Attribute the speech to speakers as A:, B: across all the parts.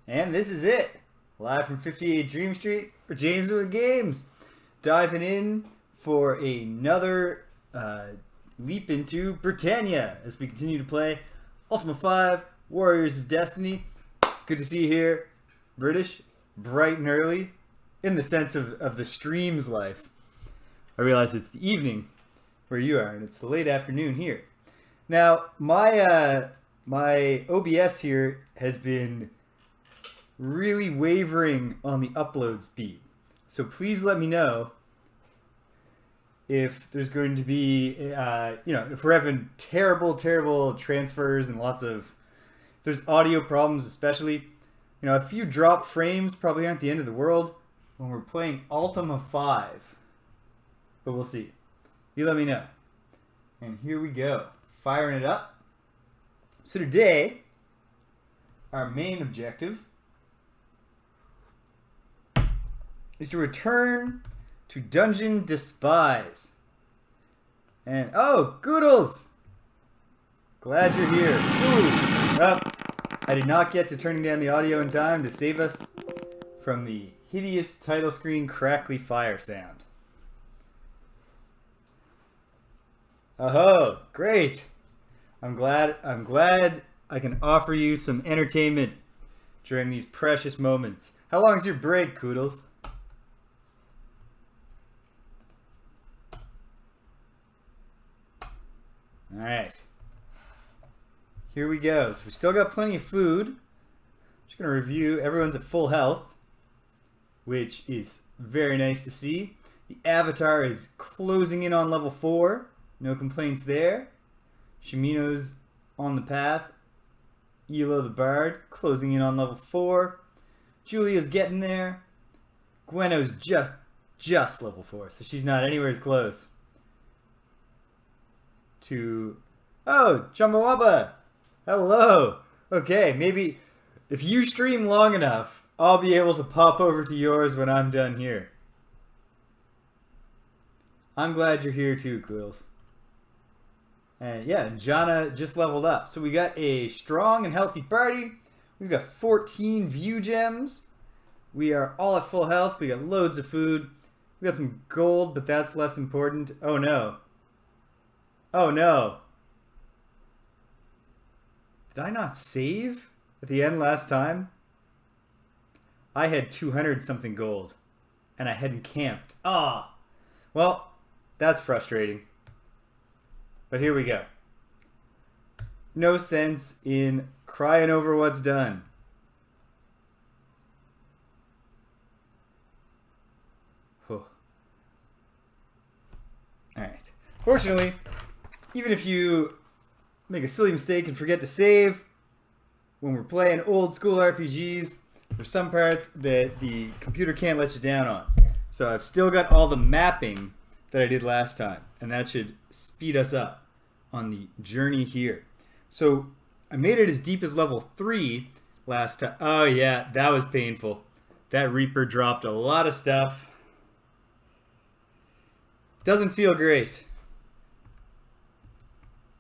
A: And this is it. Live from 58 Dream Street for James with Games. Diving in for another leap into Britannia as we continue to play Ultima 5 Warriors of Destiny. Good to see you here. British, bright and early, in the sense of the stream's life. I realize it's the evening where you are, and it's the late afternoon here. Now, my OBS here has been really wavering on the upload speed. So please let me know if there's going to be, if we're having terrible transfers and if there's audio problems especially. A few drop frames probably aren't the end of the world when we're playing Ultima 5. But we'll see. You let me know. And here we go. Firing it up. So today, our main objective is to return to Dungeon Despise. And, oh, Goodles! Glad you're here. Ooh, I did not get to turning down the audio in time to save us from the hideous title screen crackly fire sound. Oh, great! I'm glad I can offer you some entertainment during these precious moments. How long's your break, Koodles? Alright. Here we go. So we still got plenty of food. Just going to review. Everyone's at full health, which is very nice to see. The Avatar is closing in on level 4. No complaints there. Shimino's on the path. Elo the Bard closing in on level 4. Julia's getting there. Gweno's just level 4, so she's not anywhere as close to... Oh, Chumbawamba! Hello! Okay, maybe if you stream long enough, I'll be able to pop over to yours when I'm done here. I'm glad you're here too, Quills. And yeah, Jana just leveled up. So we got a strong and healthy party. We've got 14 view gems. We are all at full health. We got loads of food. We got some gold, but that's less important. Oh no. Oh no. Did I not save at the end last time? I had 200 something gold and I hadn't camped. Ah. Well, that's frustrating. But here we go. No sense in crying over what's done. Alright. Fortunately, even if you make a silly mistake and forget to save, when we're playing old school RPGs, there's some parts that the computer can't let you down on. So I've still got all the mapping that I did last time, and that should speed us up on the journey here. So I made it as deep as level 3 last time. Oh yeah, that was painful. That Reaper dropped a lot of stuff. Doesn't feel great.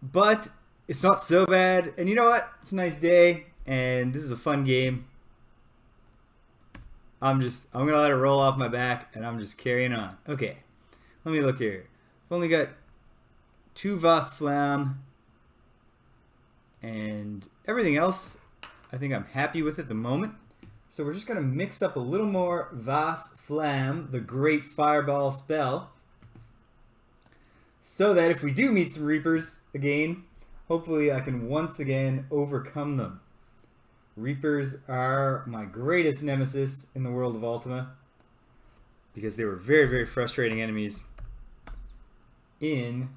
A: But it's not so bad. And you know what? It's a nice day, and this is a fun game. I'm gonna let it roll off my back, and I'm just carrying on. Okay, let me look here. I've only got 2 Vas Flam, and everything else I think I'm happy with at the moment. So we're just gonna mix up a little more Vas Flam, the great fireball spell, so that if we do meet some Reapers again, hopefully I can once again overcome them. Reapers are my greatest nemesis in the world of Ultima, because they were very frustrating enemies in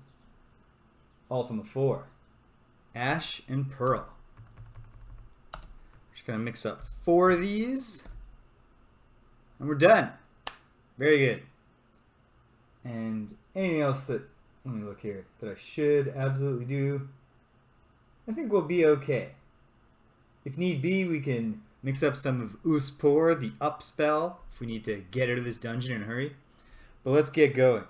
A: Ultima 4. Ash and Pearl. Just gonna mix up 4 of these, and we're done. Very good. And anything else that, let me look here, that I should absolutely do, I think we'll be okay. If need be, we can mix up some of Uspor, the up spell, if we need to get out of this dungeon in a hurry. But let's get going.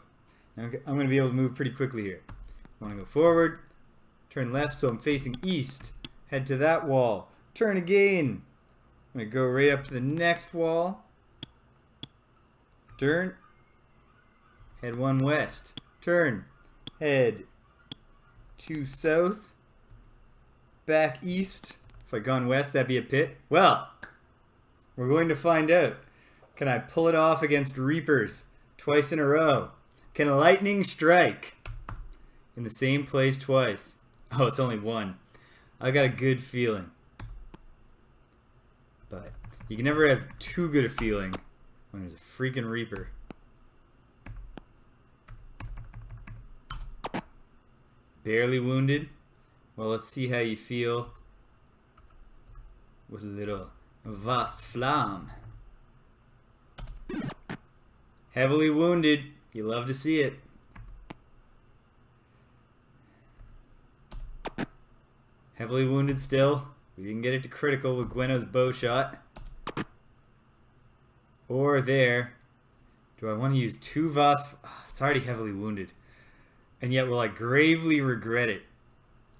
A: I'm going to be able to move pretty quickly here. I want to go forward, turn left so I'm facing east, head to that wall, turn again, I'm going to go right up to the next wall. Turn. Head 1 west. Turn. Head 2 south. Back east. If I'd gone west, that'd be a pit. Well, we're going to find out. Can I pull it off against Reapers twice in a row? Can a lightning strike in the same place twice? Oh, it's only one. I got a good feeling. But you can never have too good a feeling when there's a freaking Reaper. Barely wounded. Well, let's see how you feel with a little Vas Flamme. Heavily wounded. You love to see it. Heavily wounded still. We didn't get it to critical with Gweno's bow shot. Or there. Do I want to use 2 Vas? Oh, it's already heavily wounded. And yet will I gravely regret it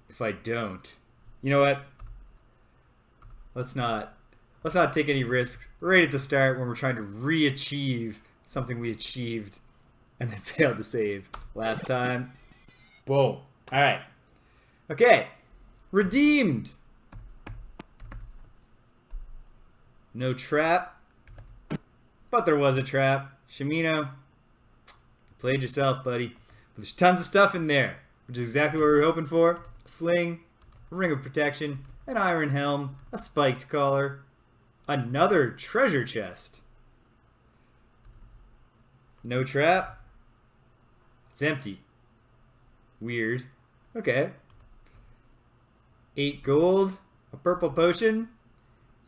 A: if I don't. You know what? Let's not take any risks right at the start when we're trying to re-achieve something we achieved and then failed to save last time. Boom. Alright. Okay. Redeemed. No trap. But there was a trap. Shimino, played yourself, buddy. But there's tons of stuff in there, which is exactly what we were hoping for. A sling, a ring of protection, an iron helm, a spiked collar, another treasure chest. No trap. It's empty. Weird. Okay. 8 gold, a purple potion,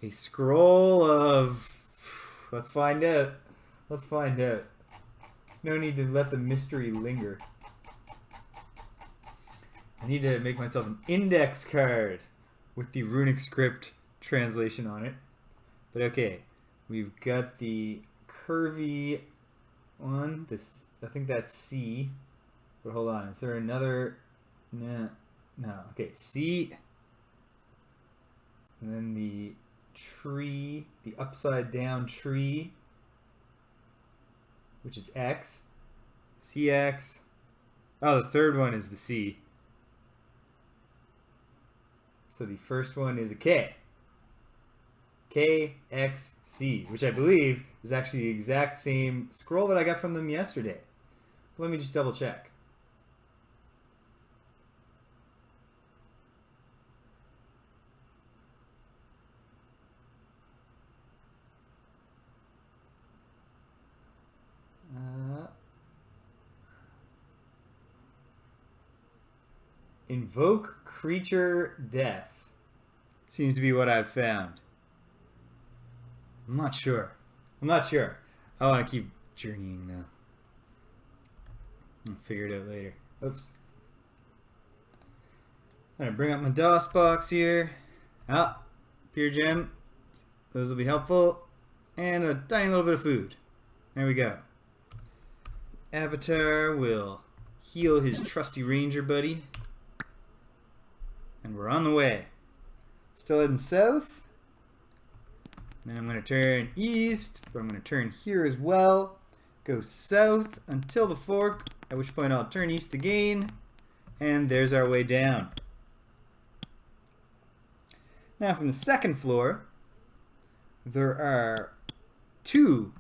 A: a scroll of... Let's find out. Let's find out. No need to let the mystery linger. I need to make myself an index card with the runic script translation on it. But okay, we've got the curvy one. This, I think that's C. But hold on, is there another? No. Okay, C. And then the tree, the upside down tree, which is X. CX. Oh, the third one is the C. So the first one is a K. KXC, which I believe is actually the exact same scroll that I got from them yesterday. Let me just double check. Invoke creature death. Seems to be what I've found. I'm not sure. I want to keep journeying though. I'll figure it out later. Oops. I'm gonna bring up my DOS box here. Pure gem. Those will be helpful. And a tiny little bit of food. There we go. Avatar will heal his trusty ranger buddy. And we're on the way. Still heading south. Then I'm going to turn east, but I'm going to turn here as well. Go south until the fork, at which point I'll turn east again. And there's our way down. Now from the second floor, there are 2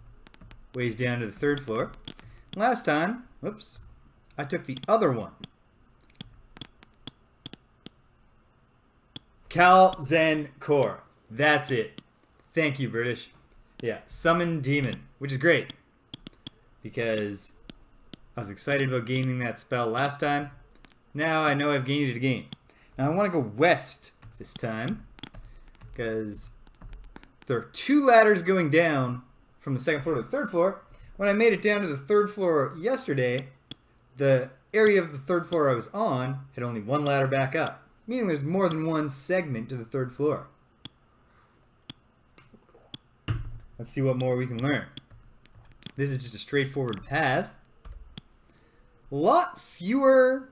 A: ways down to the third floor. Last time, whoops, I took the other one. Cal Zen Core. That's it. Thank you, British. Yeah, Summon Demon, which is great. Because I was excited about gaining that spell last time. Now I know I've gained it again. Now I want to go west this time. Because there are 2 ladders going down from the second floor to the third floor. When I made it down to the third floor yesterday, the area of the third floor I was on had only 1 ladder back up. Meaning there's more than 1 segment to the third floor. Let's see what more we can learn. This is just a straightforward path. A lot fewer...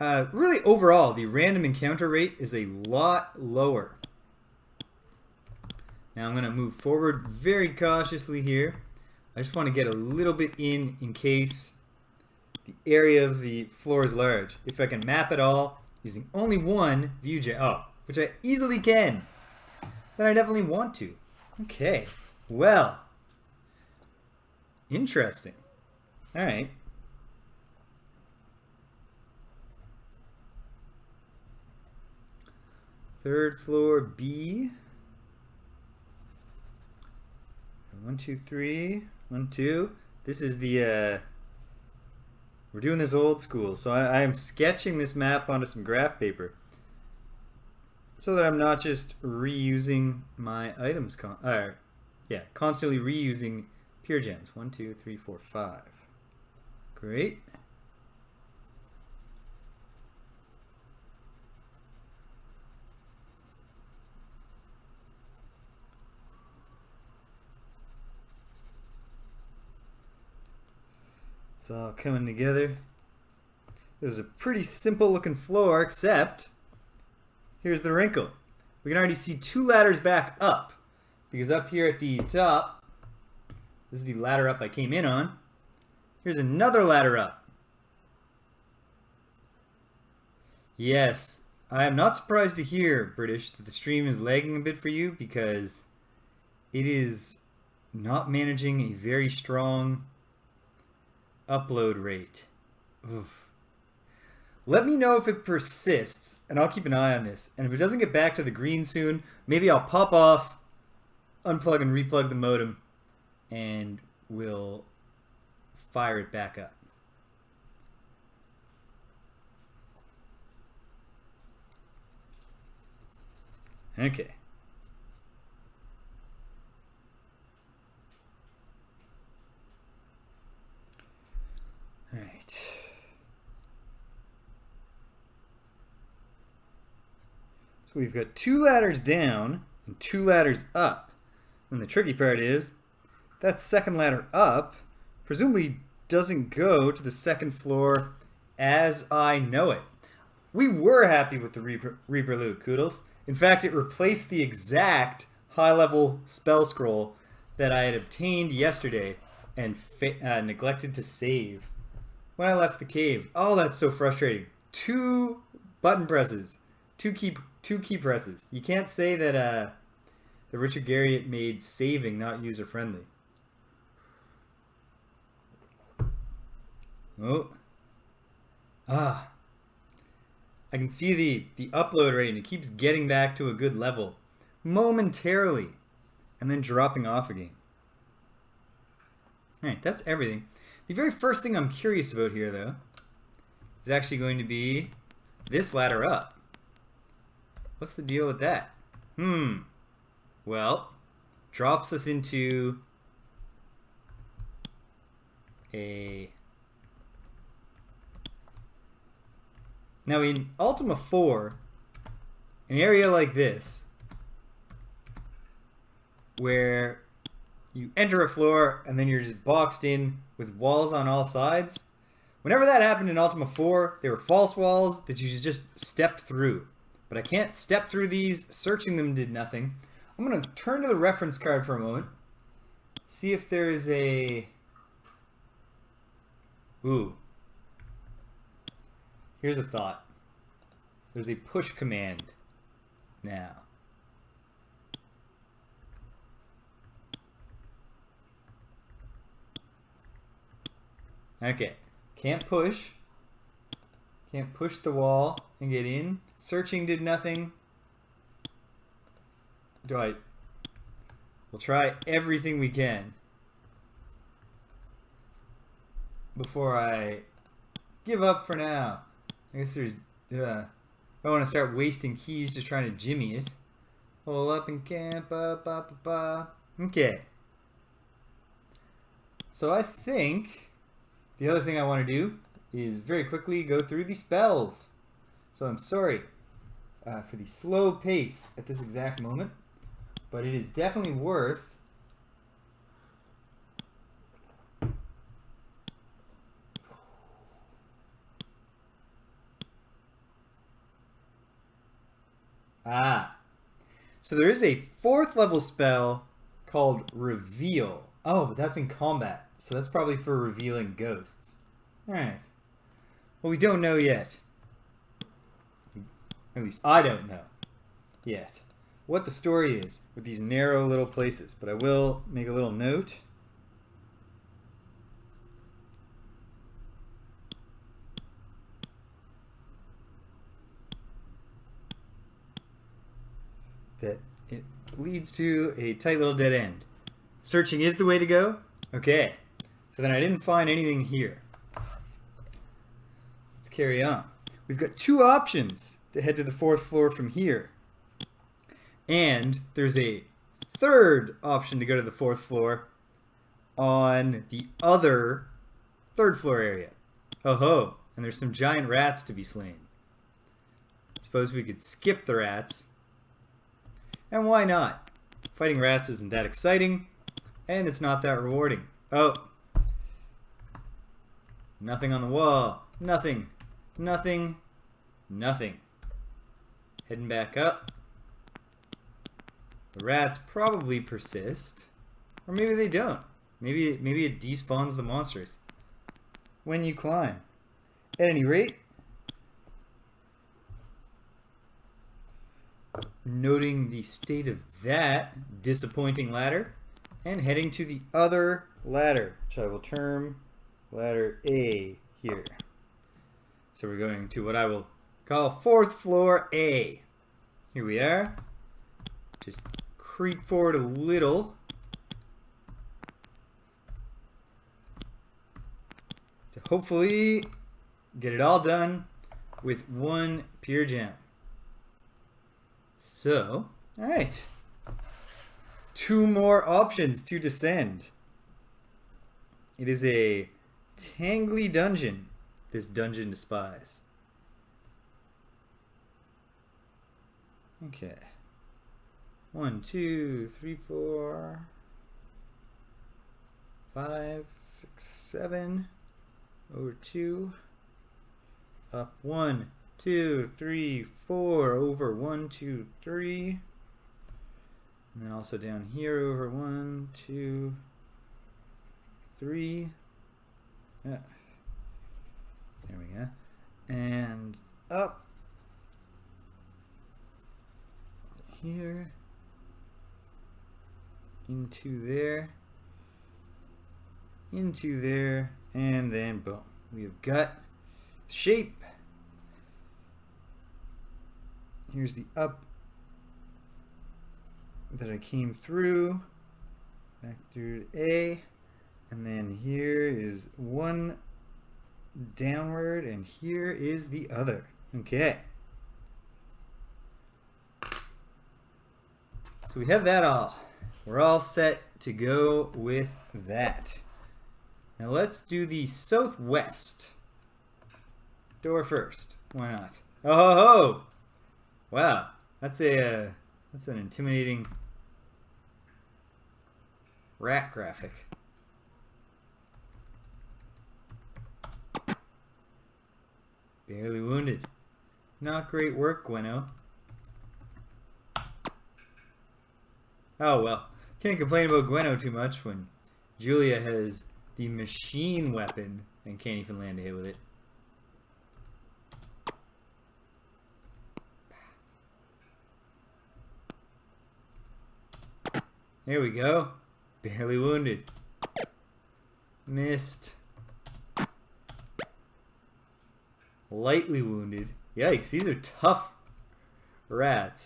A: really, overall, the random encounter rate is a lot lower Now I'm going to move forward very cautiously here. I just want to get a little bit in case the area of the floor is large. If I can map it all using only one view which I easily can, then I definitely want to. Okay, well, interesting. All right. Third floor B. 1, 2, 3. 1, 2. This is the we're doing this old school, so I am sketching this map onto some graph paper so that I'm not just reusing my items constantly reusing pure gems. 1, 2, 3, 4, 5. Great. It's all coming together. This is a pretty simple looking floor, except here's the wrinkle. We can already see 2 ladders back up, because up here at the top, this is the ladder up I came in on. Here's another ladder up. Yes, I am not surprised to hear, British, that the stream is lagging a bit for you, because it is not managing a very strong upload rate. Oof. Let me know if it persists, and I'll keep an eye on this. And if it doesn't get back to the green soon, maybe I'll pop off, unplug and replug the modem, and we'll fire it back up. Okay. All right. So we've got 2 ladders down and 2 ladders up. And the tricky part is that second ladder up presumably doesn't go to the second floor as I know it. We were happy with the Reaper loot, Koodles. In fact, it replaced the exact high-level spell scroll that I had obtained yesterday and neglected to save when I left the cave. Oh, that's so frustrating. 2 button presses. 2 key presses. You can't say that the Richard Garriott made saving not user-friendly. Oh. Ah. I can see the upload rate, and it keeps getting back to a good level momentarily and then dropping off again. Alright, that's everything. The very first thing I'm curious about here, though, is actually going to be this ladder up. What's the deal with that? Well, drops us into a... Now in Ultima 4, an area like this, where you enter a floor and then you're just boxed in with walls on all sides, whenever that happened in Ultima 4, they were false walls that you just stepped through. But I can't step through these, searching them did nothing. I'm going to turn to the reference card for a moment, see if there is a... Ooh. Here's a thought. There's a push command now. Okay. Can't push. Can't push the wall and get in. Searching did nothing. We'll try everything we can before I give up for now. I guess there's... I don't want to start wasting keys just trying to jimmy it. Hole up and camp, Okay. So I think the other thing I want to do is very quickly go through the spells. So I'm sorry for the slow pace at this exact moment, but it is definitely worth So there is a 4th level spell called Reveal. Oh, but that's in combat. So that's probably for revealing ghosts. Alright. Well, we don't know yet. At least I don't know yet what the story is with these narrow little places. But I will make a little note. That it leads to a tight little dead end. Searching is the way to go? Okay. So then I didn't find anything here. Let's carry on. We've got 2 options to head to the 4th floor from here. And there's a 3rd option to go to the 4th floor on the other 3rd floor area. Ho ho. And there's some giant rats to be slain. Suppose we could skip the rats. And why not? Fighting rats isn't that exciting, and it's not that rewarding. Oh. Nothing on the wall. Nothing. Nothing. Nothing. Heading back up. The rats probably persist. Or maybe they don't. Maybe it despawns the monsters when you climb. At any rate, noting the state of that disappointing ladder, and heading to the other ladder, which I will term ladder A here. So we're going to what I will call 4th floor A. Here we are. Just creep forward a little to hopefully get it all done with 1 pure gem. So, alright. 2 more options to descend. It is a tangly dungeon, this Dungeon Despise. Okay. 1, 2, 3, 4, 5, 6, 7. Over 2. Up 1, 2, 3, 4. Over 1, 2, 3. And then also down here over 1, 2, 3. Yeah. There we go. And up here into there, and then boom. We have got shape. Here's the up that I came through, back through to A, and then here is 1 downward, and here is the other. Okay. So we have that all. We're all set to go with that. Now let's do the southwest door first. Why not? Oh ho ho! Wow, that's an intimidating rat graphic. Barely wounded. Not great work, Gweno. Oh well, can't complain about Gweno too much when Julia has the machine weapon and can't even land a hit with it. There we go. Barely wounded. Missed. Lightly wounded. Yikes, these are tough rats.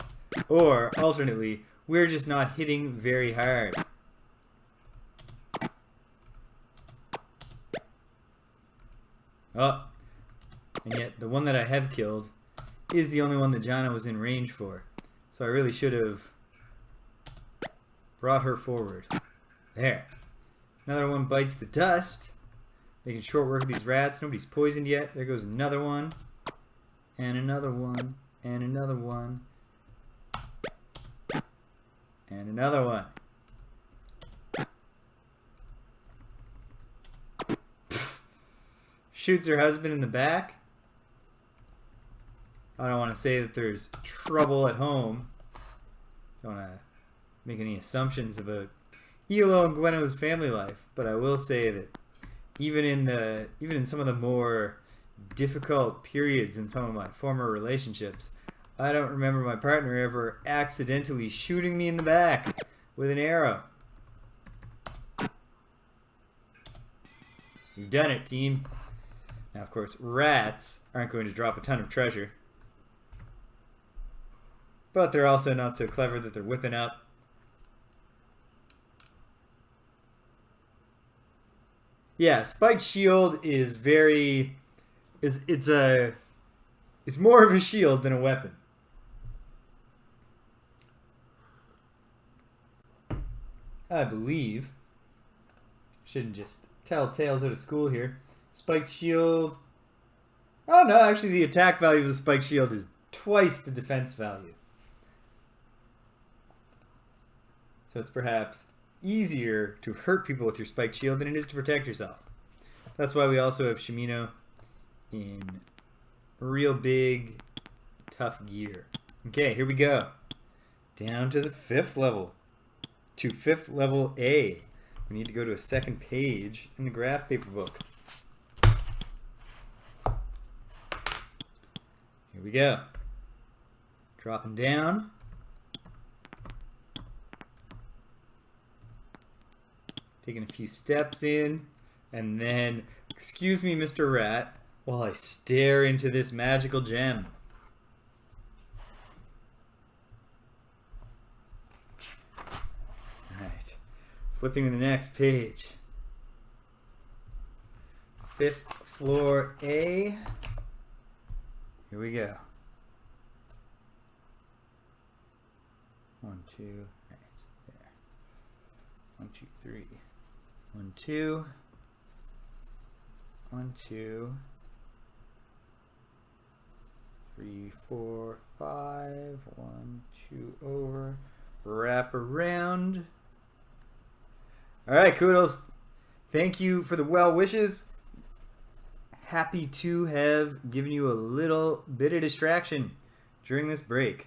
A: Or, alternately, we're just not hitting very hard. Oh. And yet, the one that I have killed is the only one that Jana was in range for. So I really should have brought her forward. There. Another one bites the dust. Making short work of these rats. Nobody's poisoned yet. There goes another one. And another one. And another one. And another one. Shoots her husband in the back. I don't want to say that there's trouble at home. Don't want to make any assumptions about Elo and Gweno's family life, but I will say that even in some of the more difficult periods in some of my former relationships, I don't remember my partner ever accidentally shooting me in the back with an arrow. You've done it, team. Now, of course, rats aren't going to drop a ton of treasure. But they're also not so clever that they're whipping up. Yeah, spiked shield is very... It's more of a shield than a weapon. I believe. Shouldn't just tell tales out of school here. Spiked shield. Oh no, actually the attack value of the spiked shield is twice the defense value. So it's perhaps easier to hurt people with your spiked shield than it is to protect yourself. That's why we also have Shimino in real big, tough gear. Okay, here we go. Down to the 5th level. To 5th level A. We need to go to a second page in the graph paper book. Here we go. Dropping down. Taking a few steps in. And then, excuse me, Mr. Rat, while I stare into this magical gem. Alright. Flipping to the next page. 5th floor A. Here we go. 1, 2, right there. 1, 2, 3. 1, 2. 1, 2. 3, 4, 5. 1, 2 over. Wrap around. Alright, Koodles. Thank you for the well wishes. Happy to have given you a little bit of distraction during this break.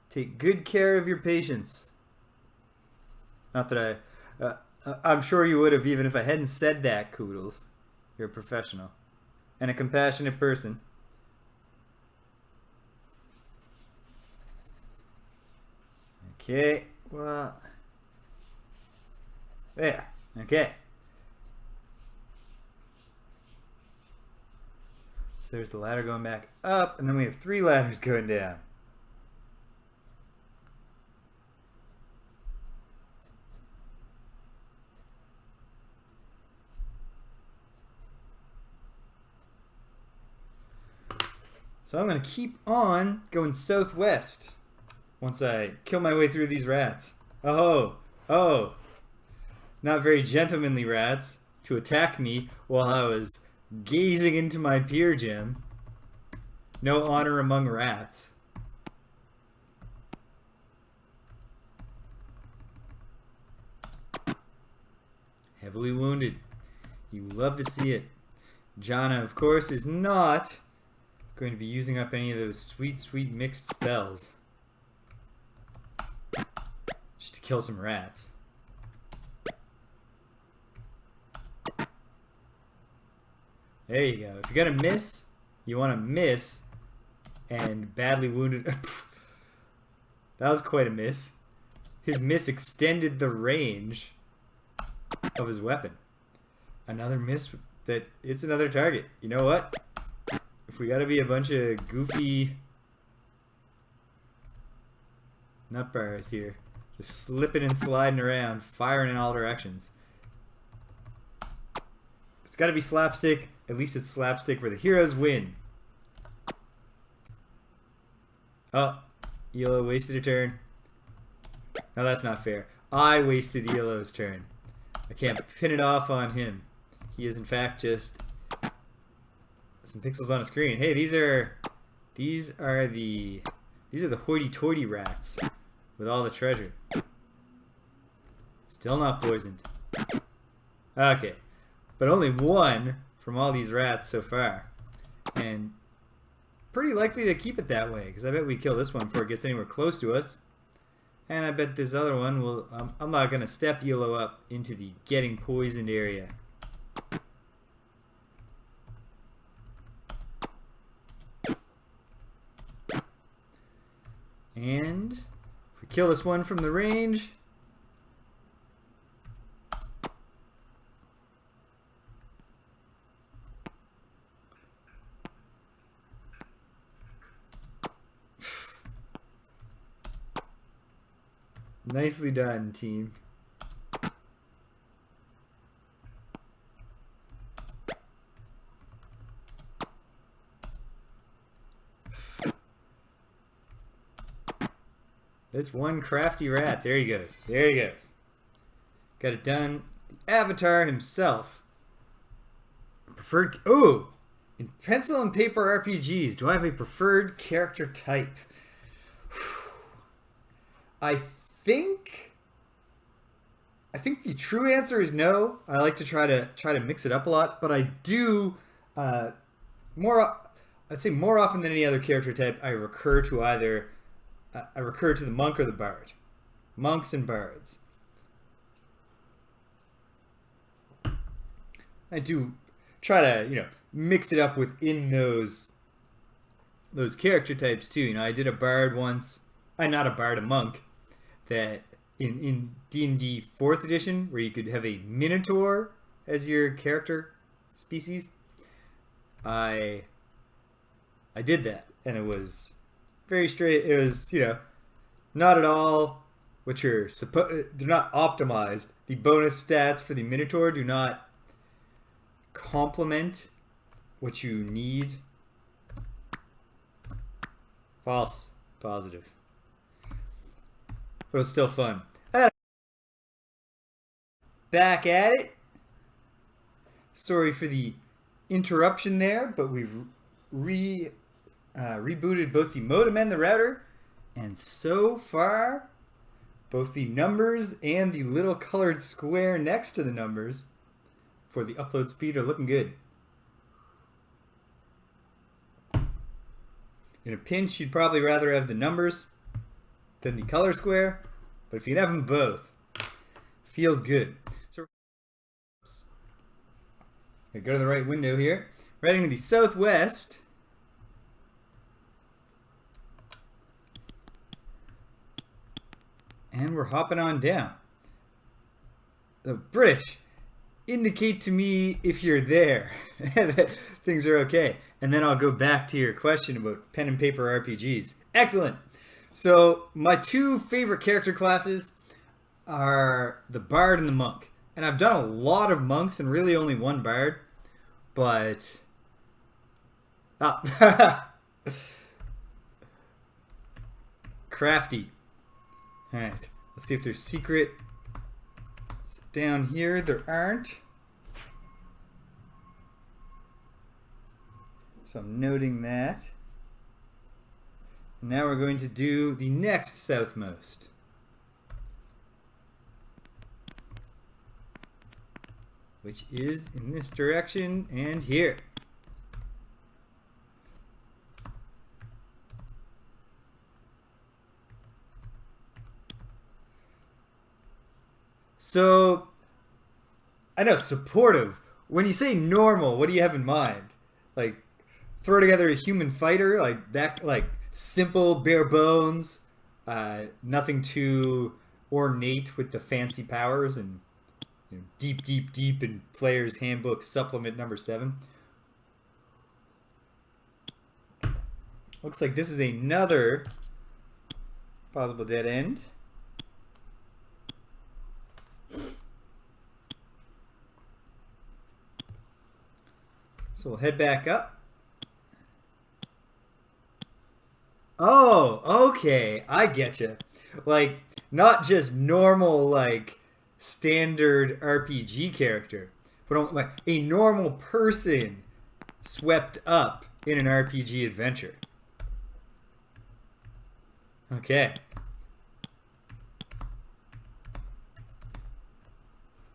A: Take good care of your patients. Not that I'm sure you would have even if I hadn't said that, Koodles. You're a professional and a compassionate person. Okay, well, there, okay. So there's the ladder going back up, and then we have 3 ladders going down. So I'm going to keep on going southwest once I kill my way through these rats. Oh, not very gentlemanly rats to attack me while I was gazing into my peer gem. No honor among rats. Heavily wounded. You love to see it. Jana, of course, is not going to be using up any of those sweet, sweet mixed spells. Just to kill some rats. There you go. If you're going to miss, you want to miss and badly wounded. That was quite a miss. His miss extended the range of his weapon. Another miss that it's another target. You know what? If we gotta be a bunch of goofy nutbars here, just slipping and sliding around, firing in all directions. It's gotta be slapstick. At least it's slapstick where the heroes win. Oh, Elo wasted a turn. No, that's not fair. I wasted Elo's turn. I can't pin it off on him. He is in fact just some pixels on a screen. Hey, these are the hoity-toity rats with all the treasure. Still not poisoned. Okay, but only one from all these rats so far. And pretty likely to keep it that way, because I bet we kill this one before it gets anywhere close to us. And I bet this other one will... I'm not going to step Yellow up into the getting poisoned area. And if we kill this one from the range... Nicely done, team. This one crafty rat. There he goes. There he goes. Got it done. The Avatar himself. Preferred... Oh! In pencil and paper RPGs, do I have a preferred character type? I think the true answer is no. I like to try to mix it up a lot, but I do I'd say more often than any other character type, I recur to the monk or the bard. Monks and bards. I do try to, mix it up within those character types too. I did a bard once. Not a bard, a monk. That in D&D 4th edition, where you could have a minotaur as your character species, I did that, and it was very straight. It was, not at all what they're not optimized. The bonus stats for the minotaur do not complement what you need. False. Positive. But it was still fun. Back at it. Sorry for the interruption there, but we've rebooted both the modem and the router. And so far, both the numbers and the little colored square next to the numbers for the upload speed are looking good. In a pinch, you'd probably rather have the numbers than the color square, but if you can have them both, feels good. So we go to the right window here. We're heading to the southwest. And we're hopping on down. The British, indicate to me if you're there. Things are okay. And then I'll go back to your question about pen and paper RPGs. Excellent. So my two favorite character classes are the bard and the monk. And I've done a lot of monks and really only one bard. But... Crafty. Alright. Let's see if there's secret... Down here, there aren't. So I'm noting that. And now we're going to do the next southmost. Which is in this direction and here. So, I know, supportive. When you say normal, what do you have in mind? Like, throw together a human fighter? Like, that, like, simple, bare bones, nothing too ornate with the fancy powers, and deep, deep, deep in Player's Handbook Supplement number 7. Looks like this is another possible dead end. So we'll head back up. Oh, okay. I get you. Like, not just normal, like, standard RPG character, but like a normal person swept up in an RPG adventure. Okay.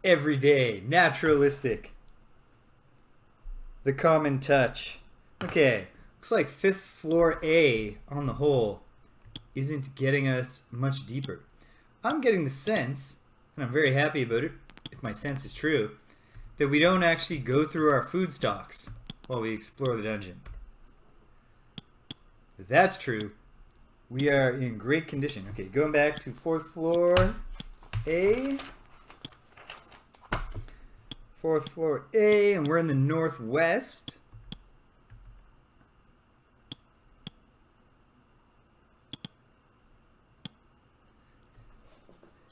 A: Everyday, naturalistic. The common touch. Okay, looks like 5th floor A on the whole isn't getting us much deeper. I'm getting the sense, and I'm very happy about it, if my sense is true, that we don't actually go through our food stocks while we explore the dungeon. If that's true, we are in great condition. Okay, going back to 4th floor A. 4th floor A, and we're in the northwest.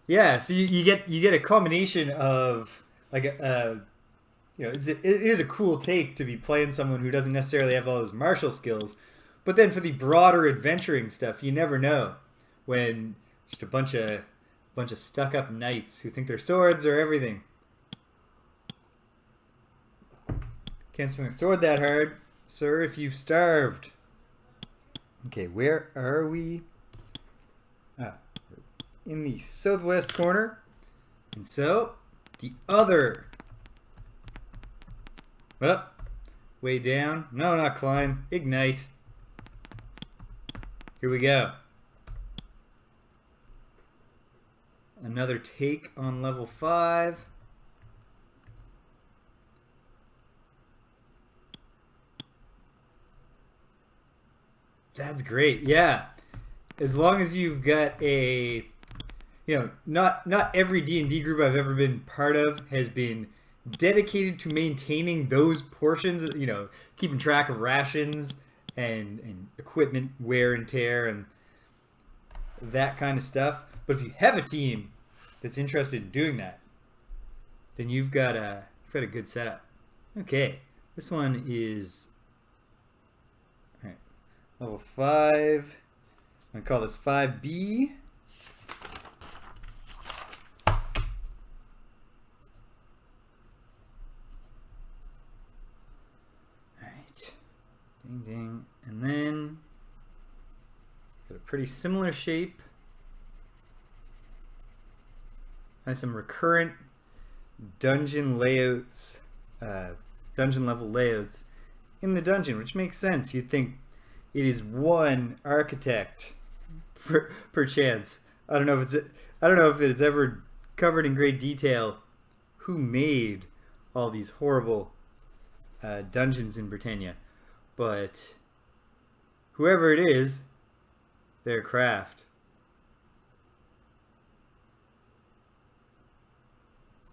A: Yeah, so you get a combination of like it is a cool take to be playing someone who doesn't necessarily have all those martial skills, but then for the broader adventuring stuff, you never know when just a bunch of stuck up knights who think their swords are everything. Can't swing a sword that hard, sir, if you've starved. Okay, where are we? In the southwest corner. And so, the other. Well, way down. No, not climb. Ignite. Here we go. Another take on level 5. That's great. Yeah. As long as you've got a... not every D&D group I've ever been part of has been dedicated to maintaining those portions, keeping track of rations and equipment wear and tear and that kind of stuff. But if you have a team that's interested in doing that, then you've got a good setup. Okay, this one is all right, level 5. I'm gonna call this 5B. Ding ding. And then got a pretty similar shape. And some recurrent dungeon layouts, dungeon level layouts in the dungeon, which makes sense. You'd think it is one architect per chance. I don't know if it's ever covered in great detail who made all these horrible dungeons in Britannia. But whoever it is, their craft.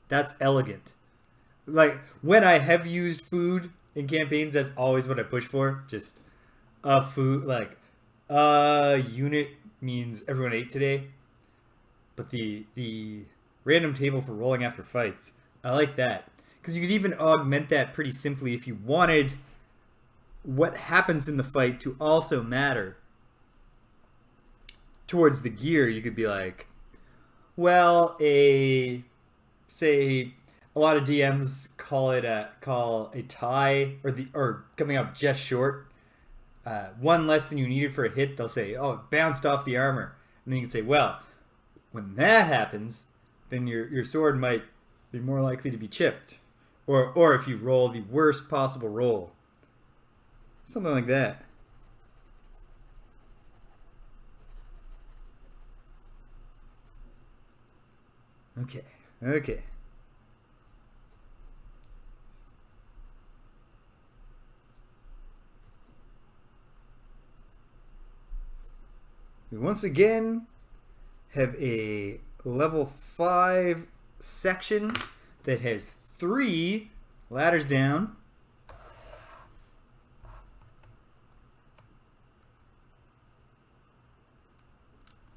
A: That's elegant. Like, when I have used food in campaigns, that's always what I push for. Just a food, like, a unit means everyone ate today. But the random table for rolling after fights, I like that. Because you could even augment that pretty simply if you wanted what happens in the fight to also matter towards the gear. You could be like, well, say a lot of DMs call a tie or coming up just short, one less than you needed for a hit. They'll say, oh, it bounced off the armor, and then you can say, well, when that happens, then your sword might be more likely to be chipped, or if you roll the worst possible roll. Something like that. Okay. We once again have a level 5 section that has 3 ladders down.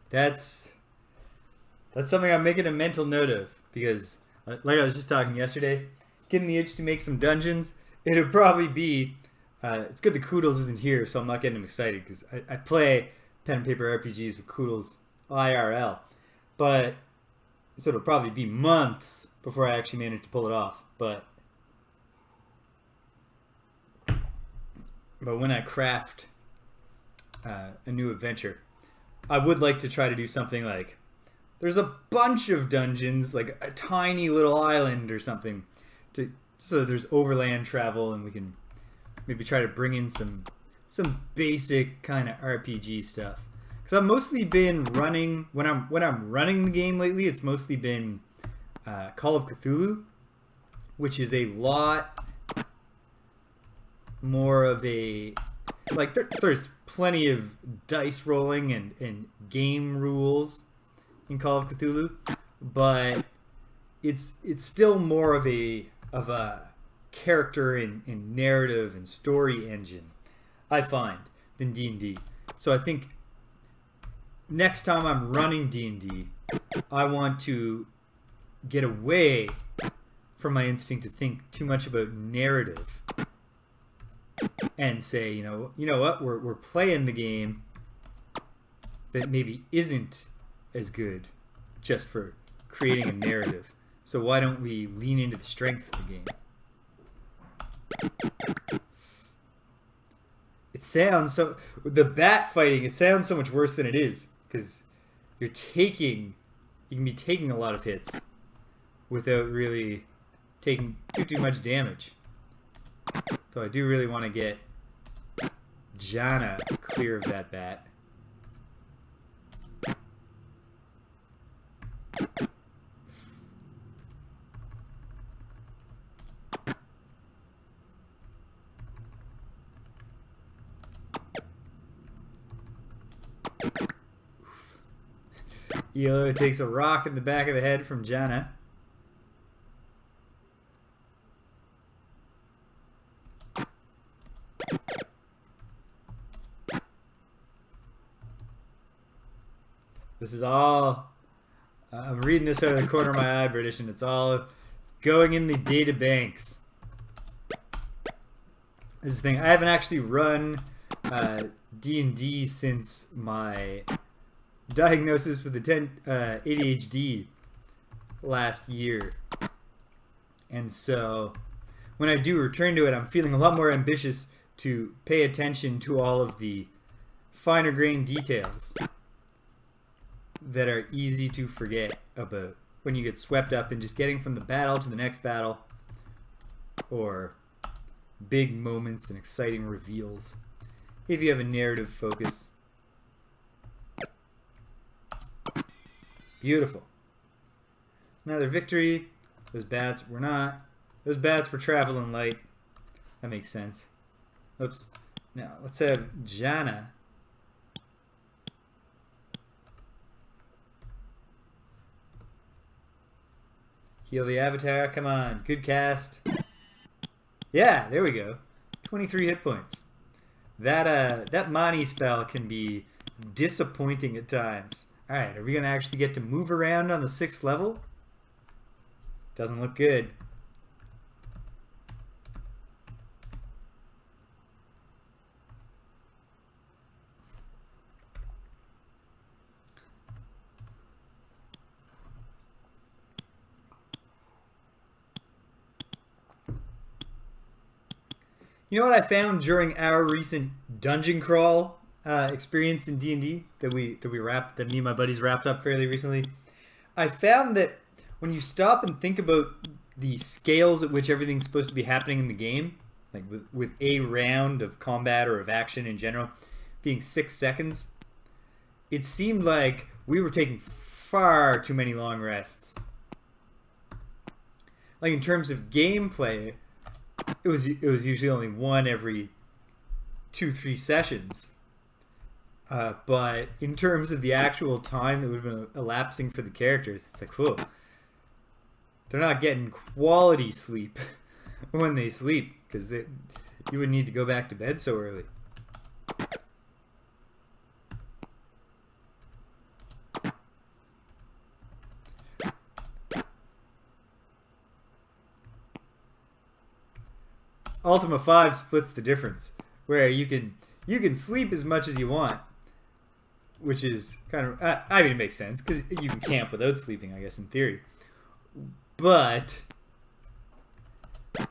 A: That's something I'm making a mental note of, because like I was just talking yesterday, getting the itch to make some dungeons, it'd probably be it's good the Koodles isn't here, so I'm not getting him excited, because I play pen and paper RPGs with Koodles IRL, but so it'll probably be months before I actually manage to pull it off. But when I craft a new adventure, I would like to try to do something like, there's a bunch of dungeons, like a tiny little island or something, so there's overland travel and we can maybe try to bring in some basic kind of RPG stuff. Because I've mostly been running when I'm running the game lately. It's mostly been Call of Cthulhu, which is a lot more of a like there's plenty of dice rolling and game rules in Call of Cthulhu, but it's still more of a character and narrative and story engine, I find, than D&D. So I think next time I'm running D&D, I want to get away from my instinct to think too much about narrative and say, you know what, we're playing the game that maybe isn't as good just for creating a narrative. So why don't we lean into the strengths of the game? It sounds so... The bat fighting, it sounds so much worse than it is. Because you can be taking a lot of hits without really taking too much damage. So I do really want to get Jana clear of that bat. Elo takes a rock in the back of the head from Jana. This is all... I'm reading this out of the corner of my eye, British, and it's all going in the data banks. This is the thing. I haven't actually run D&D since my diagnosis with the ADHD last year. And so when I do return to it, I'm feeling a lot more ambitious to pay attention to all of the finer grained details that are easy to forget about when you get swept up in just getting from the battle to the next battle, or big moments and exciting reveals if you have a narrative focus. Beautiful. Another victory. Those bats were not. Those bats were traveling light. That makes sense. Oops. Now let's have Jana. Heal the avatar. Come on. Good cast. Yeah, there we go. 23 hit points. That Mani spell can be disappointing at times. Alright, are we going to actually get to move around on the 6th level? Doesn't look good. You know what I found during our recent dungeon crawl experience in D&D that me and my buddies wrapped up fairly recently? I found that when you stop and think about the scales at which everything's supposed to be happening in the game, like with a round of combat or of action in general being 6 seconds, it seemed like we were taking far too many long rests. Like in terms of gameplay, it was usually only one every 2-3 sessions. But in terms of the actual time that would have been elapsing for the characters, it's like, whoa. They're not getting quality sleep when they sleep, because you wouldn't need to go back to bed so early. Ultima 5 splits the difference, where you can sleep as much as you want, which is kind of, I mean, it makes sense because you can camp without sleeping, I guess, in theory. But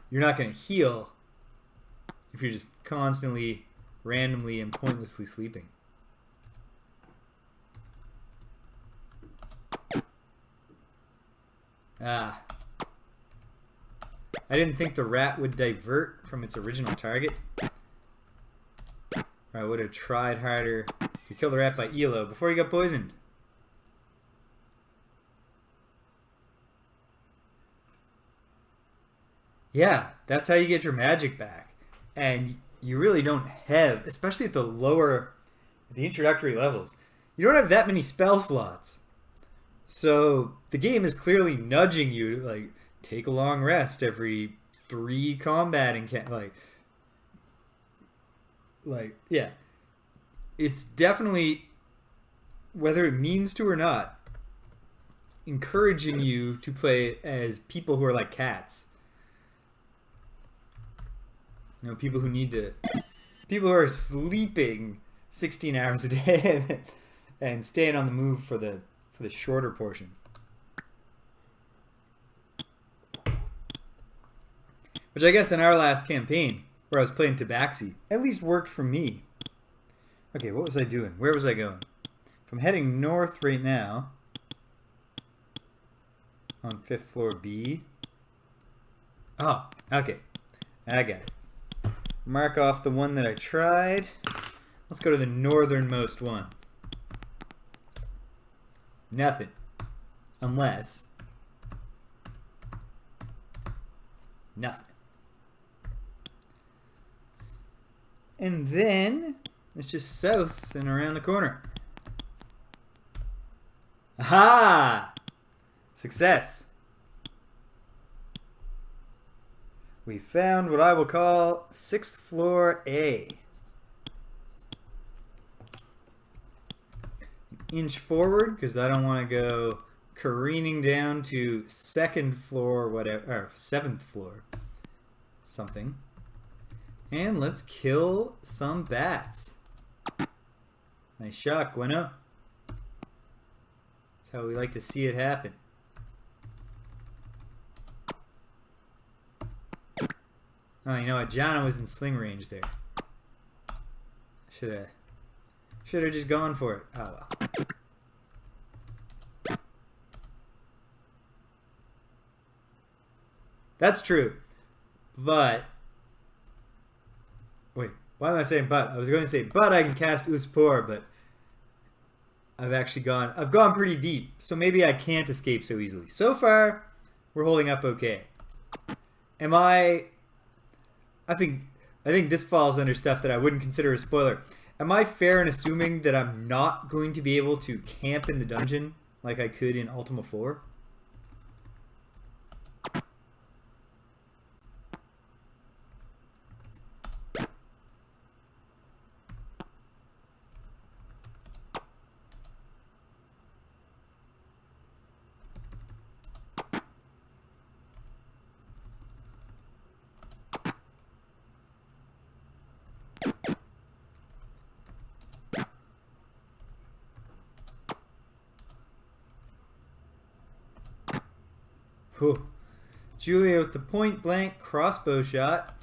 A: you're not going to heal if you're just constantly, randomly, and pointlessly sleeping. I didn't think the rat would divert from its original target. Or I would have tried harder to kill the rat by Elo before he got poisoned. Yeah, that's how you get your magic back. And you really don't have, especially at the lower, the introductory levels, you don't have that many spell slots. So the game is clearly nudging you to like take a long rest every 3 combat like yeah. It's definitely, whether it means to or not, encouraging you to play as people who are like cats. You know, people who are sleeping 16 hours a day and staying on the move for the shorter portion. Which I guess in our last campaign, where I was playing Tabaxi, at least worked for me. Okay, what was I doing? Where was I going? If I'm heading north right now, on 5th floor B. Oh, okay. I got it. Mark off the one that I tried. Let's go to the northernmost one. Nothing. Unless. Nothing. And then it's just south and around the corner. Aha! Success. We found what I will call 6th floor A. An inch forward, because I don't want to go careening down to 2nd floor, whatever, or 7th floor, something. And let's kill some bats. Nice shot, Gweno. That's how we like to see it happen. Oh, you know what? Jana was in sling range there. Should have just gone for it. Oh well. That's true. But wait, why am I saying but? I was going to say but I can cast Uspor, but I've gone pretty deep, so maybe I can't escape so easily. So far, we're holding up okay. I think this falls under stuff that I wouldn't consider a spoiler. Am I fair in assuming that I'm not going to be able to camp in the dungeon like I could in Ultima 4? Whew. Julia with the point blank crossbow shot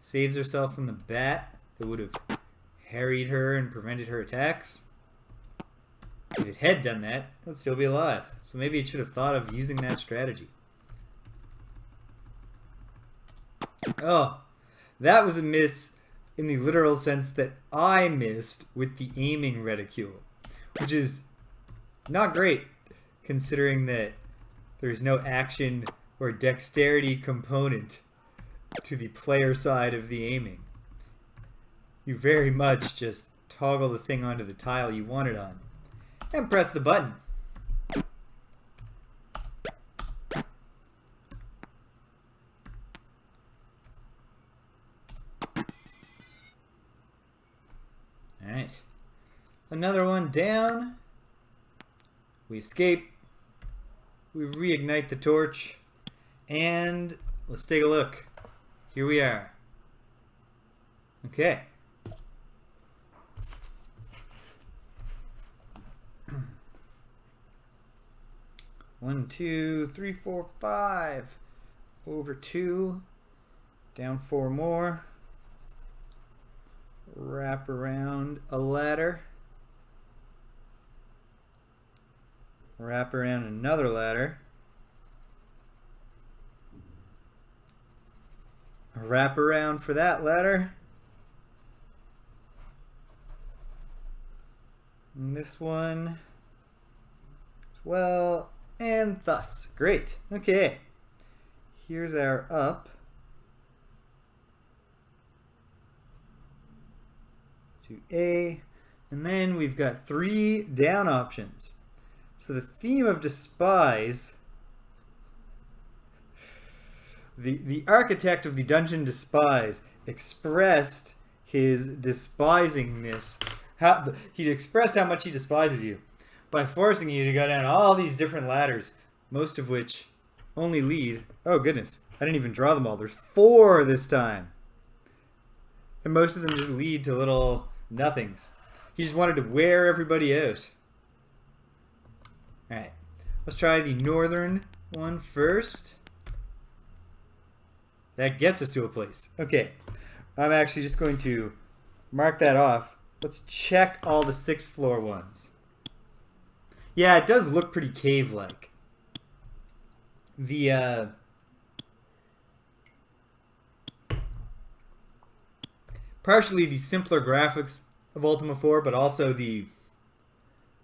A: saves herself from the bat that would have harried her and prevented her attacks. If it had done that, it would still be alive. So maybe it should have thought of using that strategy. Oh, that was a miss in the literal sense that I missed with the aiming reticule, which is not great considering that there's no action or dexterity component to the player side of the aiming. You very much just toggle the thing onto the tile you want it on and press the button. Alright. Another one down. We escape. We reignite the torch, and let's take a look. Here we are. Okay. One, two, three, four, five. Over 2. Down 4 more. Wrap around a ladder. Wrap around another ladder. Wrap around for that ladder. And this one as well, and thus. Great. Okay. Here's our up. To A. And then we've got 3 down options. So the theme of Despise, the architect of the Dungeon Despise expressed his despisingness. He expressed how much he despises you by forcing you to go down all these different ladders, most of which only lead... Oh goodness, I didn't even draw them all. There's 4 this time. And most of them just lead to little nothings. He just wanted to wear everybody out. Alright, let's try the northern one first. That gets us to a place. Okay, I'm actually just going to mark that off. Let's check all the 6th floor ones. Yeah, it does look pretty cave-like. Partially the simpler graphics of Ultima 4, but also the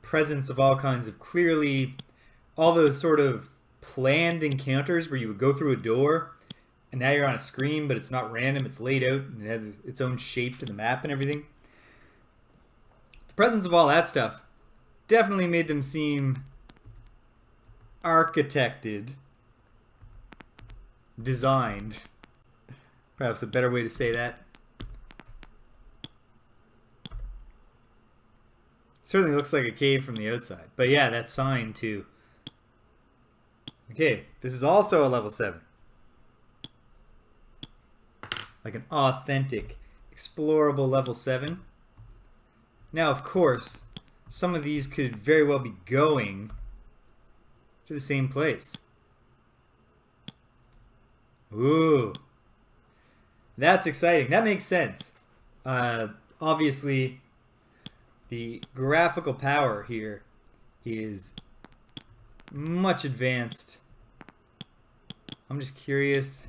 A: presence of all kinds of all those sort of planned encounters where you would go through a door and now you're on a screen, but it's not random, it's laid out and it has its own shape to the map and everything. The presence of all that stuff definitely made them seem architected, designed. Perhaps a better way to say that. Certainly looks like a cave from the outside. But yeah, that sign too. Okay, this is also a level 7. Like an authentic, explorable level 7. Now, of course, some of these could very well be going to the same place. Ooh. That's exciting. That makes sense. Obviously, the graphical power here is much advanced. I'm just curious.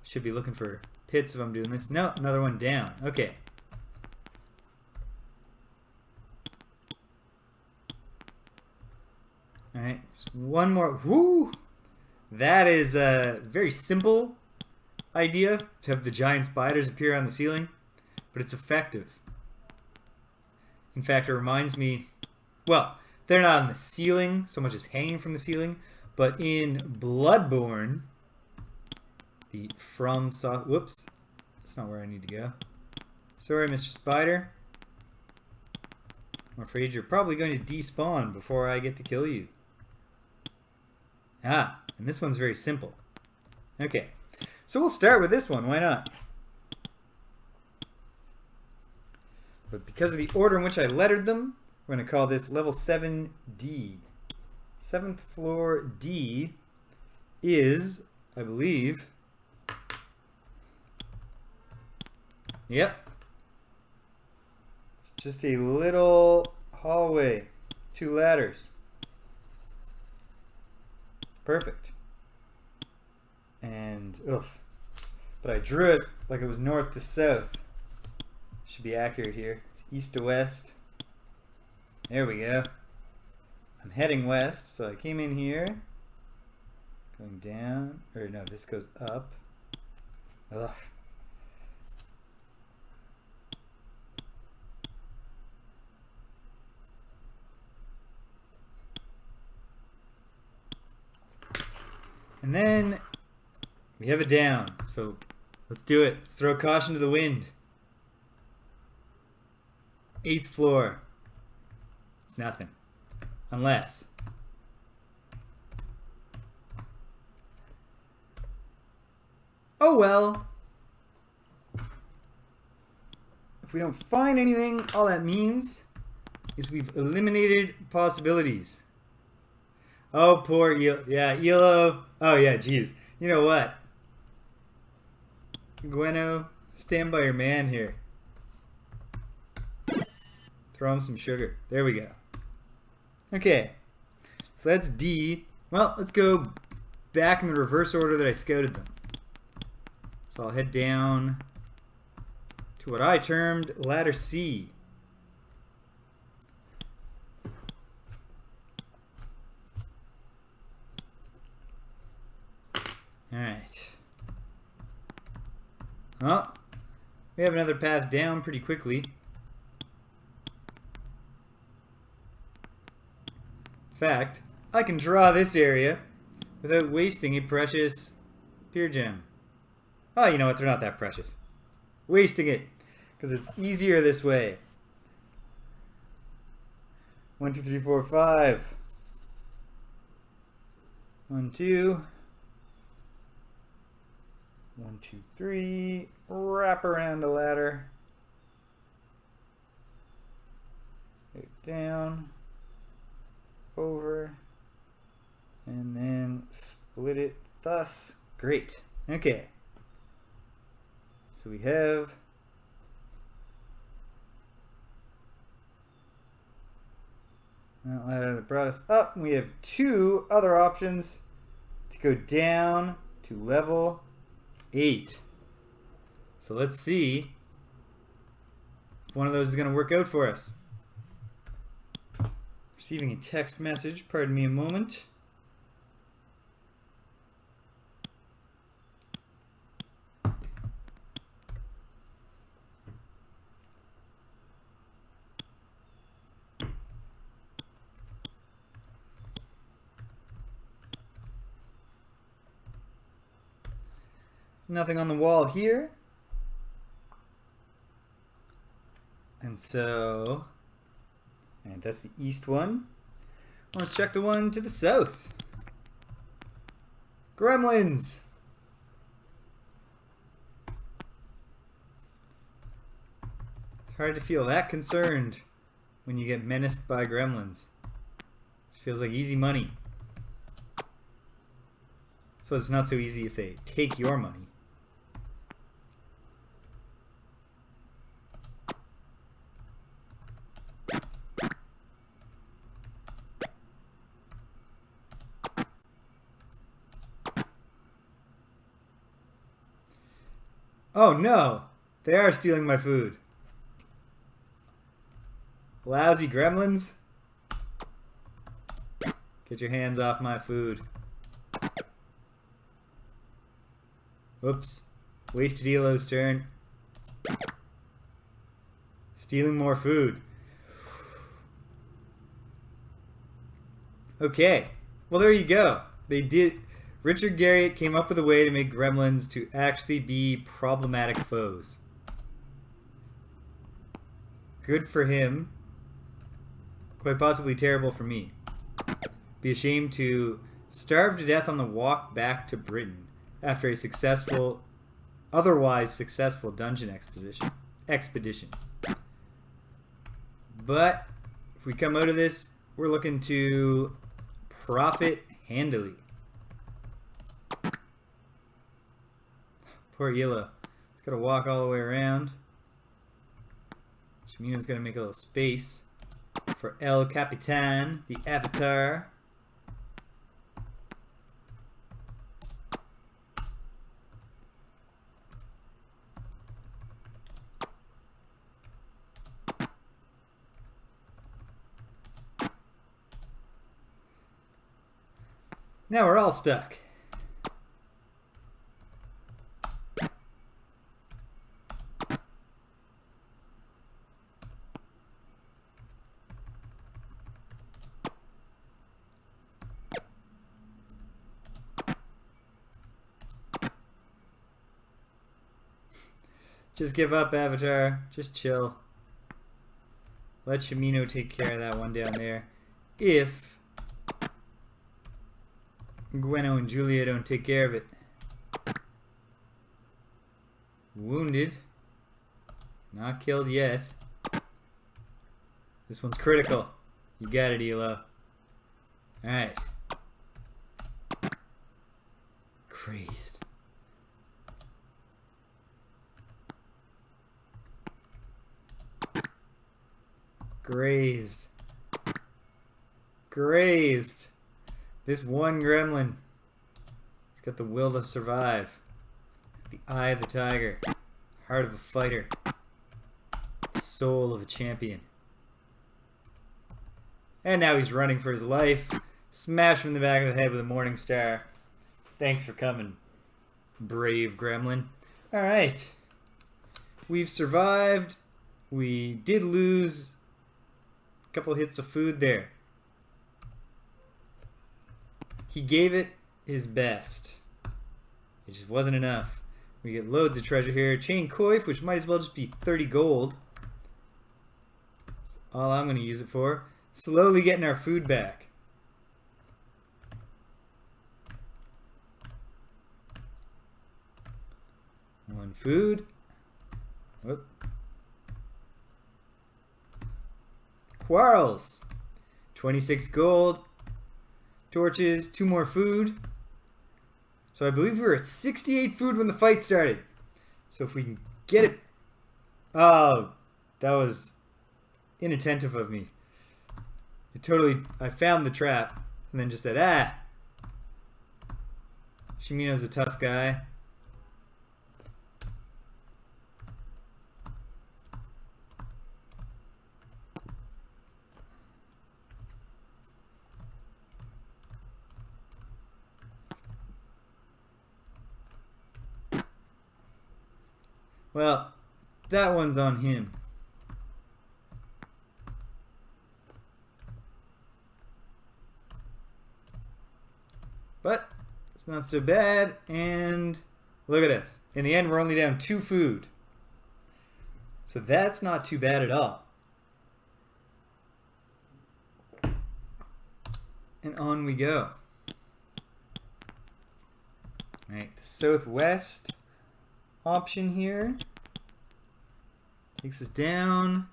A: Should be looking for pits if I'm doing this. No, another one down. Okay. Alright, just one more. Woo! That is a very simple idea to have the giant spiders appear on the ceiling, but it's effective. In fact, it reminds me, well, they're not on the ceiling so much as hanging from the ceiling, but in Bloodborne, whoops, that's not where I need to go. Sorry, Mr. Spider. I'm afraid you're probably going to despawn before I get to kill you. Ah, and this one's very simple. Okay, so we'll start with this one, why not? But because of the order in which I lettered them, we're going to call this level 7D. 7th floor D is, I believe, yep, it's just a little hallway, 2 ladders. Perfect. And, oof. But I drew it like it was north to south. Should be accurate here. It's east to west. There we go. I'm heading west, so I came in here. Going down. Or no, this goes up. Ugh. And then we have it down. So let's do it. Let's throw caution to the wind. 8th floor. It's nothing. Unless. Oh well. If we don't find anything, all that means is we've eliminated possibilities. Oh, poor Elo. Yeah, Elo. Oh, yeah, geez. You know what? Gweno, stand by your man here. Throw him some sugar. There we go. Okay. So that's D. Well, let's go back in the reverse order that I scouted them. So I'll head down to what I termed ladder C. Alright. Oh, we have another path down pretty quickly. In fact, I can draw this area without wasting a precious peer gem. Oh, you know what? They're not that precious. Wasting it, because it's easier this way. 1, 2, 3, 4, 5. 1, 2. 1, 2, 3. Wrap around the ladder. Down. Over. And then split it thus. Great. Okay. So we have that ladder that brought us up. We have 2 other options to go down to level 8. So let's see if one of those is going to work out for us. Receiving a text message. Pardon me a moment. Nothing on the wall here. And so, and that's the east one. Let's check the one to the south. Gremlins! It's hard to feel that concerned when you get menaced by gremlins. It feels like easy money. So it's not so easy if they take your money. Oh no! They are stealing my food. Lousy gremlins. Get your hands off my food. Whoops. Wasted Elo's turn. Stealing more food. Okay. Well, there you go. They did... Richard Garriott came up with a way to make gremlins to actually be problematic foes. Good for him. Quite possibly terrible for me. Be ashamed to starve to death on the walk back to Britain after a successful, otherwise successful dungeon expedition. But if we come out of this, we're looking to profit handily. Poor Elo. He's got to walk all the way around. Shamina's going to make a little space for El Capitan, the Avatar. Now we're all stuck. Just give up, Avatar. Just chill. Let Shamino take care of that one down there. If Gweno and Julia don't take care of it. Wounded. Not killed yet. This one's critical. You got it, Elo. Alright. Crazed. Grazed. Grazed. This one gremlin. He's got the will to survive. The eye of the tiger. Heart of a fighter. The soul of a champion. And now he's running for his life. Smash him in the back of the head with a morning star. Thanks for coming, brave gremlin. Alright. We've survived. We did lose a couple hits of food there. He gave it his best. It just wasn't enough. We get loads of treasure here. Chain coif, which might as well just be 30 gold. That's all I'm going to use it for. Slowly getting our food back. One food. Whoop. Quarrels. 26 gold. Torches. 2 more food. So I believe we were at 68 food when the fight started. So if we can get it... Oh, that was inattentive of me. I found the trap and then just said, ah. Shimino's a tough guy. Well, that one's on him. But it's not so bad, and look at us. In the end, we're only down 2 food. So that's not too bad at all. And on we go. Alright, the southwest option here takes us down.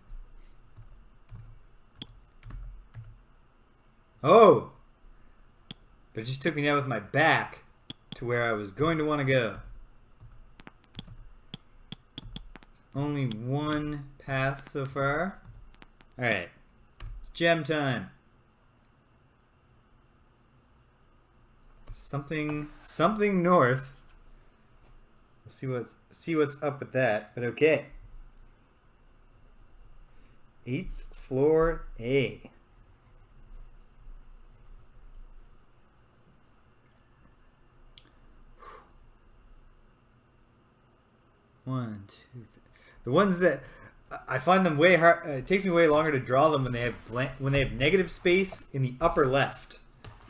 A: Oh! But it just took me down with my back to where I was going to want to go. Only one path so far. Alright. It's gem time. Something north. We'll see what's up with that, but okay. 8th floor A. One, two, three. The ones that I find them way hard. It takes me way longer to draw them when they have negative space in the upper left.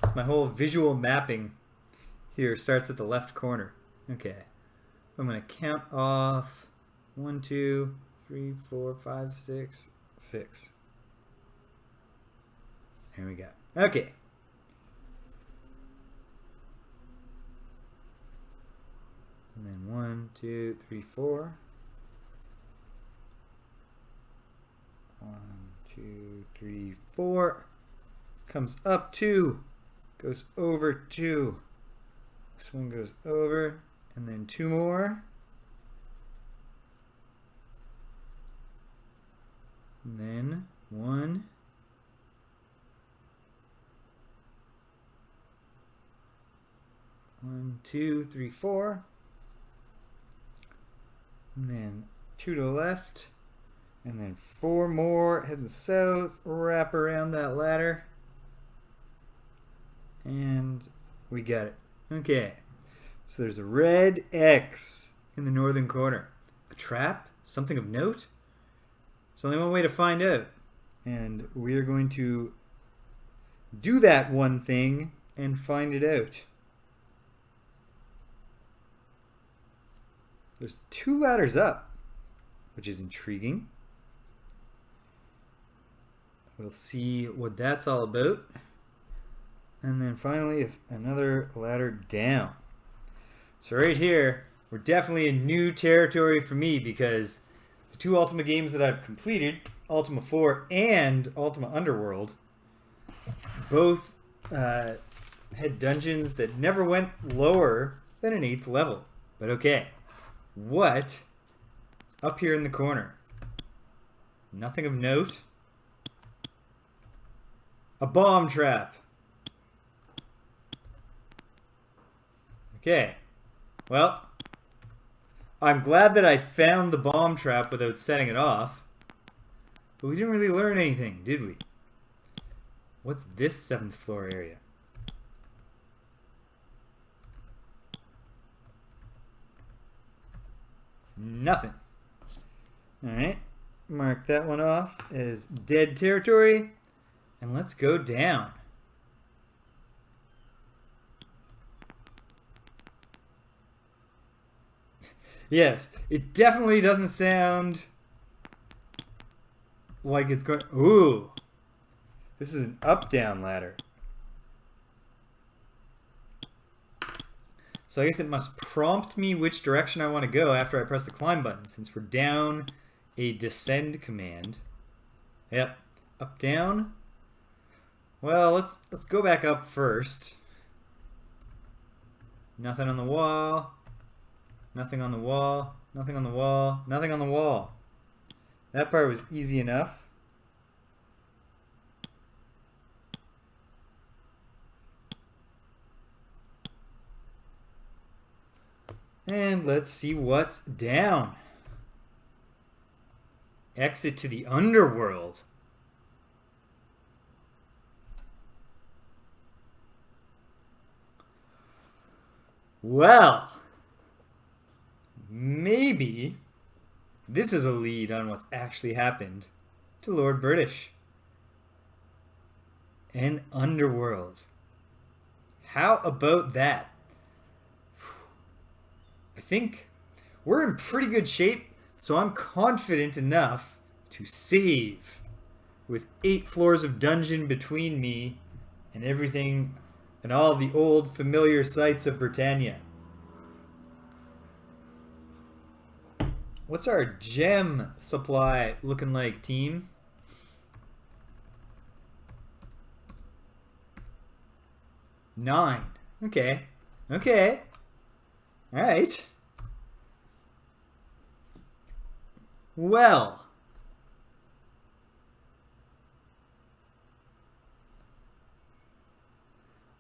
A: It's my whole visual mapping here starts at the left corner. Okay, I'm gonna count off 1, 2, 3, 4, 5, 6, 6. There we go. Okay. And then 1, 2, 3, 4. 1, 2, 3, 4. Comes up 2. Goes over 2. This one goes over. And then 2 more. And then 1. One, 2, 3, 4. And then 2 to the left. And then 4 more heading south. Wrap around that ladder. And we got it. Okay. So there's a red X in the northern corner. A trap? Something of note? There's only one way to find out. And we're going to do that one thing and find it out. There's 2 ladders up, which is intriguing. We'll see what that's all about. And then finally, another ladder down. So right here, we're definitely in new territory for me because the 2 Ultima games that I've completed, Ultima 4 and Ultima Underworld, both had dungeons that never went lower than an 8th level. But okay. What up here in the corner? Nothing of note. A bomb trap. Okay. Well, I'm glad that I found the bomb trap without setting it off. But we didn't really learn anything, did we? What's this 7th floor area? Nothing. Alright. Mark that one off as dead territory. And let's go down. Yes, it definitely doesn't sound like it's going... Ooh. This is an up-down ladder. So I guess it must prompt me which direction I want to go after I press the climb button, since we're down a descend command. Yep. Up, down. Well, let's go back up first. Nothing on the wall. Nothing on the wall. Nothing on the wall. Nothing on the wall. That part was easy enough. And let's see what's down. Exit to the underworld. Well, maybe this is a lead on what's actually happened to Lord British. An underworld. How about that? I think we're in pretty good shape, so I'm confident enough to save with 8 floors of dungeon between me and everything and all the old familiar sights of Britannia. What's our gem supply looking like, team? Nine. Okay. Okay. All right. Well.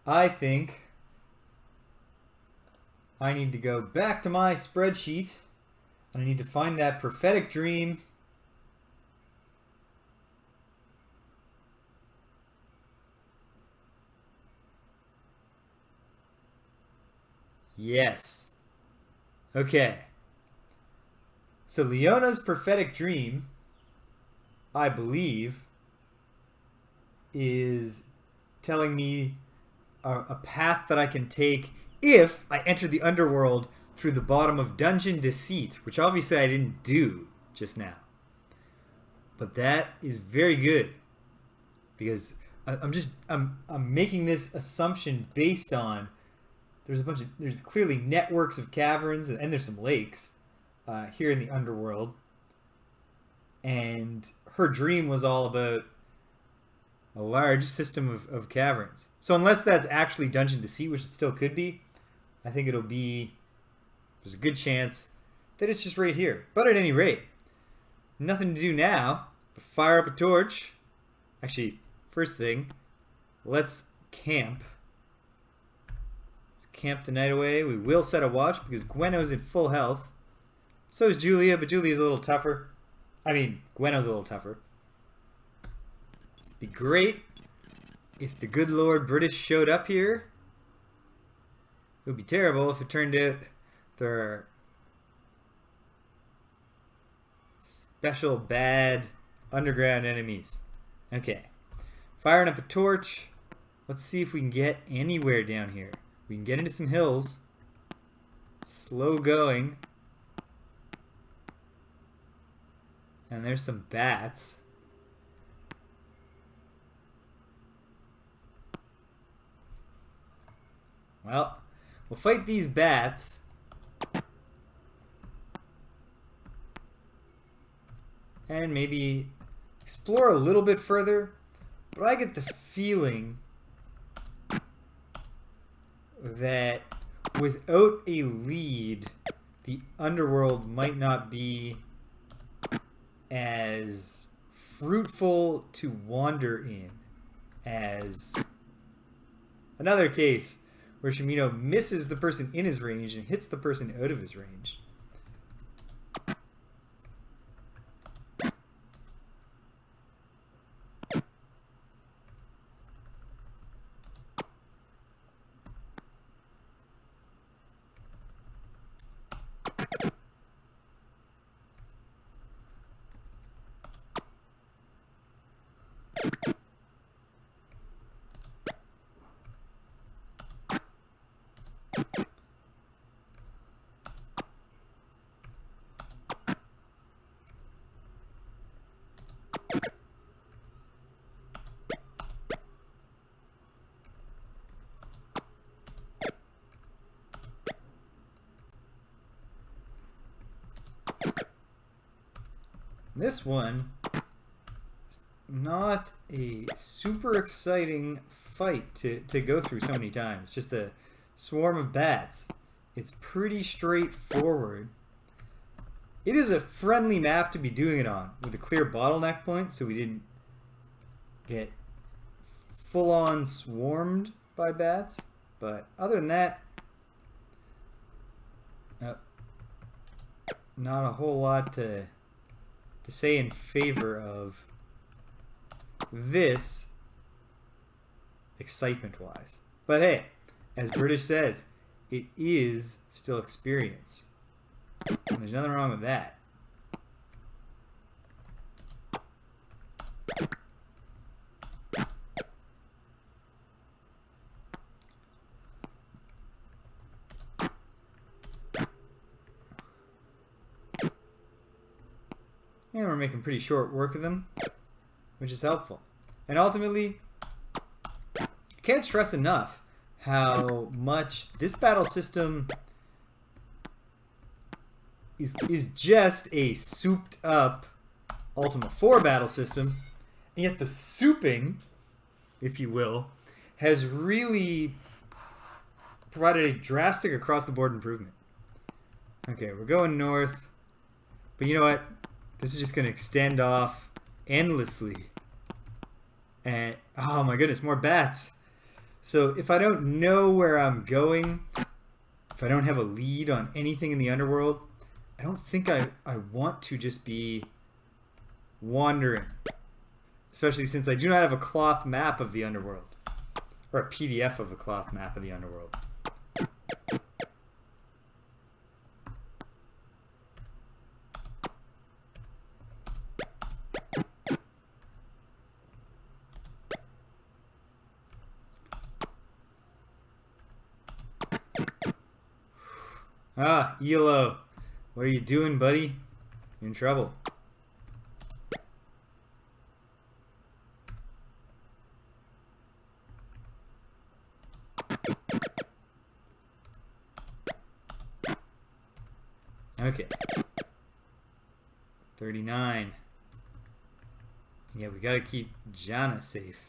A: I think I need to go back to my spreadsheet and I need to find that prophetic dream. Yes. Okay. So Leona's prophetic dream, I believe, is telling me a path that I can take if I enter the underworld through the bottom of Dungeon Deceit, which obviously I didn't do just now. But that is very good because I'm making this assumption based on there's clearly networks of caverns and there's some lakes here in the underworld, and her dream was all about a large system of caverns. So unless that's actually Dungeon Deceit, which it still could be, I think there's a good chance that it's just right here. But at any rate, nothing to do now but fire up a torch. Actually, first thing, let's camp. Let's camp the night away. We will set a watch because Gweno's in full health. So is Julia, but Julia's a little tougher. I mean, Gweno's a little tougher. Be great if the good Lord British showed up here. It would be terrible if it turned out there are special bad underground enemies. Okay. Firing up a torch. Let's see if we can get anywhere down here. We can get into some hills. Slow going. And there's some bats. Well, we'll fight these bats. And maybe explore a little bit further. But I get the feeling that without a lead, the underworld might not be as fruitful to wander in as another case where Shimino misses the person in his range and hits the person out of his range. This one is not a super exciting fight to go through so many times. Just a swarm of bats. It's pretty straightforward. It is a friendly map to be doing it on, with a clear bottleneck point, so we didn't get full-on swarmed by bats. But other than that, not a whole lot to say in favor of this excitement-wise. But hey, as British says, it is still experience. And there's nothing wrong with that. And we're making pretty short work of them, which is helpful. And ultimately, I can't stress enough how much this battle system is just a souped up Ultima 4 battle system, and yet the souping, if you will, has really provided a drastic across the board improvement. Okay, we're going north, but you know what? This is just going to extend off endlessly. And, oh my goodness, more bats. So if I don't know where I'm going, if I don't have a lead on anything in the underworld, I don't think I want to just be wandering. Especially since I do not have a cloth map of the underworld. Or a PDF of a cloth map of the underworld. Ah, ELO. What are you doing, buddy? You're in trouble. Okay. 39. Yeah, we gotta keep Jana safe.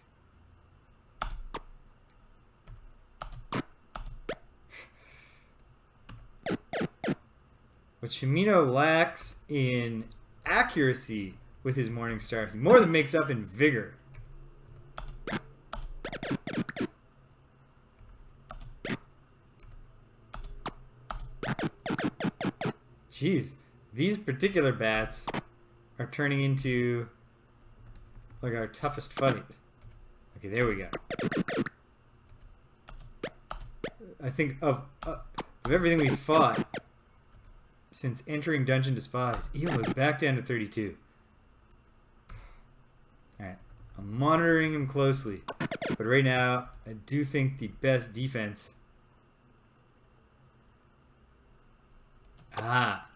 A: What Shimino lacks in accuracy with his Morning Star, he more than makes up in vigor. Jeez, these particular bats are turning into like our toughest fight. Okay, there we go. I think of everything we fought since entering Dungeon Despise, Eel is back down to 32. Alright, I'm monitoring him closely. But right now, I do think the best defense... Ah.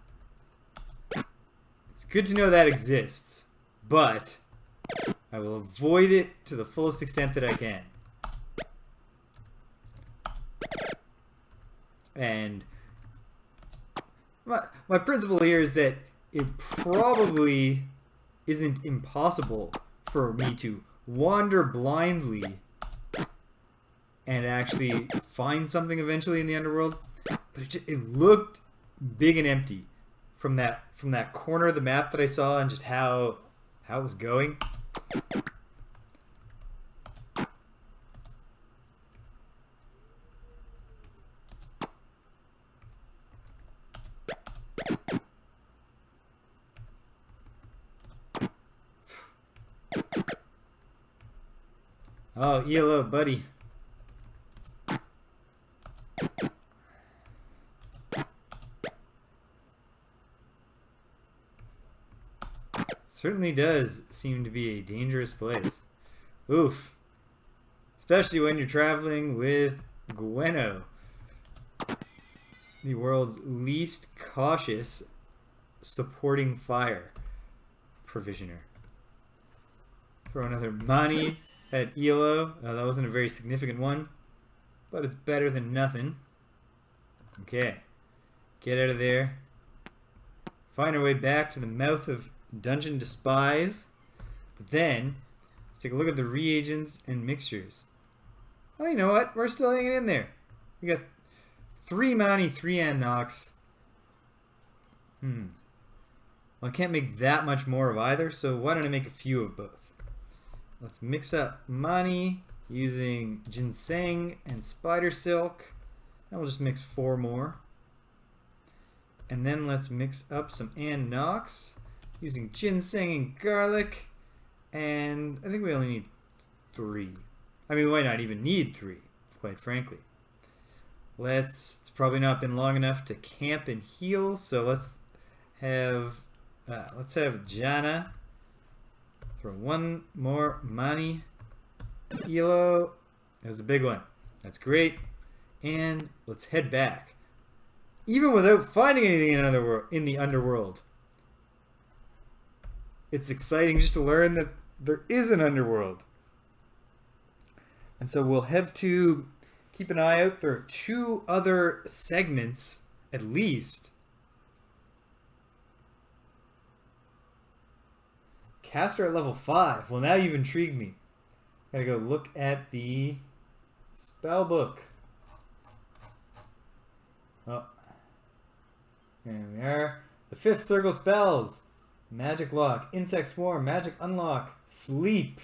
A: It's good to know that exists, but I will avoid it to the fullest extent that I can. And my principle here is that it probably isn't impossible for me to wander blindly and actually find something eventually in the underworld. But it looked big and empty from that corner of the map that I saw and just how it was going. Oh, ELO, buddy. Certainly does seem to be a dangerous place. Oof. Especially when you're traveling with Gweno, the world's least cautious supporting fire provisioner. Throw another money at ELO. That wasn't a very significant one, but it's better than nothing. Okay. Get out of there. Find our way back to the mouth of Dungeon Despise. But then, let's take a look at the reagents and mixtures. Oh, you know what? We're still hanging in there. We got 3 Mountie, 3 Nox. Well, I can't make that much more of either, so why don't I make a few of both? Let's mix up Mani using ginseng and spider silk. And we'll just mix 4 more. And then let's mix up some Nox using ginseng and garlic. And I think we only need 3. I mean, we might not even need 3, quite frankly. It's probably not been long enough to camp and heal, so let's have Jana throw 1 more Mani. Elo, that was the big one. That's great. And let's head back. Even without finding anything in the underworld. It's exciting just to learn that there is an underworld. And so we'll have to keep an eye out. There are 2 other segments, at least. Caster at level 5. Well, now you've intrigued me. Gotta go look at the spell book. Oh. There we are. The 5th circle spells. Magic lock, insect swarm, magic unlock, sleep.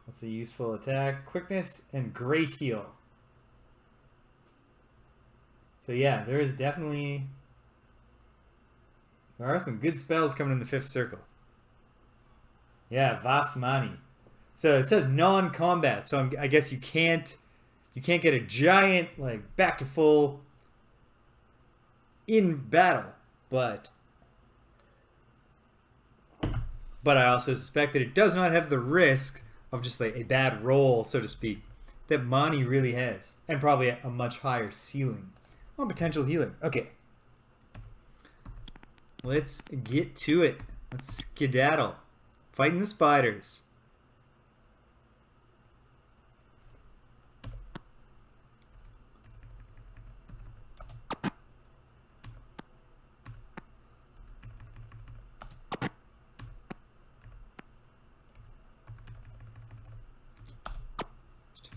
A: That's a useful attack. Quickness and great heal. So yeah, there are some good spells coming in the 5th circle. Yeah, Vasmani. So it says non-combat, so I guess you can't get a giant like back to full in battle, but I also suspect that it does not have the risk of just like a bad roll, so to speak, that Mani really has, and probably a much higher ceiling on potential healing. Okay, let's get to it. Let's skedaddle. Fighting the spiders.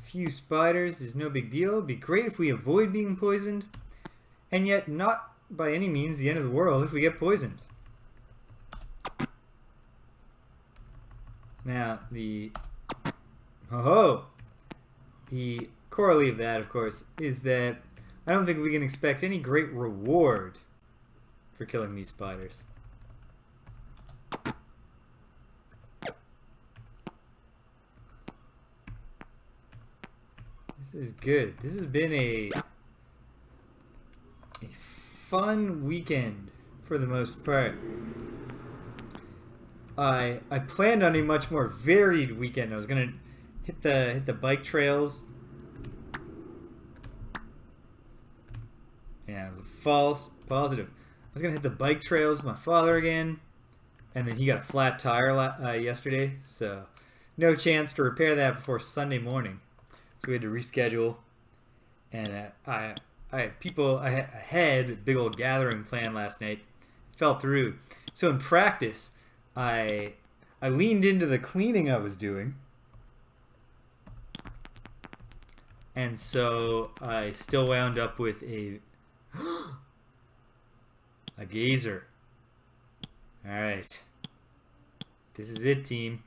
A: Few spiders is no big deal. It'd be great if we avoid being poisoned, and yet not by any means the end of the world if we get poisoned. Now the corollary of that, of course, is that I don't think we can expect any great reward for killing these spiders. This is good. This has been a fun weekend for the most part. I planned on a much more varied weekend. I was gonna hit the bike trails. Yeah, it was a false positive. I was gonna hit the bike trails with my father again, and then he got a flat tire yesterday, so no chance to repair that before Sunday morning. So we had to reschedule, and I had a big old gathering planned last night. Fell through. So in practice, I leaned into the cleaning I was doing, and so I still wound up with a gazer. All right, this is it, team.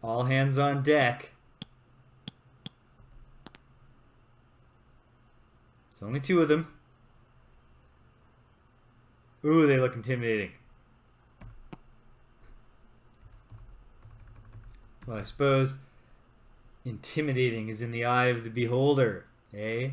A: All hands on deck. It's only 2 of them. Ooh, they look intimidating. Well, I suppose intimidating is in the eye of the beholder, eh?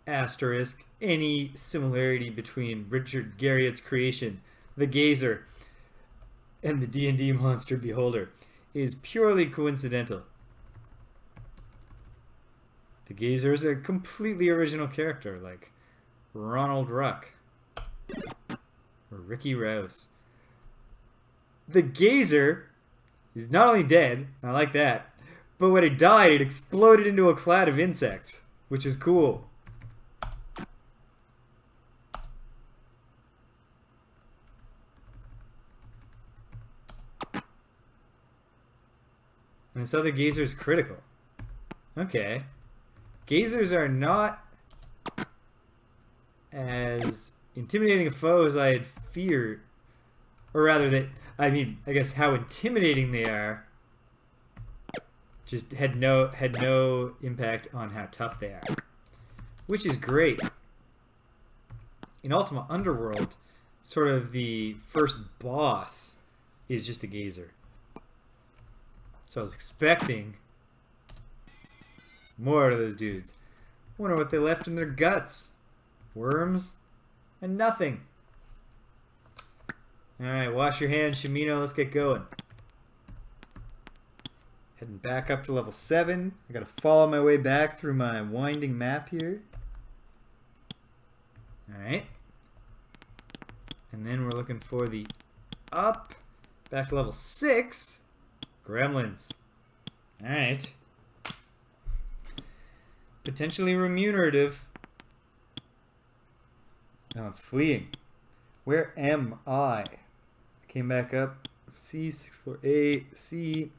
A: Asterisk, any similarity between Richard Garriott's creation, the Gazer, and the D&D monster beholder is purely coincidental. The Gazer is a completely original character, like Ronald Ruck or Ricky Rouse. The Gazer is not only dead, I like that, but when it died, it exploded into a cloud of insects, which is cool. And this other gazer is critical. Okay. Gazers are not as intimidating a foe as I had feared. Or rather that, I guess how intimidating they are just had no impact on how tough they are. Which is great. In Ultima Underworld, sort of the first boss is just a gazer. So I was expecting more out of those dudes. Wonder what they left in their guts. Worms and nothing. Alright, wash your hands, Shimino. Let's get going. Heading back up to level 7. I gotta follow my way back through my winding map here. Alright. And then we're looking for the up. Back to level 6. Gremlins. Alright. Potentially remunerative. Now it's fleeing. Where am I? Came back up. C, 6, 4, A, C.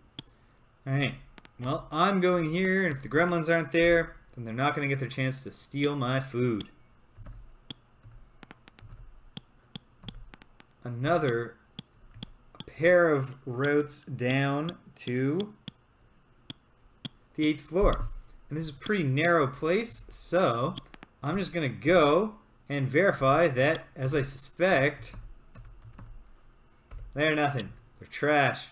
A: Alright. Well, I'm going here, and if the gremlins aren't there, then they're not going to get their chance to steal my food. Another pair of routes down to the 8th floor. And this is a pretty narrow place, so I'm just going to go and verify that, as I suspect, they're nothing. They're trash.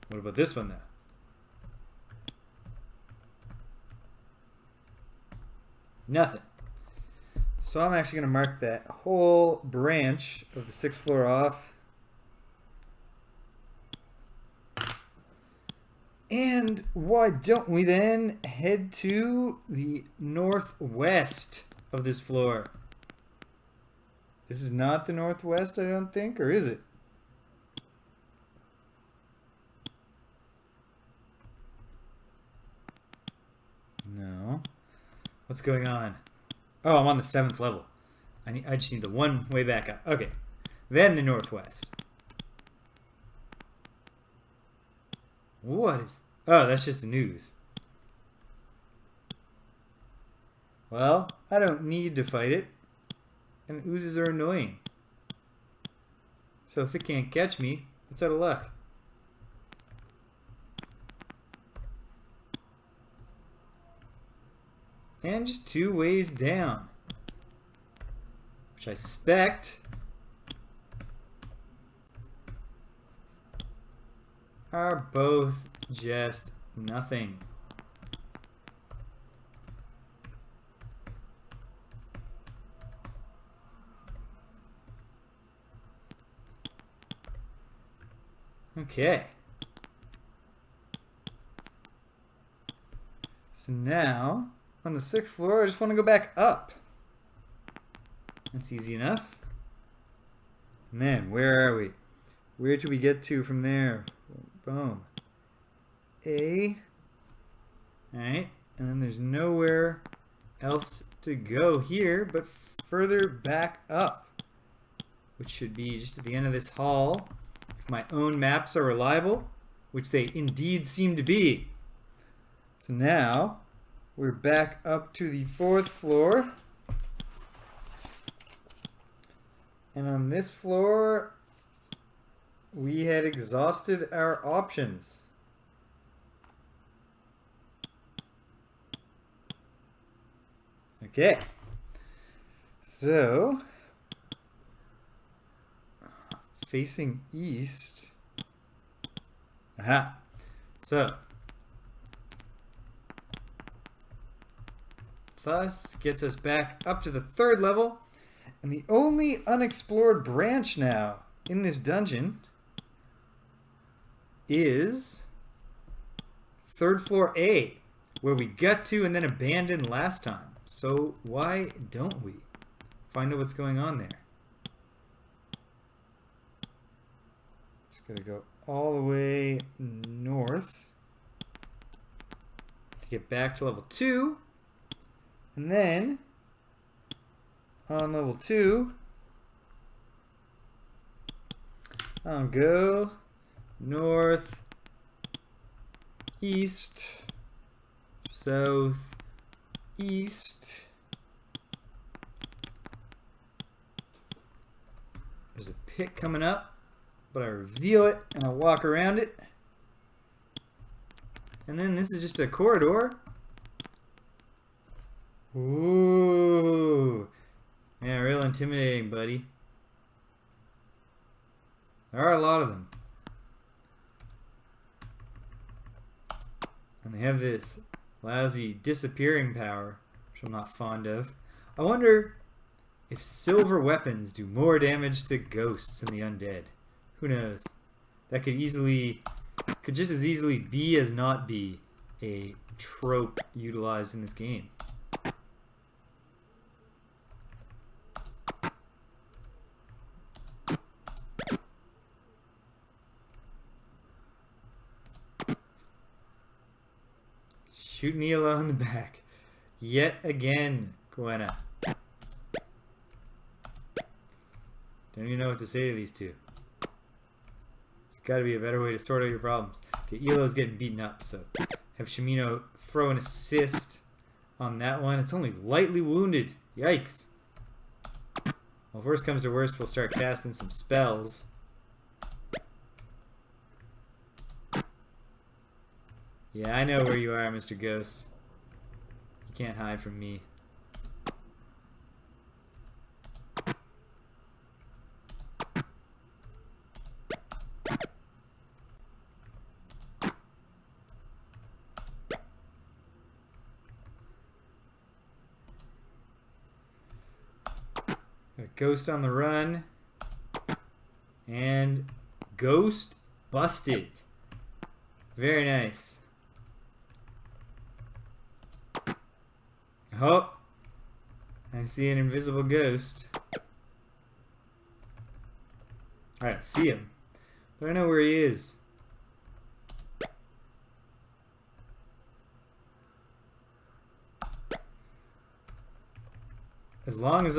A: What about this one, though? Nothing. So I'm actually going to mark that whole branch of the 6th floor off. And why don't we then head to the northwest of this floor? This is not the northwest, I don't think, or is it? No. What's going on? Oh, I'm on the 7th level. I just need the one way back up. Okay. Then the northwest. What is... Oh, that's just the news. Well, I don't need to fight it. And oozes are annoying. So if it can't catch me, it's out of luck. And just 2 ways down. Which I suspect are both just nothing. Okay. So now, on the 6th floor, I just want to go back up. That's easy enough. And then, where are we? Where do we get to from there? Boom. A. Alright. And then there's nowhere else to go here but further back up. Which should be just at the end of this hall. If my own maps are reliable. Which they indeed seem to be. So now, we're back up to the 4th floor. And on this floor, we had exhausted our options. Okay. So, facing east. Aha. So, thus gets us back up to the 3rd level. And the only unexplored branch now in this dungeon is 3rd floor A, where we got to and then abandoned last time. So why don't we find out what's going on there? Just gotta go all the way north. get back to level 2. And then, on level 2, I'll go north, east, south, east. There's a pit coming up, but I reveal it and I walk around it. And then this is just a corridor. Ooh. Yeah, real intimidating, buddy. There are a lot of them. And they have this lousy disappearing power, which I'm not fond of. I wonder if silver weapons do more damage to ghosts and the undead. Who knows? That could just as easily be as not be a trope utilized in this game. Shoot Neela in the back. Yet again, Gwenna. Don't even know what to say to these two. There's got to be a better way to sort out your problems. Okay, Elo's getting beaten up, so have Shimino throw an assist on that one. It's only lightly wounded. Yikes. Well, if worst comes to worst, we'll start casting some spells. Yeah, I know where you are, Mr. Ghost. You can't hide from me. Got a ghost on the run. And ghost busted. Very nice. Oh, I see an invisible ghost. I don't see him, but I know where he is. As long as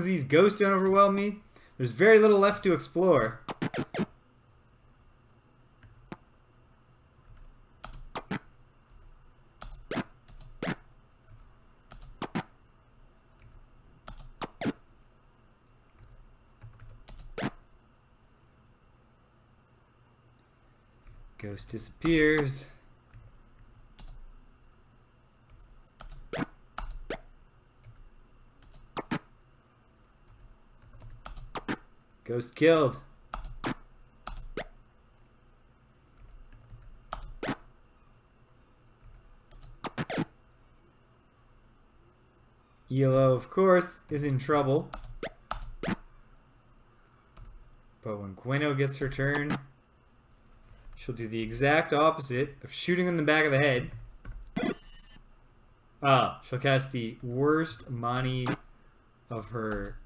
A: these ghosts don't overwhelm me, there's very little left to explore. Ghost disappears. Ghost killed. Elo, of course, is in trouble. But when Gwenno gets her turn, she'll do the exact opposite of shooting in the back of the head. She'll cast the worst Mani of her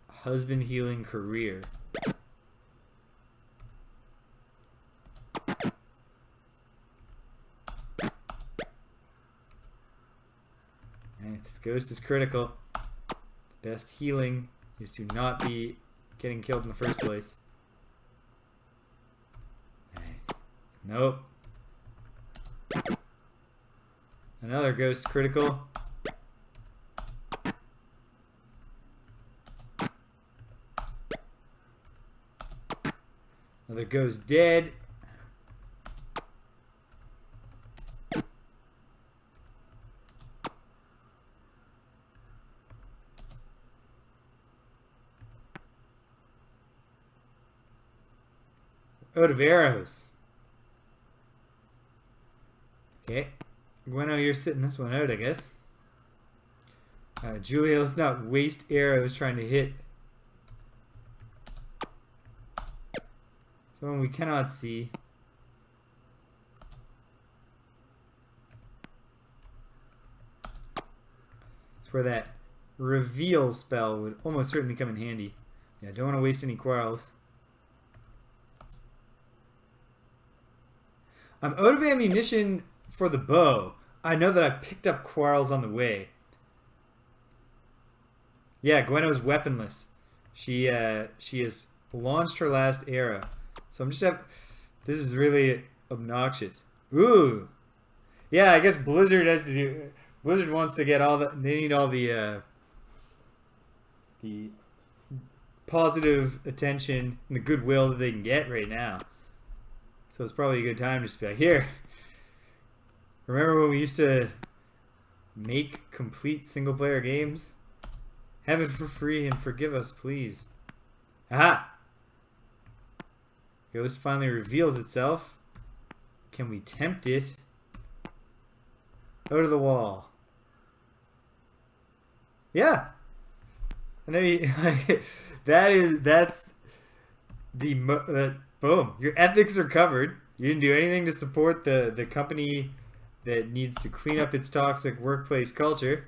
A: husband healing career. Alright, this ghost is critical. The best healing is to not be getting killed in the first place. Nope. Another ghost critical. Another ghost dead. Out of arrows. Okay. Gwenno, you're sitting this one out, I guess. Julia, let's not waste arrows trying to hit someone we cannot see. It's where that reveal spell would almost certainly come in handy. Yeah, don't want to waste any quarrels. I'm out of ammunition for the bow. I know that I picked up quarrels on the way. Yeah, Gwenna's weaponless. She has launched her last arrow. So I'm just this is really obnoxious. Ooh. Yeah, I guess Blizzard has to do. Blizzard wants to get all the. They need all the positive attention and the goodwill that they can get right now. So it's probably a good time to just be like, here. Remember when we used to make complete single player games? Have it for free and forgive us, please. Aha! Ghost finally reveals itself. Can we tempt it? Go to the wall. Yeah. And then that's the boom. Your ethics are covered. You didn't do anything to support the company that needs to clean up its toxic workplace culture.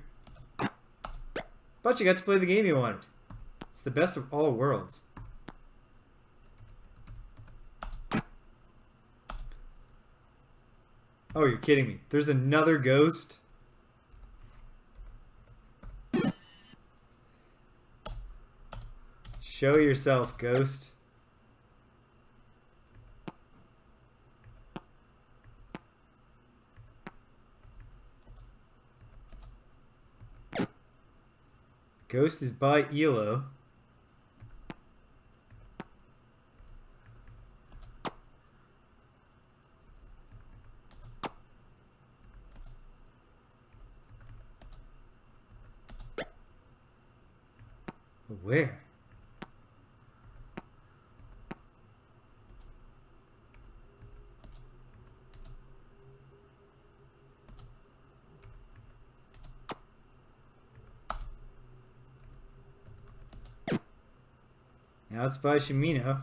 A: But you got to play the game you wanted. It's the best of all worlds. Oh, you're kidding me. There's another ghost? Show yourself, ghost. Ghost is by Elo. Where? Now it's by Shimino.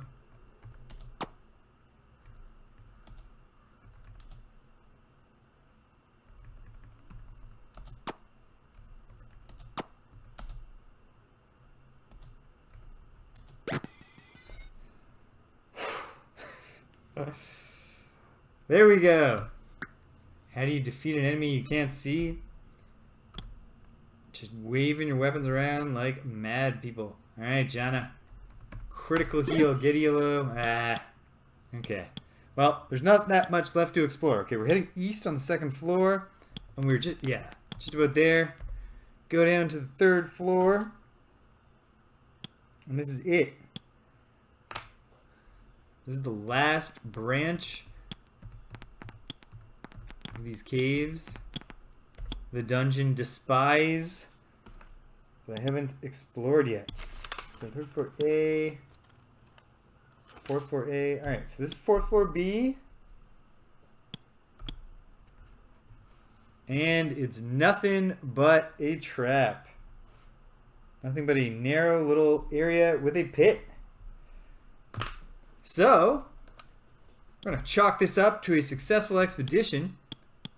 A: There we go. How do you defeat an enemy you can't see? Just waving your weapons around like mad people. Alright, Jana. Critical heal, get Elo. Okay. Well, there's not that much left to explore. Okay, we're heading east on the second floor. And we're just about there. Go down to the third floor. And this is it. This is the last branch of these caves. The Dungeon Despise that I haven't explored yet. So third floor A. Fourth floor A. Alright, so this is fourth floor B. And it's nothing but a trap. Nothing but a narrow little area with a pit. So, we're going to chalk this up to a successful expedition.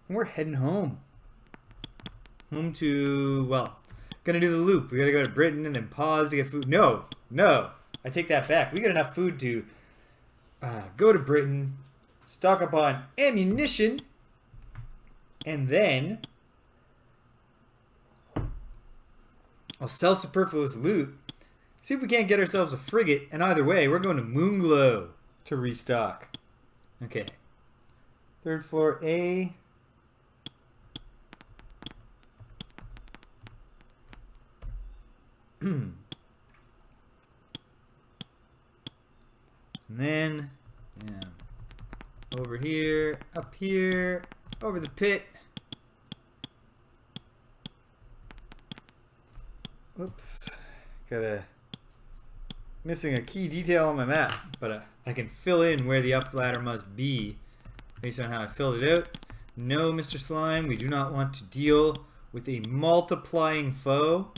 A: And we're heading home. Home to, well, going to do the loop. We got to go to Britain and then pause to get food. No, I take that back. We got enough food to go to Britain, stock up on ammunition, and then I'll sell superfluous loot. See if we can't get ourselves a frigate, and either way, we're going to Moonglow to restock. Okay. Third floor A. And then, over here, up here, over the pit. Oops. Missing a key detail on my map, but I can fill in where the up ladder must be based on how I filled it out. No, Mr. Slime, we do not want to deal with a multiplying foe.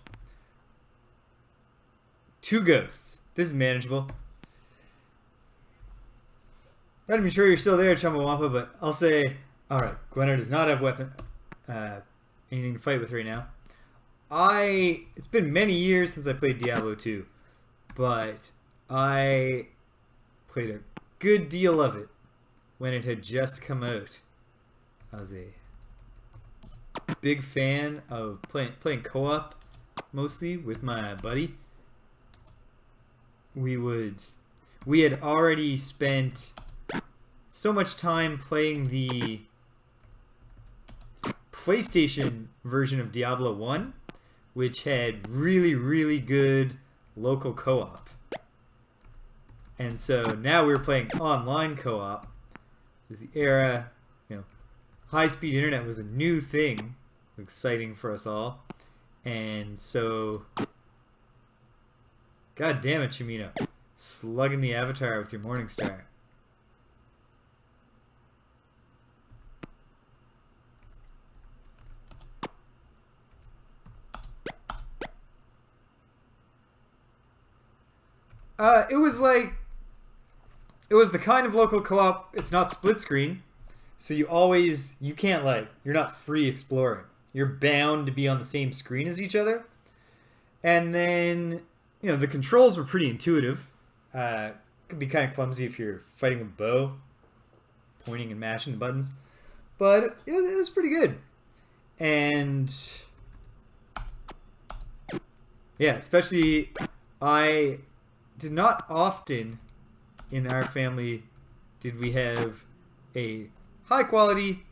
A: 2 ghosts. This is manageable. Not even sure you're still there, Chumbawampa, but I'll say, alright, Gwenna does not have anything to fight with right now. It's been many years since I played Diablo 2, but I played a good deal of it when it had just come out. I was a big fan of playing co-op mostly with my buddy. We had already spent so much time playing the PlayStation version of Diablo 1, which had really, really good local co-op. And so now we were playing online co-op. It was the era, high-speed internet was a new thing, exciting for us all. And so, god damn it, Chimino, slugging the avatar with your Morningstar. It was the kind of local co-op, it's not split screen, so you can't you're not free exploring. You're bound to be on the same screen as each other. And then, the controls were pretty intuitive. Could be kind of clumsy if you're fighting with a bow, pointing and mashing the buttons. But it was pretty good. And yeah, especially I did not often in our family did we have a high quality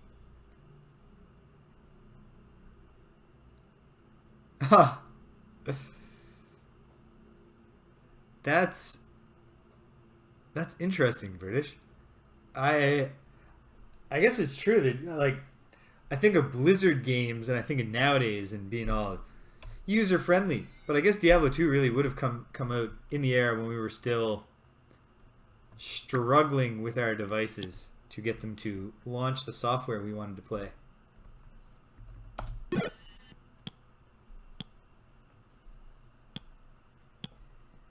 A: that's interesting, British. I guess it's true that I think of Blizzard games and I think of nowadays and being all user friendly, but I guess Diablo 2 really would have come out in the era when we were still struggling with our devices to get them to launch the software we wanted to play.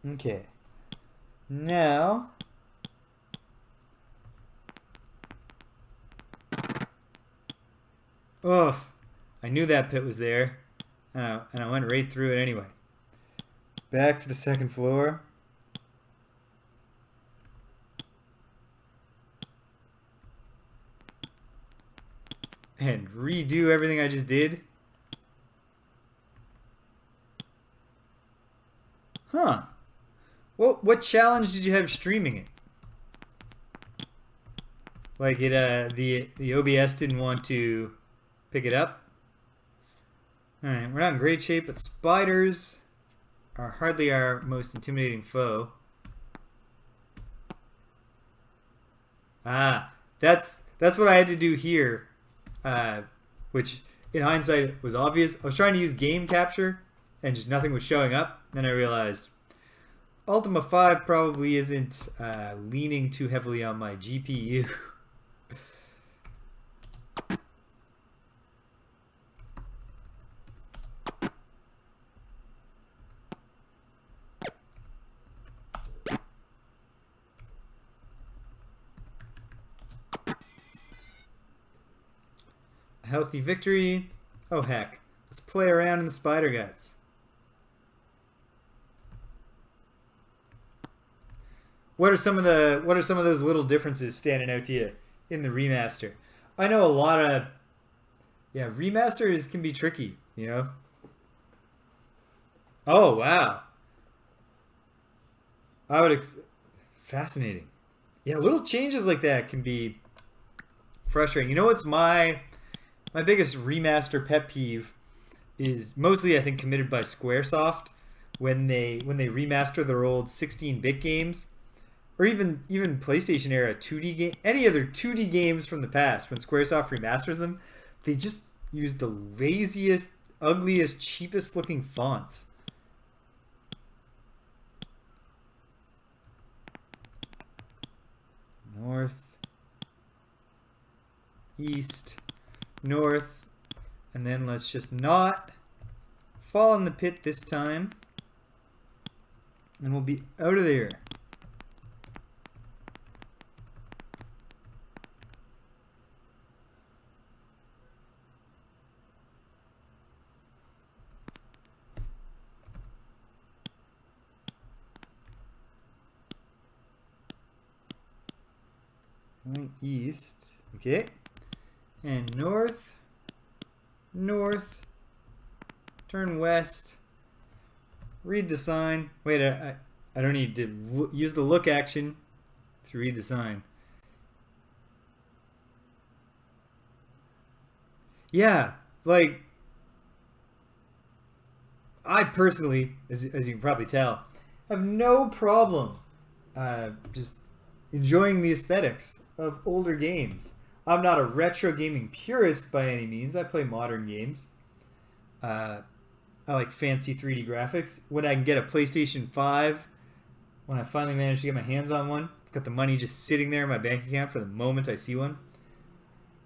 A: Okay. Now I knew that pit was there, and I went right through it anyway. Back to the second floor. And redo everything I just did. Huh. Well, what challenge did you have streaming it? The OBS didn't want to pick it up. Alright, we're not in great shape, but spiders are hardly our most intimidating foe. That's what I had to do here, which in hindsight was obvious. I was trying to use game capture and just nothing was showing up. Then I realized Ultima 5 probably isn't leaning too heavily on my GPU. Healthy victory. Oh heck. Let's play around in the spider guts. What are some of those little differences standing out to you in the remaster? I know a lot of remasters can be tricky, Oh wow. Fascinating. Yeah, little changes like that can be frustrating. You know what's my biggest remaster pet peeve is mostly, I think, committed by Squaresoft when they remaster their old 16-bit games, or even PlayStation era 2D game, any other 2D games from the past. When Squaresoft remasters them, they just use the laziest, ugliest, cheapest looking fonts. North, east, north, and then let's just not fall in the pit this time, and we'll be out of there. Going east. Okay. And north. North. Turn west. Read the sign. Wait, I don't need to use the look action to read the sign. Yeah, like, I personally, as you can probably tell, have no problem just enjoying the aesthetics of older games. I'm not a retro gaming purist by any means. I play modern games. I like fancy 3D graphics. When I can get a PlayStation 5, when I finally manage to get my hands on one, I've got the money just sitting there in my bank account for the moment I see one.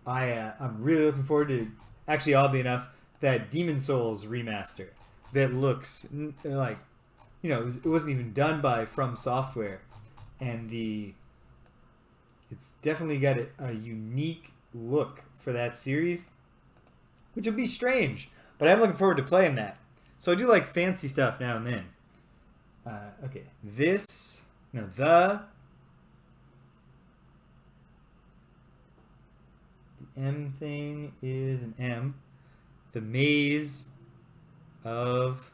A: I'm really looking forward to, actually, oddly enough, that Demon Souls remaster that looks like, you know, it wasn't even done by From Software, and it's definitely got a unique look for that series, which will be strange, but I'm looking forward to playing that. So I do like fancy stuff now and then. Okay, the M thing is an M. The maze of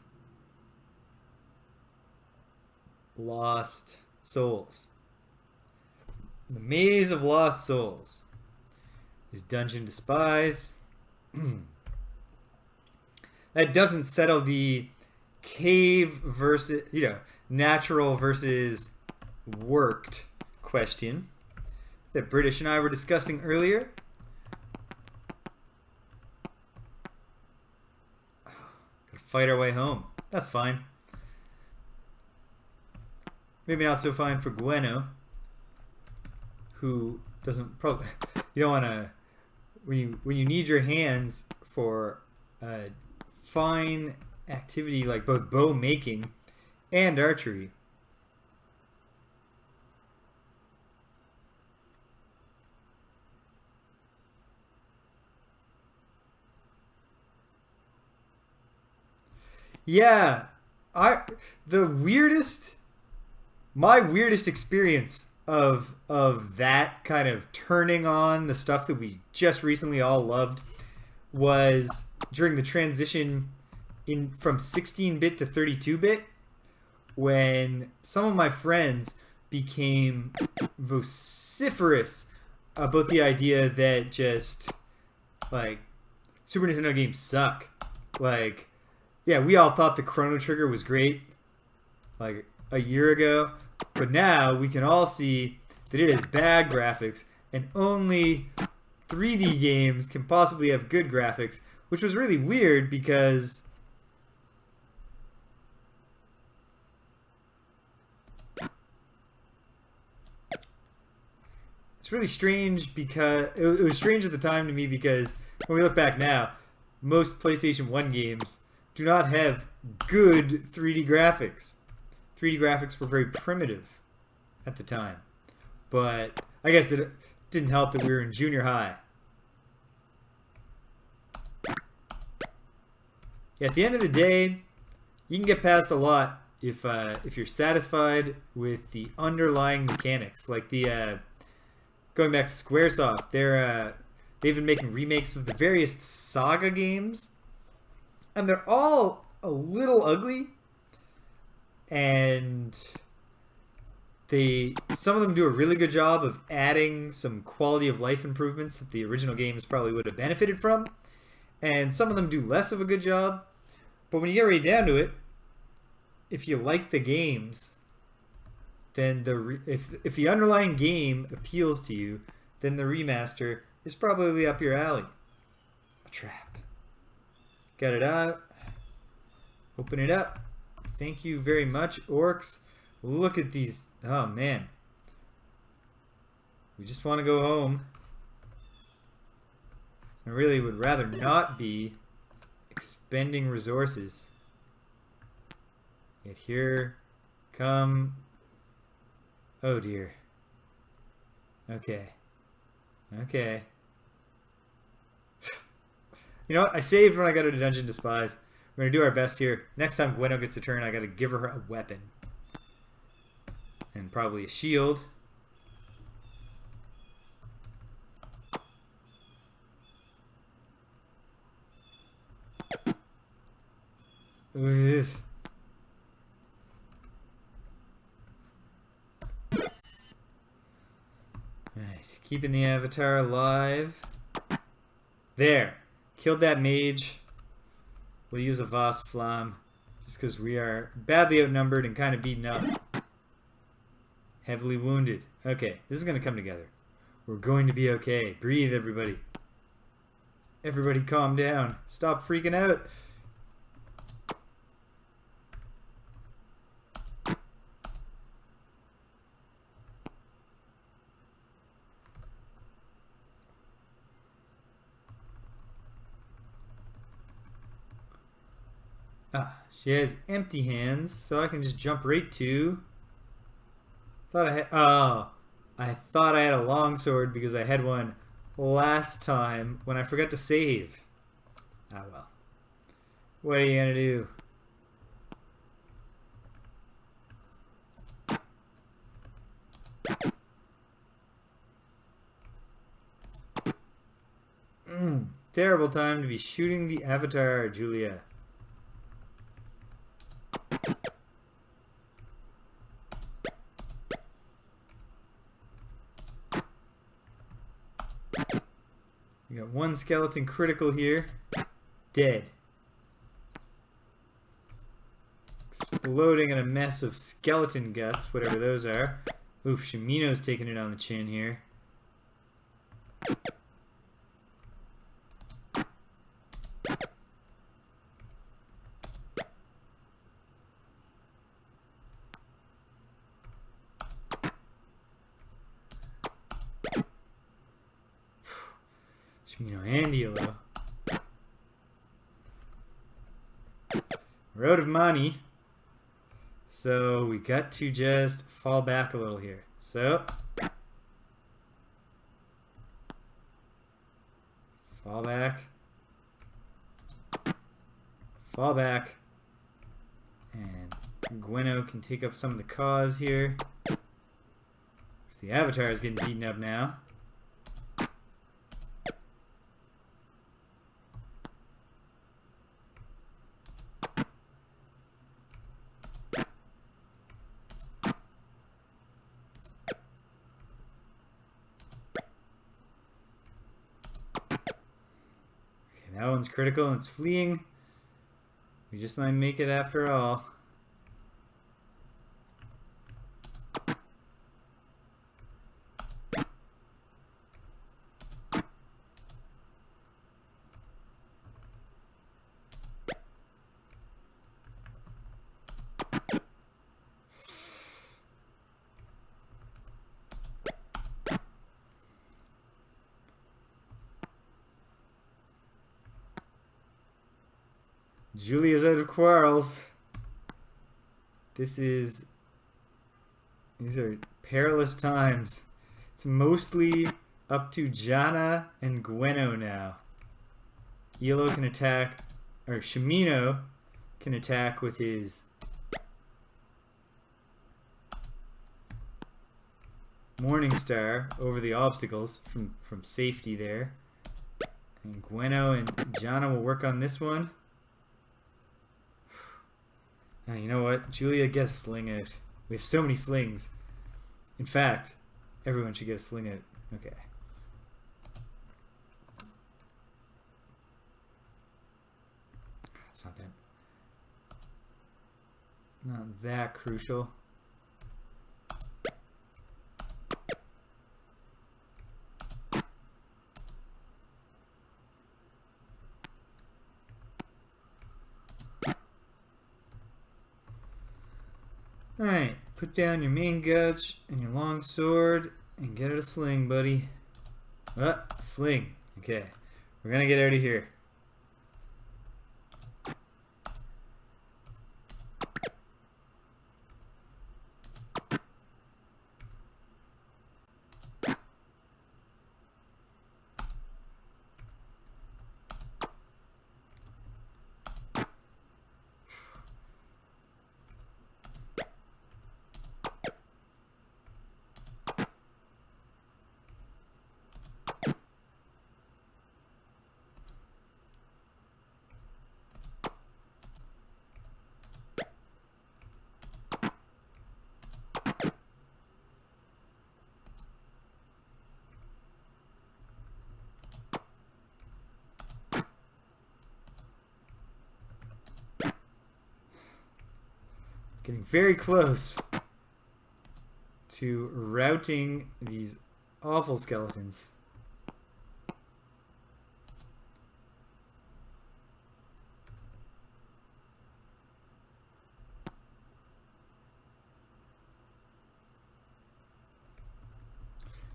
A: lost souls. The maze of lost souls is Dungeon Despise. That doesn't settle the cave versus, natural versus worked question that British and I were discussing earlier. Gotta fight our way home. That's fine. Maybe not so fine for Gweno, who doesn't probably. You don't want to when you need your hands for fine activity like both bow making and archery. Yeah, my weirdest experience of that kind of turning on the stuff that we just recently all loved was during the transition from 16-bit to 32-bit, when some of my friends became vociferous about the idea that just like Super Nintendo games suck. Like, yeah, we all thought the Chrono Trigger was great like a year ago, but now we can all see that it has bad graphics, and only 3D games can possibly have good graphics, which was really weird because it's really strange because it was strange at the time to me, because when we look back now, most PlayStation 1 games do not have good 3D graphics. 3D graphics were very primitive at the time. But I guess it didn't help that we were in junior high. Yeah, at the end of the day, you can get past a lot if you're satisfied with the underlying mechanics. Like going back to SquareSoft, they've been making remakes of the various Saga games, and they're all a little ugly, and some of them do a really good job of adding some quality of life improvements that the original games probably would have benefited from, and some of them do less of a good job. But when you get right down to it, if you like the games, then if the underlying game appeals to you, then the remaster is probably up your alley. A trap. Get it out. Open it up. Thank you very much, orcs. Look at these. Oh, man. We just want to go home. I really would rather not be expending resources. Yet here come... Oh, dear. Okay. Okay. You know what? I saved when I got to Dungeon Despise. We're going to do our best here. Next time Gweno gets a turn, I got to give her a weapon. And probably a shield. Ugh. Alright, keeping the avatar alive. There. Killed that mage. We'll use a Voss Flam. Just because we are badly outnumbered and kind of beaten up. Heavily wounded. Okay, this is going to come together. We're going to be okay. Breathe, everybody. Everybody calm down. Stop freaking out. Ah, she has empty hands, so I can just jump right to... Thought I had... Oh, I thought I had a longsword because I had one last time when I forgot to save. Ah, well. What are you gonna do? Terrible time to be shooting the avatar, Julia. We got one skeleton critical here. Dead. Exploding in a mess of skeleton guts, whatever those are. Oof, Shimino's taking it on the chin here. Shimino and Yellow. We're out of money. So we got to just fall back a little here. So fall back. Fall back. And Gweno can take up some of the cause here. The avatar is getting beaten up now. That one's critical and it's fleeing. We just might make it after all. Julia's out of quarrels. These are perilous times. It's mostly up to Jana and Gweno now. Yellow can attack, or Shimino can attack with his Morning Star over the obstacles from safety there. And Gweno and Jana will work on this one. You know what? Julia, get a sling out. We have so many slings. In fact, everyone should get a sling out. Okay. It's not that crucial. Alright, put down your main gouch and your long sword and get out a sling, buddy. Sling. Okay, we're gonna get out of here. Getting very close to routing these awful skeletons.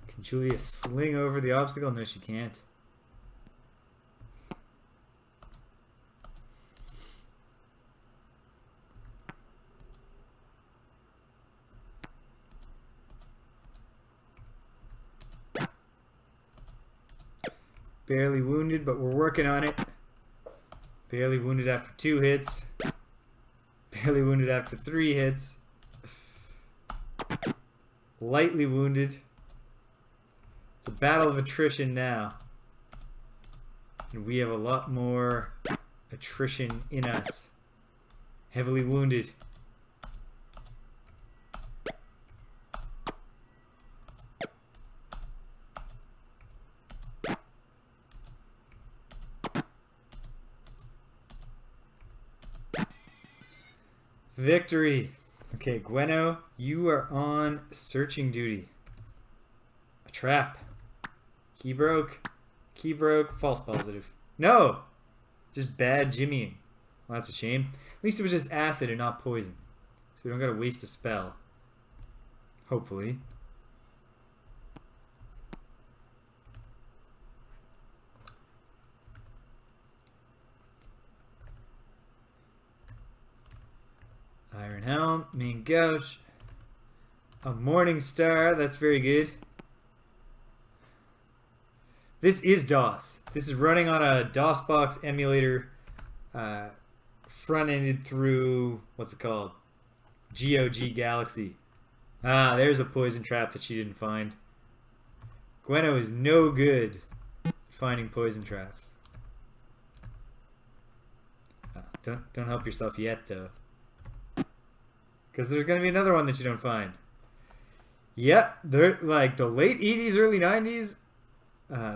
A: Can Julia sling over the obstacle? No, she can't. Barely wounded, but we're working on it. Barely wounded after 2 hits. Barely wounded after 3 hits. Lightly wounded. It's a battle of attrition now. And we have a lot more attrition in us. Heavily wounded. Victory. Okay, Gweno, you are on searching duty. A trap. Key broke. Key broke. False positive. No! Just bad jimmying. Well, that's a shame. At least it was just acid and not poison. So we don't gotta waste a spell. Hopefully. Iron Helm, Main Gouge, a Morning Star, that's very good. This is DOS. This is running on a DOSBox emulator, front-ended through, what's it called? GOG Galaxy. Ah, there's a poison trap that she didn't find. Gweno is no good at finding poison traps. Oh, don't help yourself yet, though. Because there's going to be another one that you don't find. Yeah, they're like the late 80s, early 90s.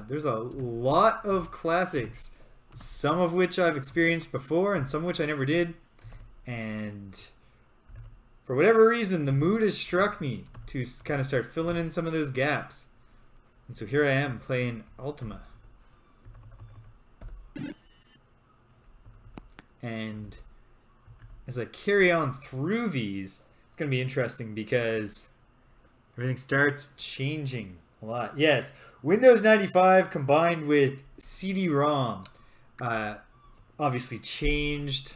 A: There's a lot of classics. Some of which I've experienced before and some of which I never did. And for whatever reason, the mood has struck me to kind of start filling in some of those gaps. And so here I am playing Ultima. And as I carry on through these, it's going to be interesting because everything starts changing a lot. Yes, Windows 95 combined with CD-ROM obviously changed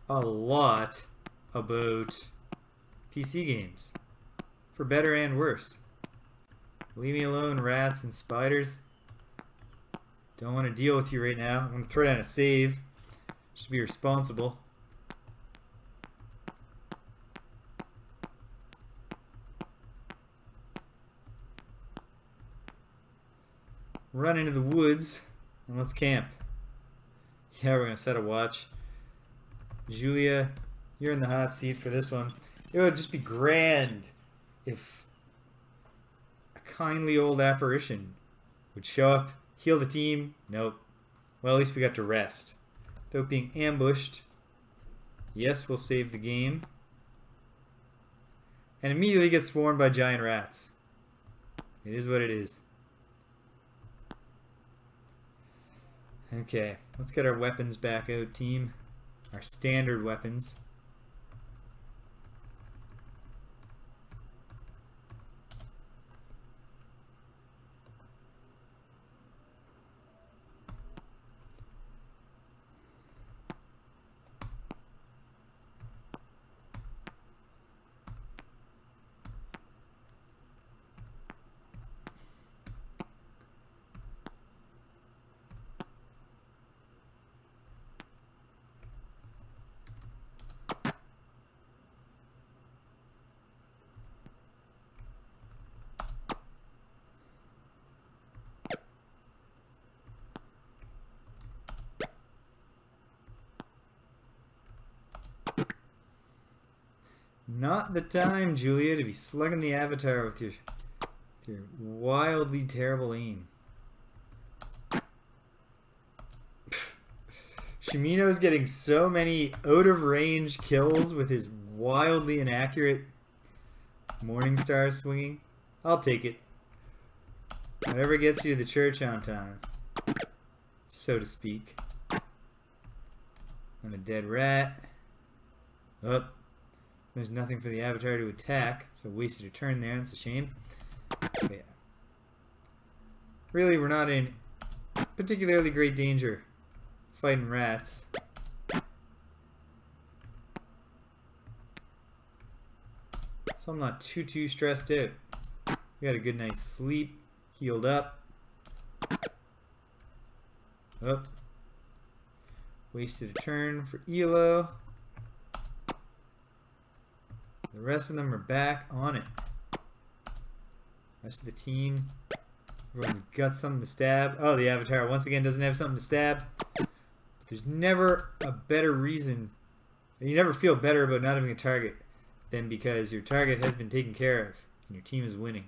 A: a lot about PC games, for better and worse. Leave me alone, rats and spiders. Don't want to deal with you right now. I'm going to throw down a save. Just be responsible. Run into the woods and let's camp. Yeah, we're gonna set a watch. Julia, you're in the hot seat for this one. It would just be grand if a kindly old apparition would show up, heal the team. Nope. Well, at least we got to rest. Without being ambushed. Yes, we'll save the game. And immediately get swarmed by giant rats. It is what it is. Okay, let's get our weapons back out, team. Our standard weapons. Not the time, Julia, to be slugging the avatar with your wildly terrible aim. Shimino's getting so many out-of-range kills with his wildly inaccurate Morningstar swinging. I'll take it. Whatever gets you to the church on time, so to speak. Another dead rat. Oh, there's nothing for the Avatar to attack, so I wasted a turn there. That's a shame. But yeah. Really, we're not in particularly great danger fighting rats. So I'm not too stressed out. We got a good night's sleep. Healed up. Oh. Wasted a turn for Elo. The rest of them are back on it. Rest of the team. Everyone's got something to stab. Oh, the Avatar once again doesn't have something to stab. There's never a better reason. You never feel better about not having a target than because your target has been taken care of and your team is winning.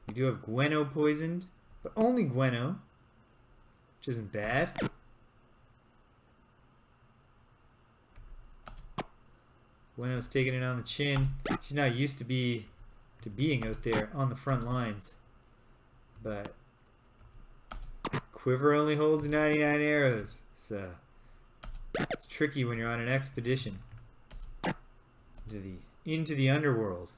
A: We do have Gweno poisoned, but only Gweno, which isn't bad. Gweno's taking it on the chin. She's not used to being out there on the front lines. But Quiver only holds 99 arrows, so it's tricky when you're on an expedition into the underworld.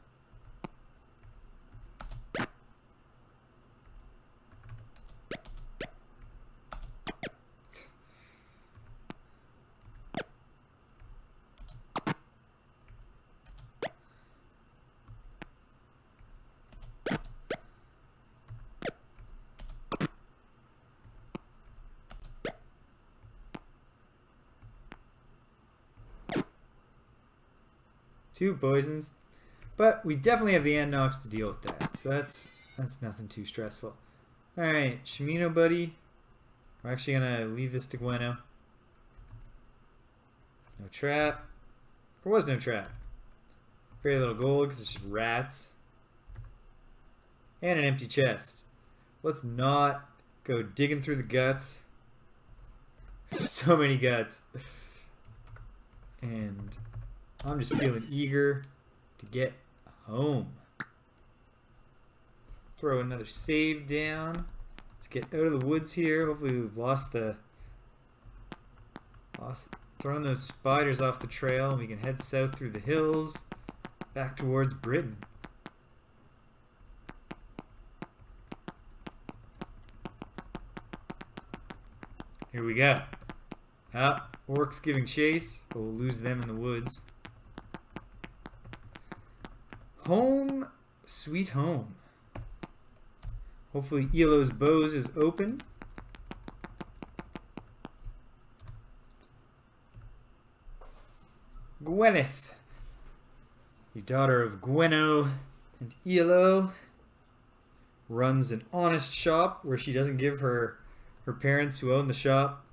A: Two poisons, but we definitely have the Annox to deal with that, so that's nothing too stressful. Alright, Shimino buddy, we're actually gonna leave this to Gweno. No trap. There was no trap. Very little gold because it's just rats. And an empty chest. Let's not go digging through the guts. There's so many guts. And I'm just feeling eager to get home. Throw another save down. Let's get out of the woods here. Hopefully we've thrown those spiders off the trail and we can head south through the hills back towards Britain. Here we go. Orcs giving chase, but we'll lose them in the woods. Home, sweet home. Hopefully Elo's bows is open. Gwyneth, the daughter of Gweno and Elo, runs an honest shop where she doesn't give her parents who own the shop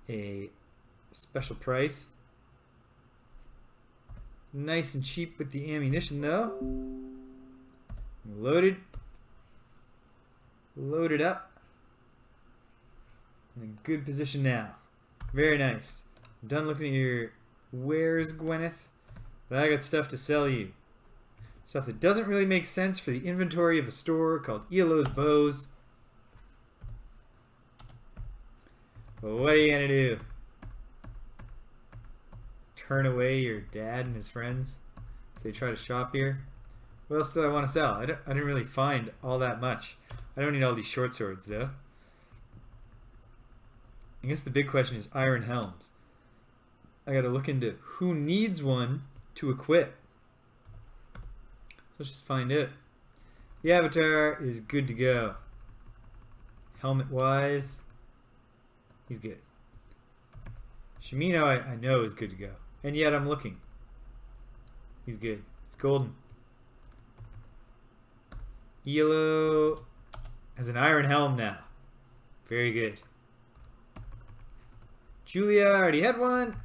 A: a special price. Nice and cheap with the ammunition though. Loaded up. In a good position now. Very nice. I'm done looking at your wares, Gwyneth, but I got stuff to sell you. Stuff that doesn't really make sense for the inventory of a store called Elo's Bows. But what are you gonna do? Turn away your dad and his friends if they try to shop here? What else did I want to sell? I didn't really find all that much. I don't need all these short swords though. I guess the big question is iron helms. I gotta look into who needs one to equip. So let's just find it. The Avatar is good to go. Helmet wise, he's good. Shimino I know is good to go. And yet I'm looking. He's good. He's golden. Elo has an iron helm now. Very good. Julia already had one.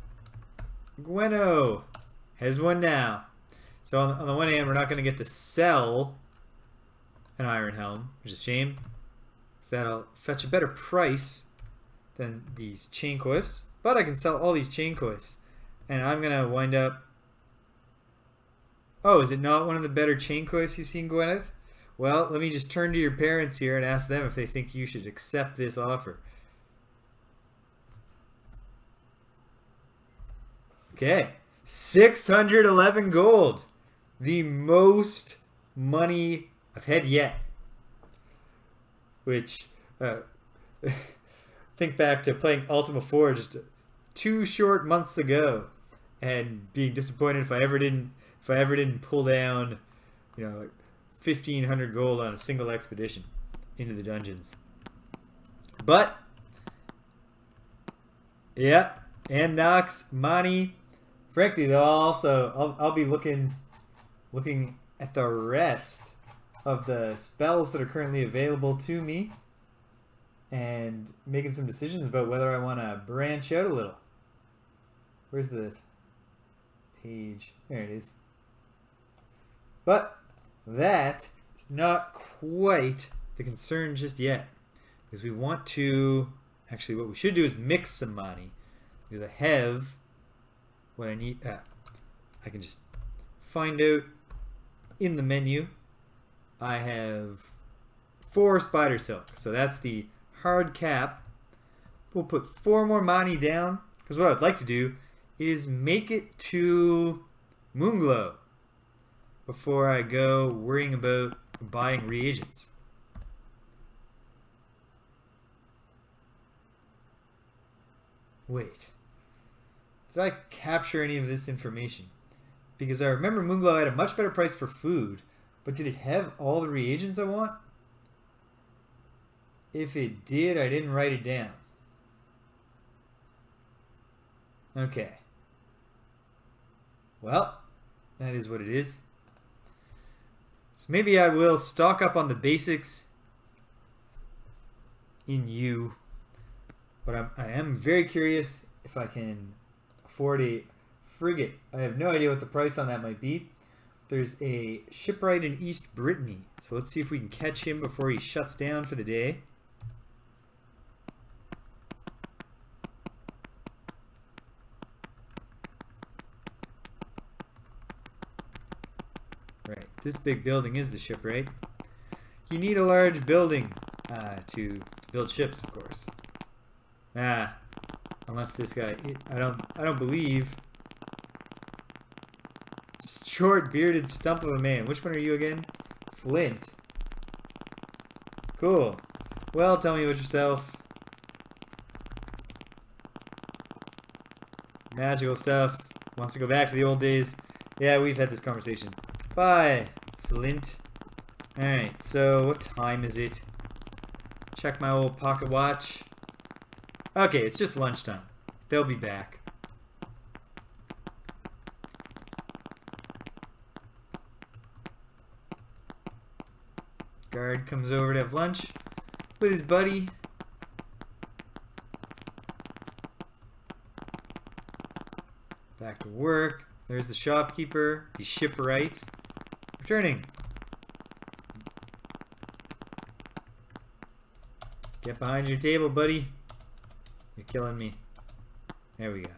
A: Gweno has one now. So on the one hand, we're not going to get to sell an iron helm, which is a shame. So that'll fetch a better price than these chain coifs, but I can sell all these chain coifs. And I'm going to wind up... Oh, is it not one of the better chain coifs you've seen, Gwyneth? Well, let me just turn to your parents here and ask them if they think you should accept this offer. Okay, 611 gold. The most money I've had yet. Which, think back to playing Ultima 4 just 2 short months ago, and being disappointed if I ever didn't pull down, you know, like 1,500 gold on a single expedition into the dungeons. But yeah, and Nox, Mani. Frankly, though, I'll be looking at the rest of the spells that are currently available to me and making some decisions about whether I want to branch out a little. Where's the page? There it is. But that is not quite the concern just yet, because we want to... Actually, what we should do is mix some money, because I have what I need. I can just find out in the menu. I have 4 spider silk, so that's the hard cap. We'll put 4 more money down, because what I'd like to do is make it to Moonglow before I go worrying about buying reagents. Wait, did I capture any of this information? Because I remember Moonglow had a much better price for food, but did it have all the reagents I want? If it did, I didn't write it down. Okay. Well, that is what it is. So maybe I will stock up on the basics in Yew. But I am very curious if I can afford a frigate. I have no idea what the price on that might be. There's a shipwright in East Brittany. So let's see if we can catch him before he shuts down for the day. Right, this big building is the shipwright. You need a large building to build ships, of course. Unless this guy, I don't believe. Short bearded stump of a man. Which one are you again? Flint. Cool. Well, tell me about yourself. Magical stuff. Wants to go back to the old days. Yeah, we've had this conversation. Bye, Flint. Alright, so what time is it? Check my old pocket watch. Okay, it's just lunchtime. They'll be back. Guard comes over to have lunch with his buddy. Back to work. There's the shopkeeper, the shipwright. Returning. Get behind your table, buddy. You're killing me. There we go.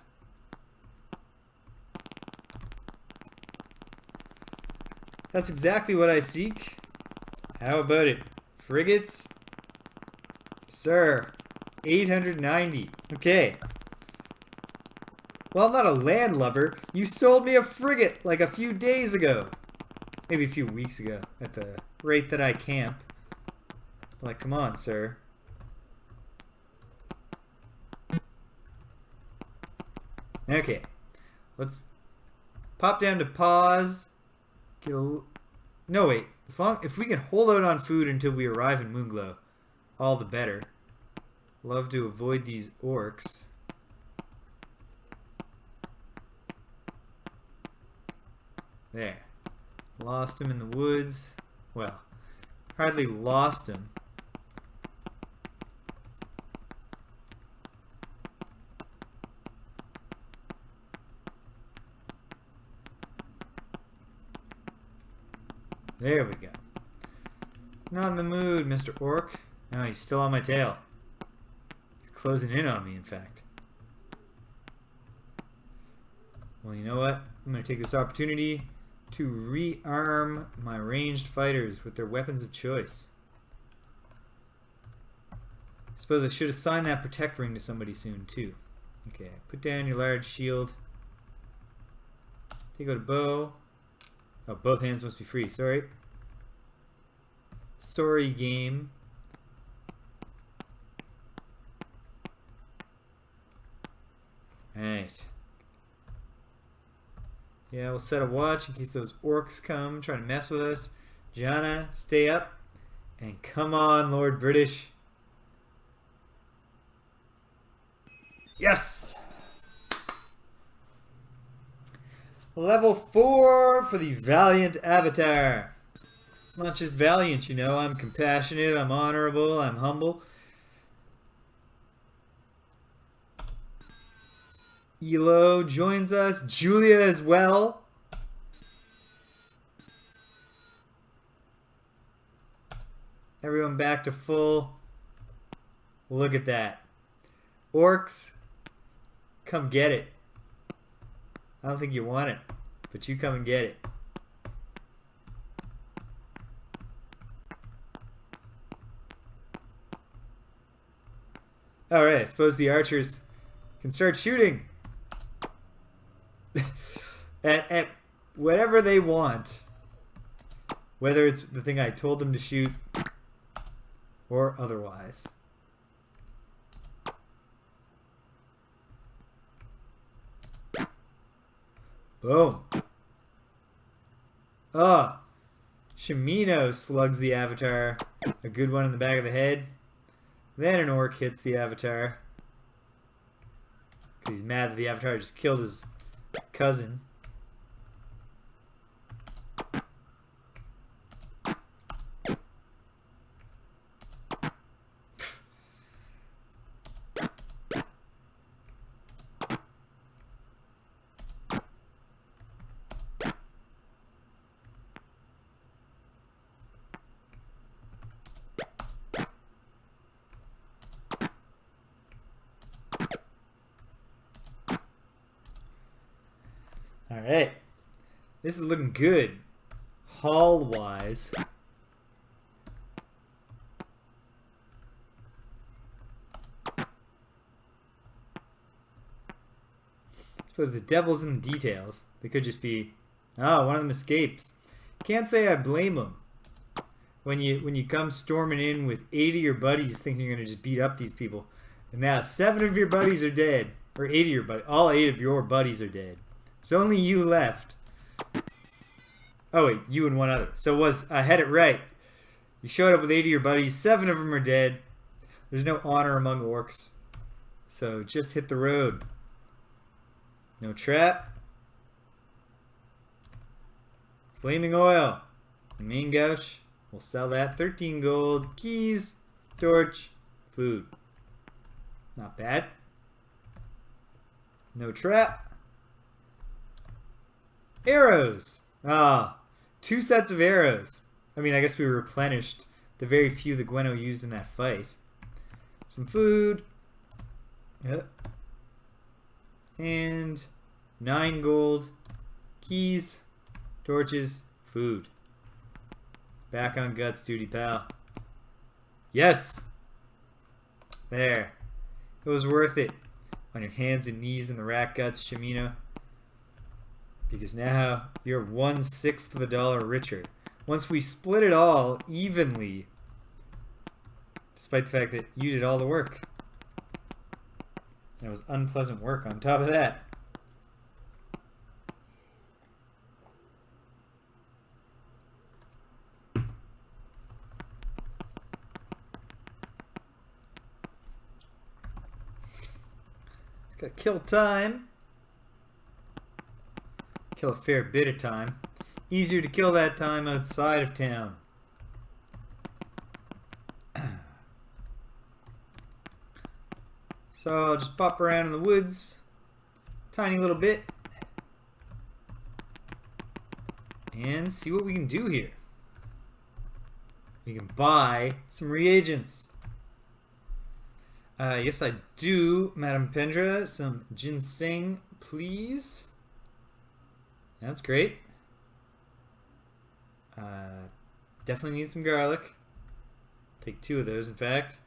A: That's exactly what I seek. How about it? Frigates? Sir. 890. Okay. Well, I'm not a landlubber. You sold me a frigate like a few days ago. Maybe a few weeks ago at the rate that I camp. Like, come on, sir. Okay, let's pop down to pause. Get a no wait. If we can hold out on food until we arrive in Moonglow, all the better. Love to avoid these orcs. There, lost him in the woods. Well, hardly lost him. There we go. Not in the mood, Mr. Orc. No, he's still on my tail. He's closing in on me, in fact. Well, you know what? I'm going to take this opportunity to rearm my ranged fighters with their weapons of choice. I suppose I should assign that protect ring to somebody soon, too. Okay, put down your large shield. Take out a bow. Oh, both hands must be free. Sorry. Sorry, game. Alright. Yeah, we'll set a watch in case those orcs come trying to mess with us. Jana, stay up. And come on, Lord British. Yes! Level 4 for the Valiant Avatar. I'm not just valiant, you know. I'm compassionate, I'm honorable, I'm humble. Elo joins us. Julia as well. Everyone back to full. Look at that. Orcs, come get it. I don't think you want it, but you come and get it. Alright, I suppose the archers can start shooting. at whatever they want. Whether it's the thing I told them to shoot or otherwise. Boom. Oh. Shimino slugs the avatar. A good one in the back of the head. Then an orc hits the avatar. Because he's mad that the avatar just killed his cousin. Alright. This is looking good. Haul-wise. I suppose the devil's in the details. They could just be, oh, one of them escapes. Can't say I blame them. When you come storming in with 8 of your buddies thinking you're going to just beat up these people. And now 7 of your buddies are dead. Or 8 of your buddies. All 8 of your buddies are dead. There's only you left. Oh wait, you and one other. So I had it right. You showed up with 8 of your buddies. 7 of them are dead. There's no honor among orcs. So just hit the road. No trap. Flaming oil. Main gouge. We'll sell that. 13 gold. Keys. Torch. Food. Not bad. No trap. Arrows. Ah, 2 sets of arrows. I mean, I guess we replenished the very few that Gweno used in that fight. Some food. Yep. And 9 gold. Keys. Torches. Food. Back on guts duty, pal. Yes! There. It was worth it. On your hands and knees in the rat guts, Shimino. Because now you're 1/6 of a dollar richer. Once we split it all evenly, despite the fact that you did all the work. And it was unpleasant work on top of that. Just gotta kill time. Kill a fair bit of time. Easier to kill that time outside of town. So I'll just pop around in the woods. Tiny little bit. And see what we can do here. We can buy some reagents. Yes, I do, Madam Pendra. Some ginseng, please. That's great. Definitely need some garlic. Take 2 of those, in fact.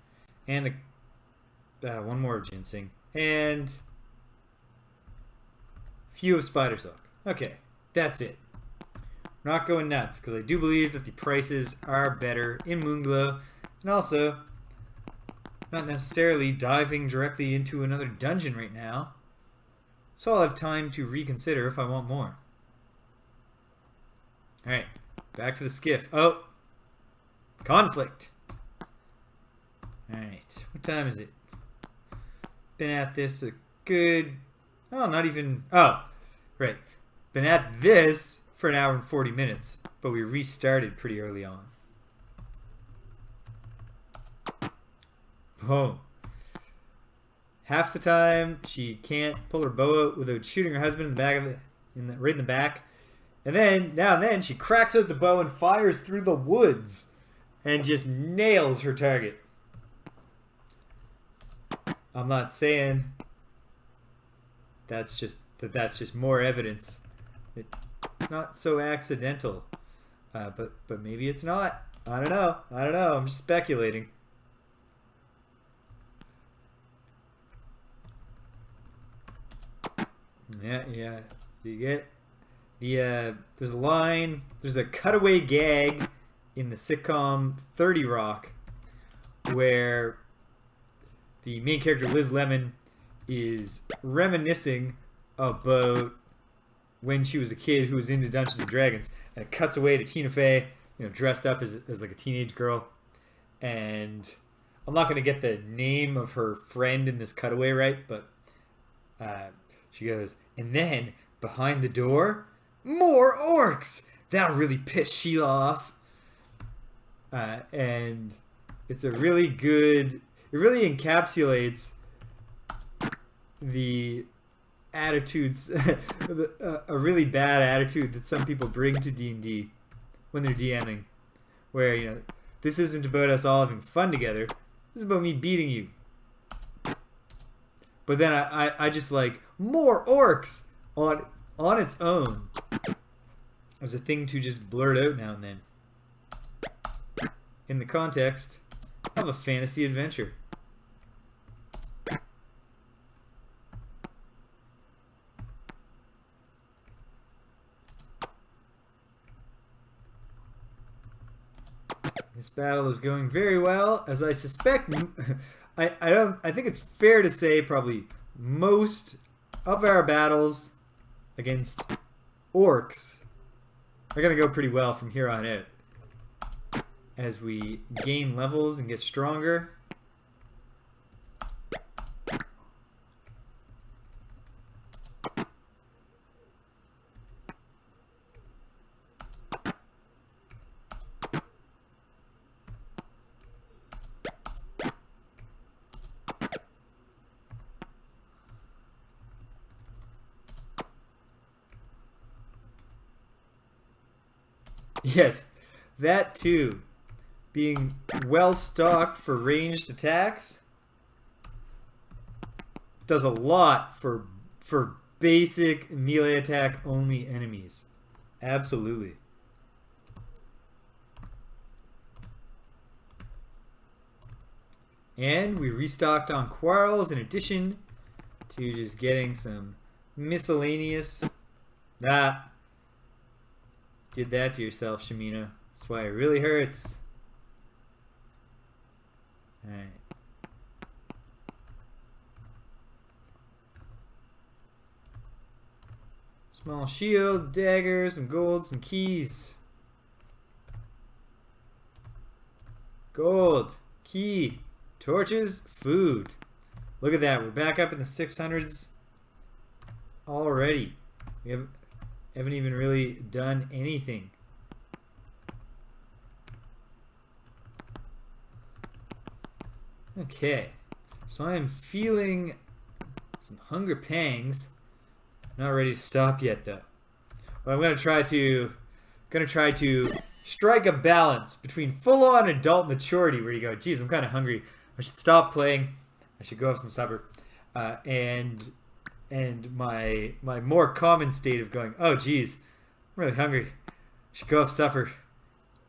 A: And one more ginseng. And few of spider silk. Okay, that's it. We're not going nuts, because I do believe that the prices are better in Moonglow. And also, not necessarily diving directly into another dungeon right now. So I'll have time to reconsider if I want more. Alright, back to the skiff. Oh! Conflict! Alright, what time is it? Been at this a good... Oh, not even... Oh, right. Been at this for 1 hour and 40 minutes, but we restarted pretty early on. Boom. Half the time she can't pull her bow out without shooting her husband in the back of right in the back. And then now and then she cracks out the bow and fires through the woods and just nails her target. I'm not saying that's just more evidence. It's not so accidental. But maybe it's not. I don't know. I'm just speculating. Yeah. You get the there's a line, there's a cutaway gag in the sitcom 30 Rock where the main character Liz Lemon is reminiscing about when she was a kid who was into Dungeons and Dragons, and it cuts away to Tina Fey, dressed up as like a teenage girl. And I'm not gonna get the name of her friend in this cutaway right, but she goes, and then behind the door, more orcs. That really pissed Sheila off. And it's a really good. It really encapsulates the attitudes, a really bad attitude that some people bring to D&D when they're DMing, where this isn't about us all having fun together. This is about me beating you. But then I just like more orcs on its own as a thing to just blurt out now and then in the context of a fantasy adventure. This battle is going very well, as I suspect. I think it's fair to say probably most of our battles against orcs are going to go pretty well from here on out as we gain levels and get stronger. Yes, that too. Being well stocked for ranged attacks does a lot for basic melee attack only enemies. Absolutely. And we restocked on quarrels in addition to just getting some miscellaneous. Did that to yourself, Shamina. That's why it really hurts. Alright. Small shield, dagger, some gold, some keys. Gold, key, torches, food. Look at that. We're back up in the 600s already. We haven't even really done anything. Okay, so I am feeling some hunger pangs. Not ready to stop yet, though. But I'm gonna try to strike a balance between full-on adult maturity, where you go, geez, I'm kind of hungry. I should stop playing. I should go have some supper. And my more common state of going, oh geez, I'm really hungry. I should go have supper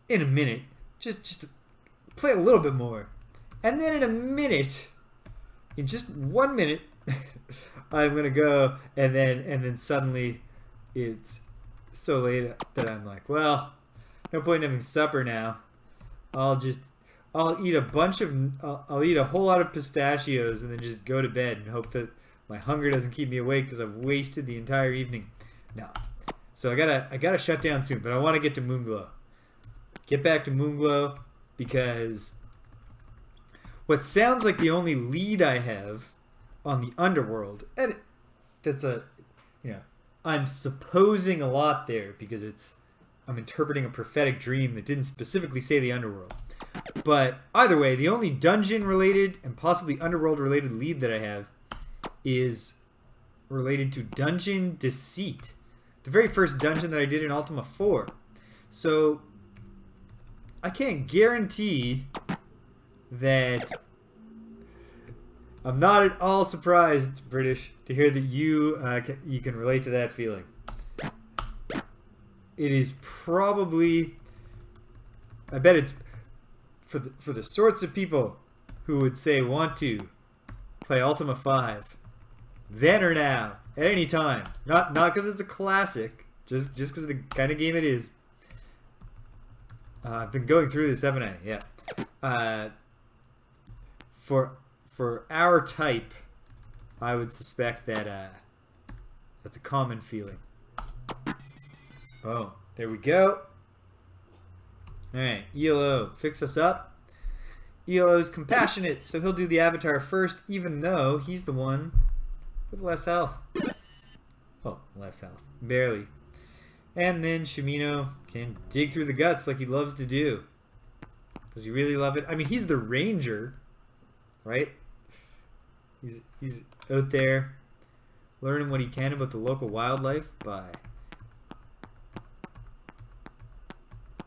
A: in a minute. Just play a little bit more. And then in a minute, in just 1 minute, I'm gonna go, and then suddenly it's so late that I'm like, well, no point in having supper now. I'll eat I'll eat a whole lot of pistachios and then just go to bed and hope that my hunger doesn't keep me awake because I've wasted the entire evening. No. So I gotta shut down soon, but I want to get to Moonglow. Get back to Moonglow because what sounds like the only lead I have on the underworld, and that's I'm supposing a lot there because I'm interpreting a prophetic dream that didn't specifically say the underworld. But either way, the only dungeon-related and possibly underworld-related lead that I have is related to Dungeon Deceit, the very first dungeon that I did in Ultima 4. So I can't guarantee that. I'm not at all surprised, British, to hear that you can relate to that feeling. It is probably, I bet it's for the sorts of people who would say want to play Ultima 5 then or now, at any time. Not because it's a classic, just because of the kind of game it is. I've been going through this, haven't I? Yeah. For our type, I would suspect that that's a common feeling. Oh, there we go. Alright, ELO, fix us up. ELO's compassionate, so he'll do the avatar first, even though he's the one with less health. Oh, less health. Barely. And then Shimino can dig through the guts like he loves to do. Does he really love it? I mean, he's the ranger, right? He's out there learning what he can about the local wildlife by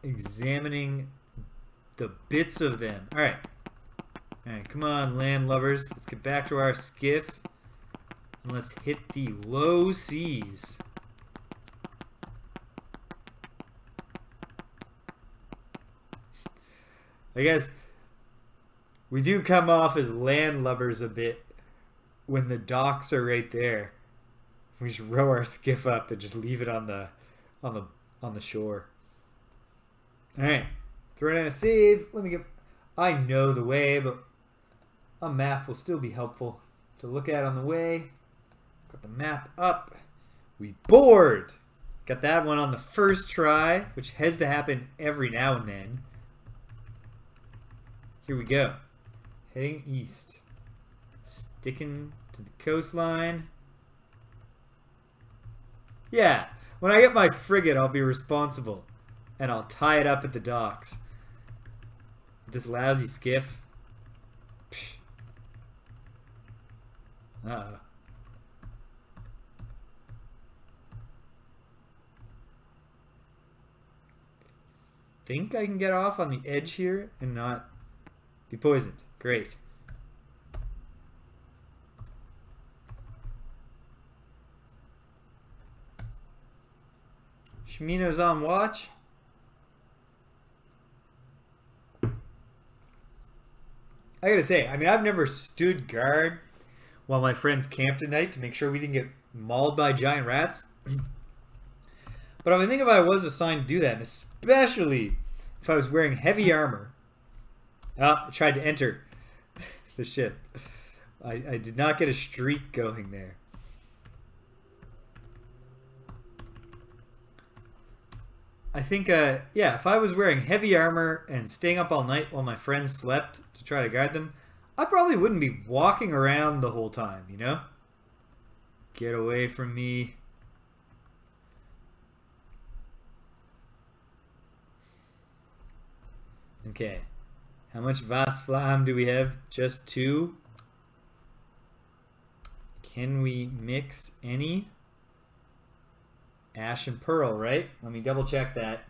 A: examining the bits of them. Alright, come on, landlubbers. Let's get back to our skiff and let's hit the low seas. I guess we do come off as landlubbers a bit when the docks are right there. We just row our skiff up and just leave it on the shore. All right, throw down a save. Let me get. I know the way, but a map will still be helpful to look at on the way. Got the map up. We board. Got that one on the first try, which has to happen every now and then. Here we go. Heading east. Sticking to the coastline. Yeah, when I get my frigate, I'll be responsible. And I'll tie it up at the docks. This lousy skiff. Psh. Uh-oh. Think I can get off on the edge here and not be poisoned. Great. Shimino's on watch. I gotta say, I mean, I've never stood guard while my friends camped at night to make sure we didn't get mauled by giant rats. But I think if I was assigned to do that, and especially if I was wearing heavy armor. I tried to enter the ship. I did not get a streak going there. I think, yeah, if I was wearing heavy armor and staying up all night while my friends slept to try to guard them, I probably wouldn't be walking around the whole time, you know? Get away from me. Okay. How much Vas Flam do we have? Just 2. Can we mix any? Ash and Pearl, right? Let me double check that.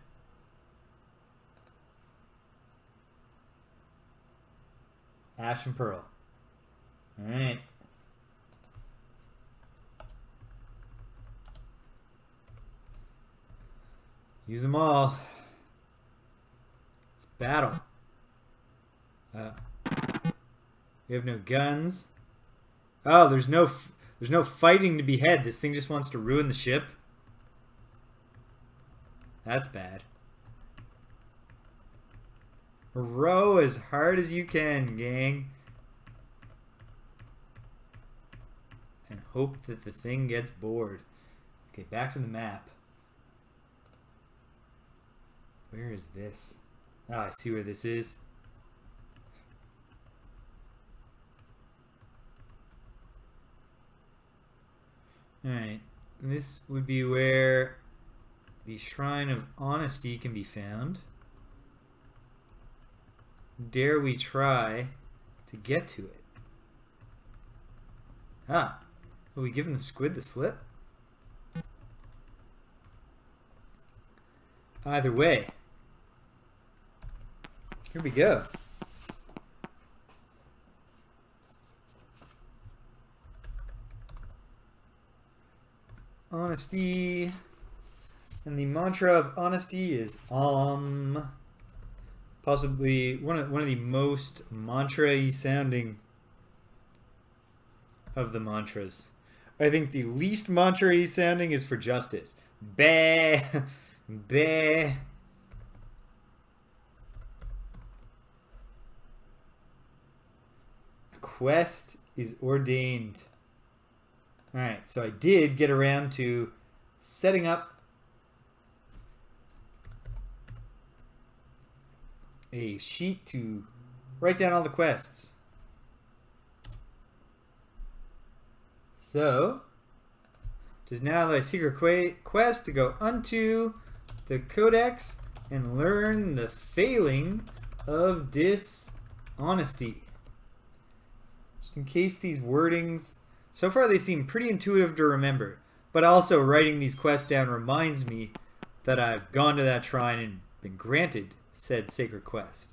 A: Ash and Pearl. Alright. Use them all. It's battle. We have no guns. Oh, there's no fighting to be had. This thing just wants to ruin the ship. That's bad. Row as hard as you can, gang. And hope that the thing gets bored. Okay, back to the map. Where is this? Oh, I see where this is. Alright, this would be where the Shrine of Honesty can be found. Dare we try to get to it? Ah, are we giving the squid the slip? Either way, here we go. Honesty, and the mantra of honesty is possibly one of the most mantra-y sounding of the mantras. I think the least mantra-y sounding is for justice. Bah, bah. A quest is ordained. Alright, so I did get around to setting up a sheet to write down all the quests. So, it is now thy secret quest to go unto the codex and learn the failing of dishonesty. Just in case these wordings... So far they seem pretty intuitive to remember, but also writing these quests down reminds me that I've gone to that shrine and been granted said sacred quest.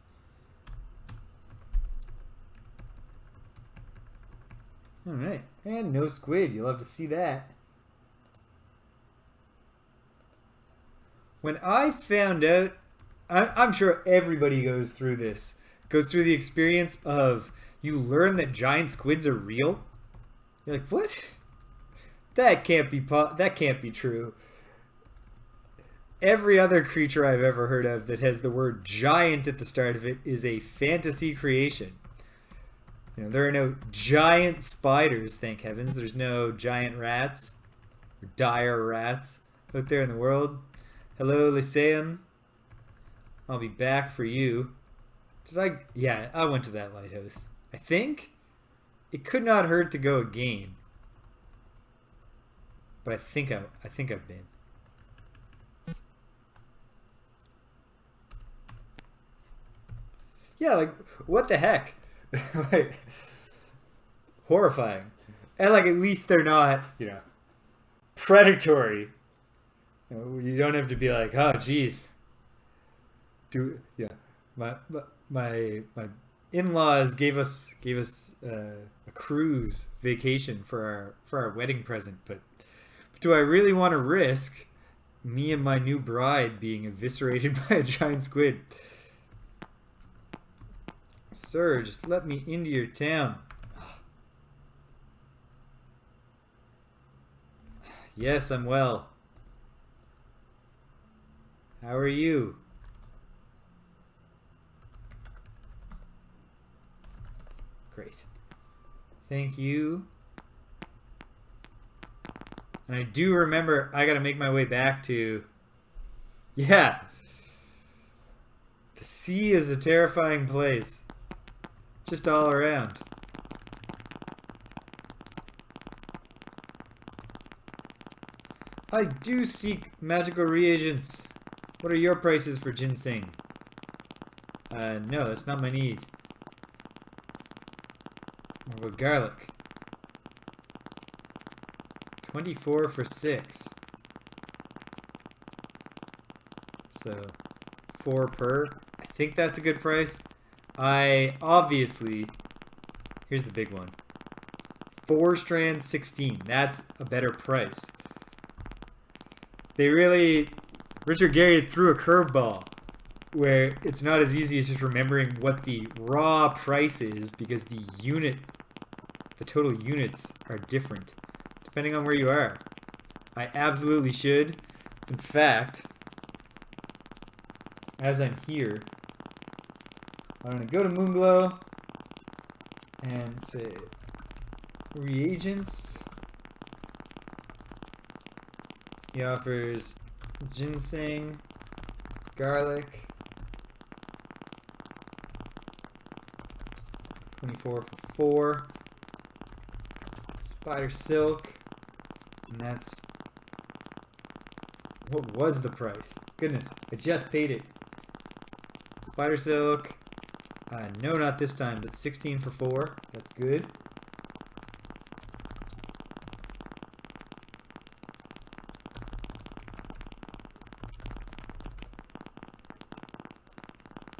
A: Alright, and no squid, you'll have to see that. When I found out, I'm sure everybody goes through this, goes through the experience of you learn that giant squids are real. You're like, what? That can't be true. Every other creature I've ever heard of that has the word giant at the start of it is a fantasy creation. You know, there are no giant spiders, thank heavens. There's no giant rats or dire rats out there in the world. Hello, Lyceum. I'll be back for you. Yeah, I went to that lighthouse. I think it could not hurt to go again. But I think I've been. Yeah, like, what the heck? Like, horrifying. And, like, at least they're not, predatory. You don't have to be like, oh, geez. My in-laws gave us a cruise vacation for our wedding present, but do I really want to risk me and my new bride being eviscerated by a giant squid? Sir, just let me into your town. Yes, I'm well. How are you? Great. Thank you. And I do remember I gotta make my way back to... Yeah! The sea is a terrifying place. Just all around. I do seek magical reagents. What are your prices for ginseng? No, that's not my need. What about garlic? 24 for 6. So, 4 per. I think that's a good price. I obviously... Here's the big one. 4 strands, 16. That's a better price. They really... Richard Gary threw a curveball where it's not as easy as just remembering what the raw price is because the total units are different depending on where you are. I absolutely should. In fact, as I'm here, I'm going to go to Moonglow and say reagents. He offers ginseng, garlic, 24 for 4, spider silk, and that's what was the price. Goodness, I just paid it. Spider silk, no, not this time, but 16 for 4. That's good.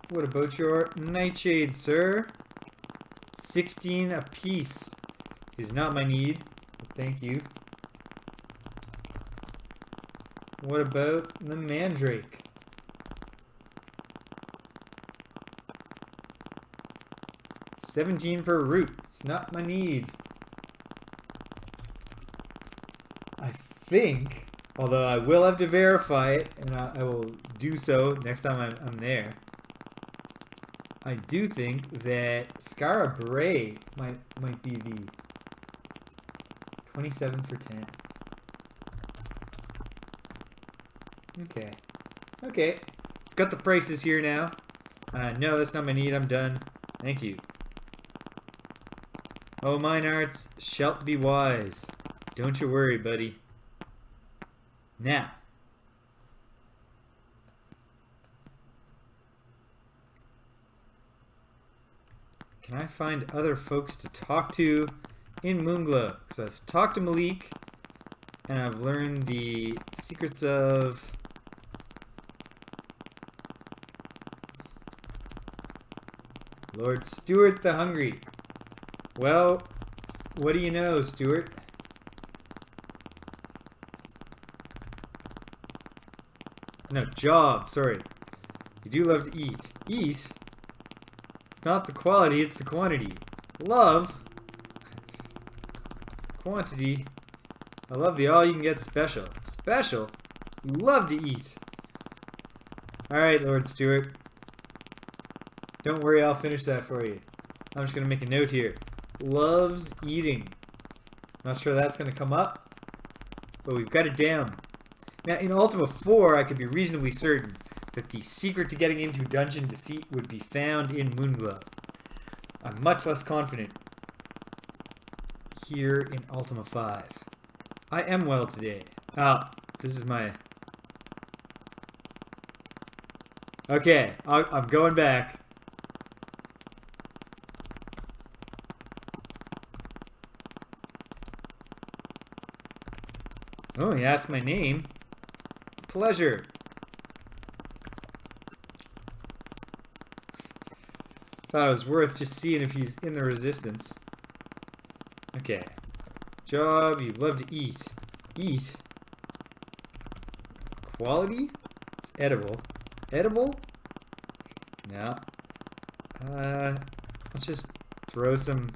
A: What about your nightshade, sir? 16 a piece is not my need. Thank you. What about the mandrake? $17 per root. It's not my need. I think, although I will have to verify it, and I will do so next time I'm there. I do think that Scara Bray might be the 27 for 10. Okay. Okay. Got the prices here now. No, that's not my need. I'm done. Thank you. Oh, mine arts, shalt be wise. Don't you worry, buddy. Now. Can I find other folks to talk to in Moonglow? Because I've talked to Malik, and I've learned the secrets of... Lord Stuart the Hungry. Well, what do you know, Stuart? No, job, sorry. You do love to eat. Eat? It's not the quality, it's the quantity. Love? Quantity. I love the all-you-can-get special. Special? You love to eat. Alright, Lord Stuart. Don't worry, I'll finish that for you. I'm just going to make a note here. Loves eating. Not sure that's going to come up, but we've got it down. Now, in Ultima 4, I could be reasonably certain that the secret to getting into Dungeon Deceit would be found in Moonglow. I'm much less confident here in Ultima 5. I am well today. Ah, this is my... Okay, I'm going back. Oh, he asked my name. Pleasure. Thought it was worth just seeing if he's in the resistance. Okay. Job, you love to eat. Eat? Quality? It's edible. Edible? No. Let's just throw some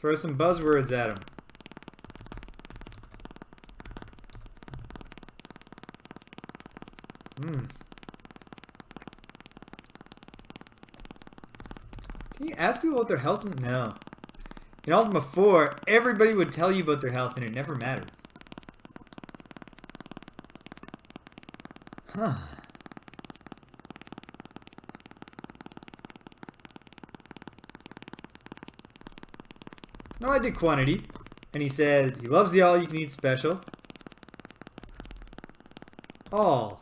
A: buzzwords at him. Can you ask people about their health? No. In Ultima 4, everybody would tell you about their health and it never mattered. Huh. No, I did quantity. And he said he loves the all-you-can-eat special. All.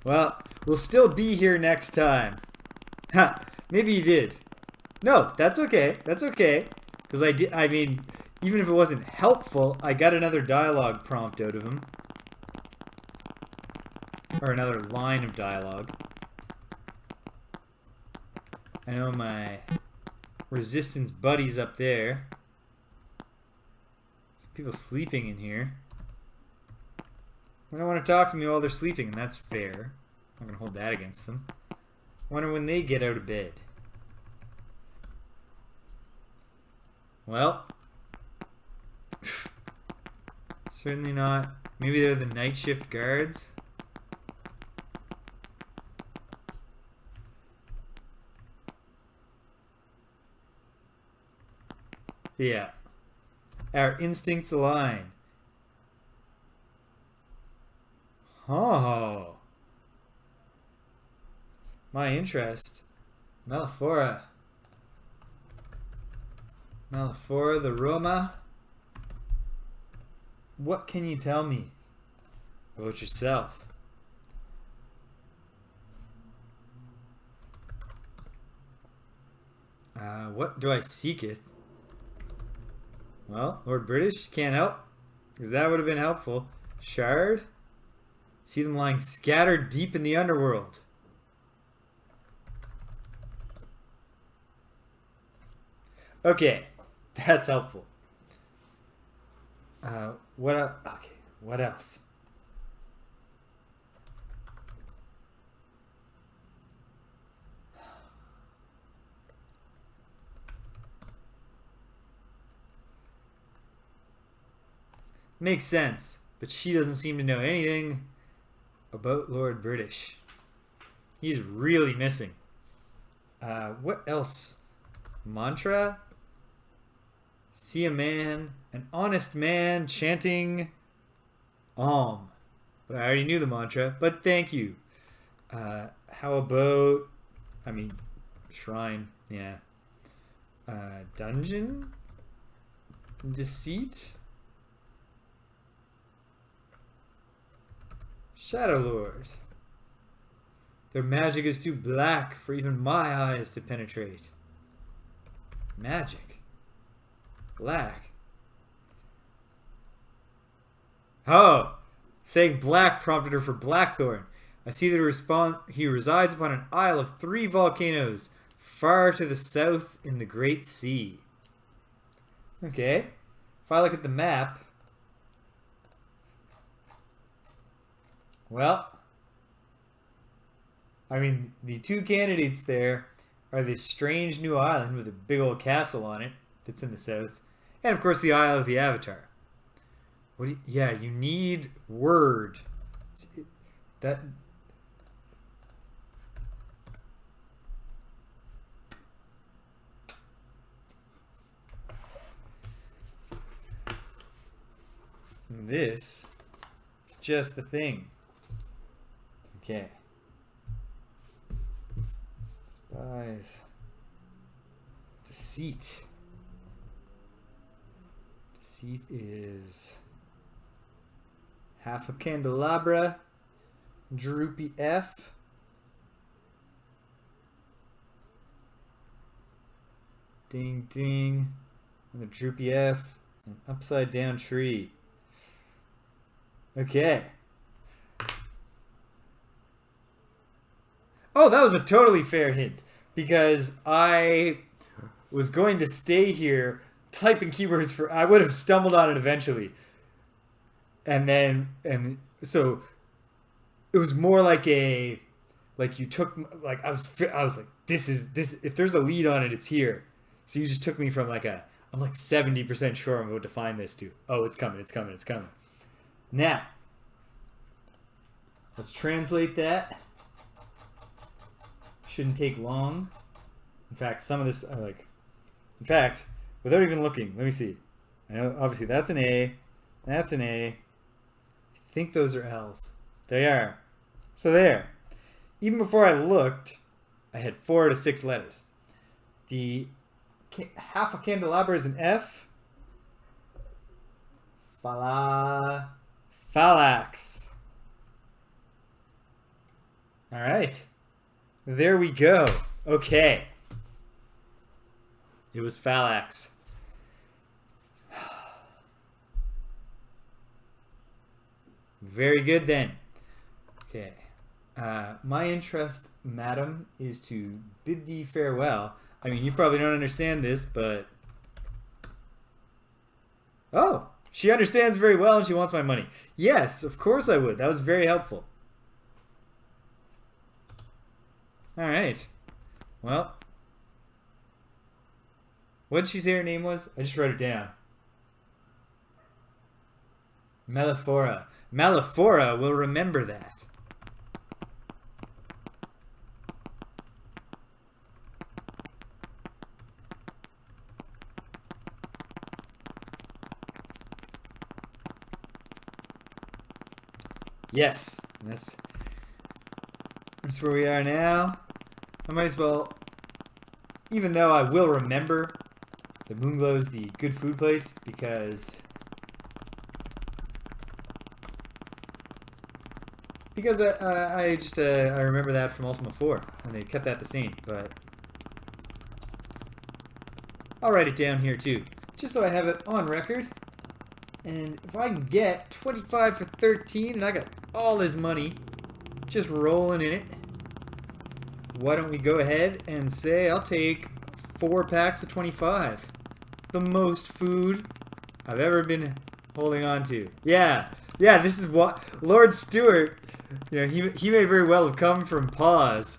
A: Well, we'll still be here next time. Ha! Maybe you did. No, that's okay. That's okay. Because I mean, even if it wasn't helpful, I got another dialogue prompt out of him. Or another line of dialogue. I know my resistance buddies up there. There's people sleeping in here. They don't want to talk to me while they're sleeping, and that's fair. I'm going to hold that against them. I wonder when they get out of bed. Well, certainly not. Maybe they're the night shift guards. Yeah. Our instincts align. Oh. My interest. Malifora. Malifora the Roma. What can you tell me about yourself? What do I seeketh? Well, Lord British can't help, because that would have been helpful. Shard? See them lying scattered deep in the underworld. Okay, that's helpful. What else? Makes sense, but she doesn't seem to know anything about Lord British. He's really missing. What else? Mantra? See a man, an honest man chanting Om. But I already knew the mantra, but thank you. How about, shrine, yeah. Dungeon? Deceit? Shadow Lord. Their magic is too black for even my eyes to penetrate. Magic. Black. Oh! Saying black prompted her for Blackthorn. I see that he resides upon an isle of 3 volcanoes, far to the south in the Great Sea. Okay. If I look at the map... Well, the 2 candidates there are this strange new island with a big old castle on it that's in the south, and of course the Isle of the Avatar. You need word. This is just the thing. Okay. Despise. Deceit. Deceit is half a candelabra, droopy F. Ding ding. And the droopy F. An upside down tree. Okay. Oh, that was a totally fair hint, because I was going to stay here typing keywords I would have stumbled on it eventually. And so it was more like you took, I was like, this, if there's a lead on it, it's here. So you just took me from I'm 70% sure I'm going to find this to, oh, it's coming. Now, let's translate that. Shouldn't take long. In fact, some of this in fact, without even looking, let me see. I know obviously that's an A. That's an A. I think those are L's. They are. So there. Even before I looked, I had 4 out of 6 letters. The half a candelabra is an F. Phalanx. All right. There we go. Okay. It was Phalanx. Very good then. Okay. My interest, madam, is to bid thee farewell. I mean, you probably don't understand this, but... Oh! She understands very well and she wants my money. Yes, of course I would. That was very helpful. Alright. Well. What did she say her name was? I just wrote it down. Malifora. Malifora will remember that. Yes, that's where we are now. I might as well, even though I will remember that Moonglow is the good food place, because I remember that from Ultima 4, and they kept that the same, but I'll write it down here too, just so I have it on record. And if I can get 25 for 13 and I got all this money just rolling in it, why don't we go ahead and say I'll take 4 packs of 25. The most food I've ever been holding on to. Yeah, this is what Lord Stewart, you know, he may very well have come from Paws,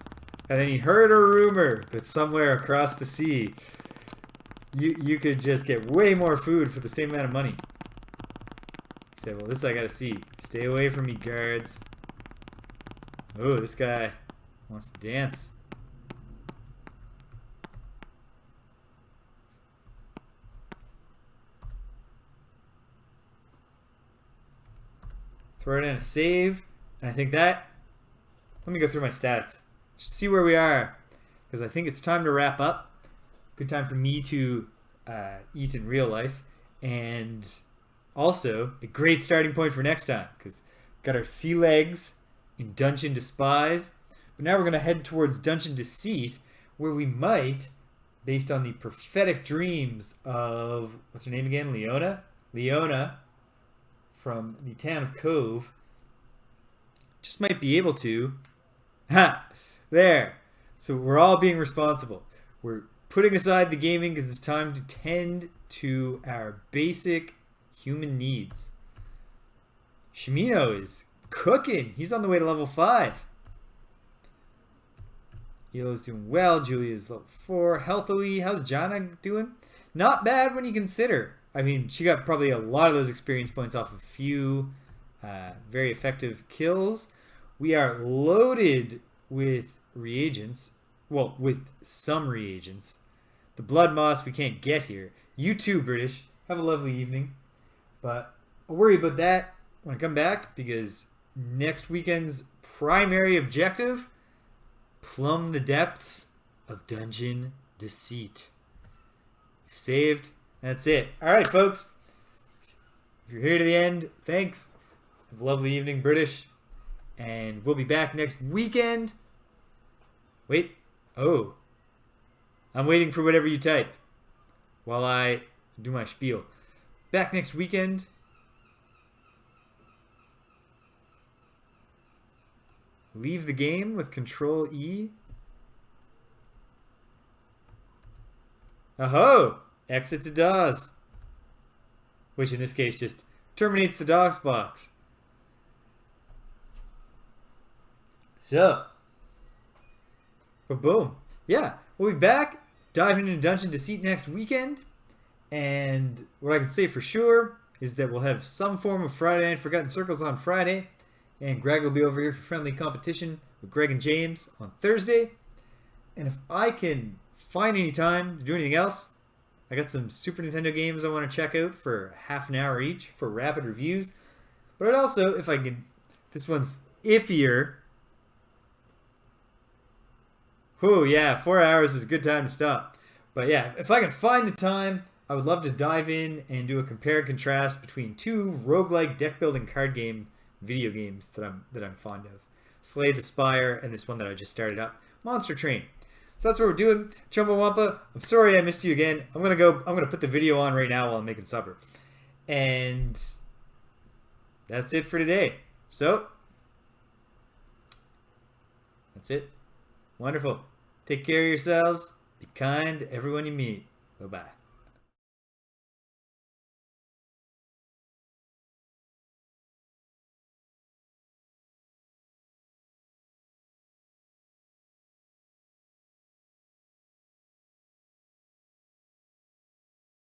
A: and then he heard a rumor that somewhere across the sea you could just get way more food for the same amount of money. He said, well, this I gotta see. Stay away from me, guards. Oh, this guy wants to dance. Throw it in a save. And I think that... Let me go through my stats. Just see where we are. Because I think it's time to wrap up. Good time for me to eat in real life. And also, a great starting point for next time. Because got our sea legs in Dungeon Despise. But now we're going to head towards Dungeon Deceit. Where we might, based on the prophetic dreams of... What's her name again? Leona? Leona from the town of Cove. Just might be able to... Ha! There! So we're all being responsible. We're putting aside the gaming because it's time to tend to our basic human needs. Shimino is cooking. He's on the way to level 5. Elo's doing well. Julia's level 4. Healthily. How's Jana doing? Not bad when you consider. I mean, she got probably a lot of those experience points off a few very effective kills. We are loaded with reagents. Well, with some reagents. The blood moss we can't get here. You too, British. Have a lovely evening. But I'll worry about that when I come back, because next weekend's primary objective, plumb the depths of Dungeon Deceit. Saved. That's it. Alright, folks. If you're here to the end, thanks. Have a lovely evening, British. And we'll be back next weekend. Wait. Oh. I'm waiting for whatever you type while I do my spiel. Back next weekend. Leave the game with Control E. Oh-ho! Exit to DAWs. Which in this case just terminates the DOS box. So. But boom. Yeah, we'll be back diving into Dungeon Deceit next weekend. And what I can say for sure is that we'll have some form of Friday Night Forgotten Circles on Friday. And Greg will be over here for friendly competition with Greg and James on Thursday. And if I can find any time to do anything else, I got some Super Nintendo games I want to check out for half an hour each for rapid reviews. But I'd also, if I can... This one's iffier. Oh, yeah, 4 hours is a good time to stop. But yeah, if I can find the time, I would love to dive in and do a compare and contrast between 2 roguelike deck building card game video games that I'm fond of. Slay the Spire, and this one that I just started up, Monster Train. So that's what we're doing. Chumbawampa, I'm sorry I missed you again. I'm gonna put the video on right now while I'm making supper. And that's it for today. So that's it. Wonderful. Take care of yourselves. Be kind to everyone you meet. Bye-bye.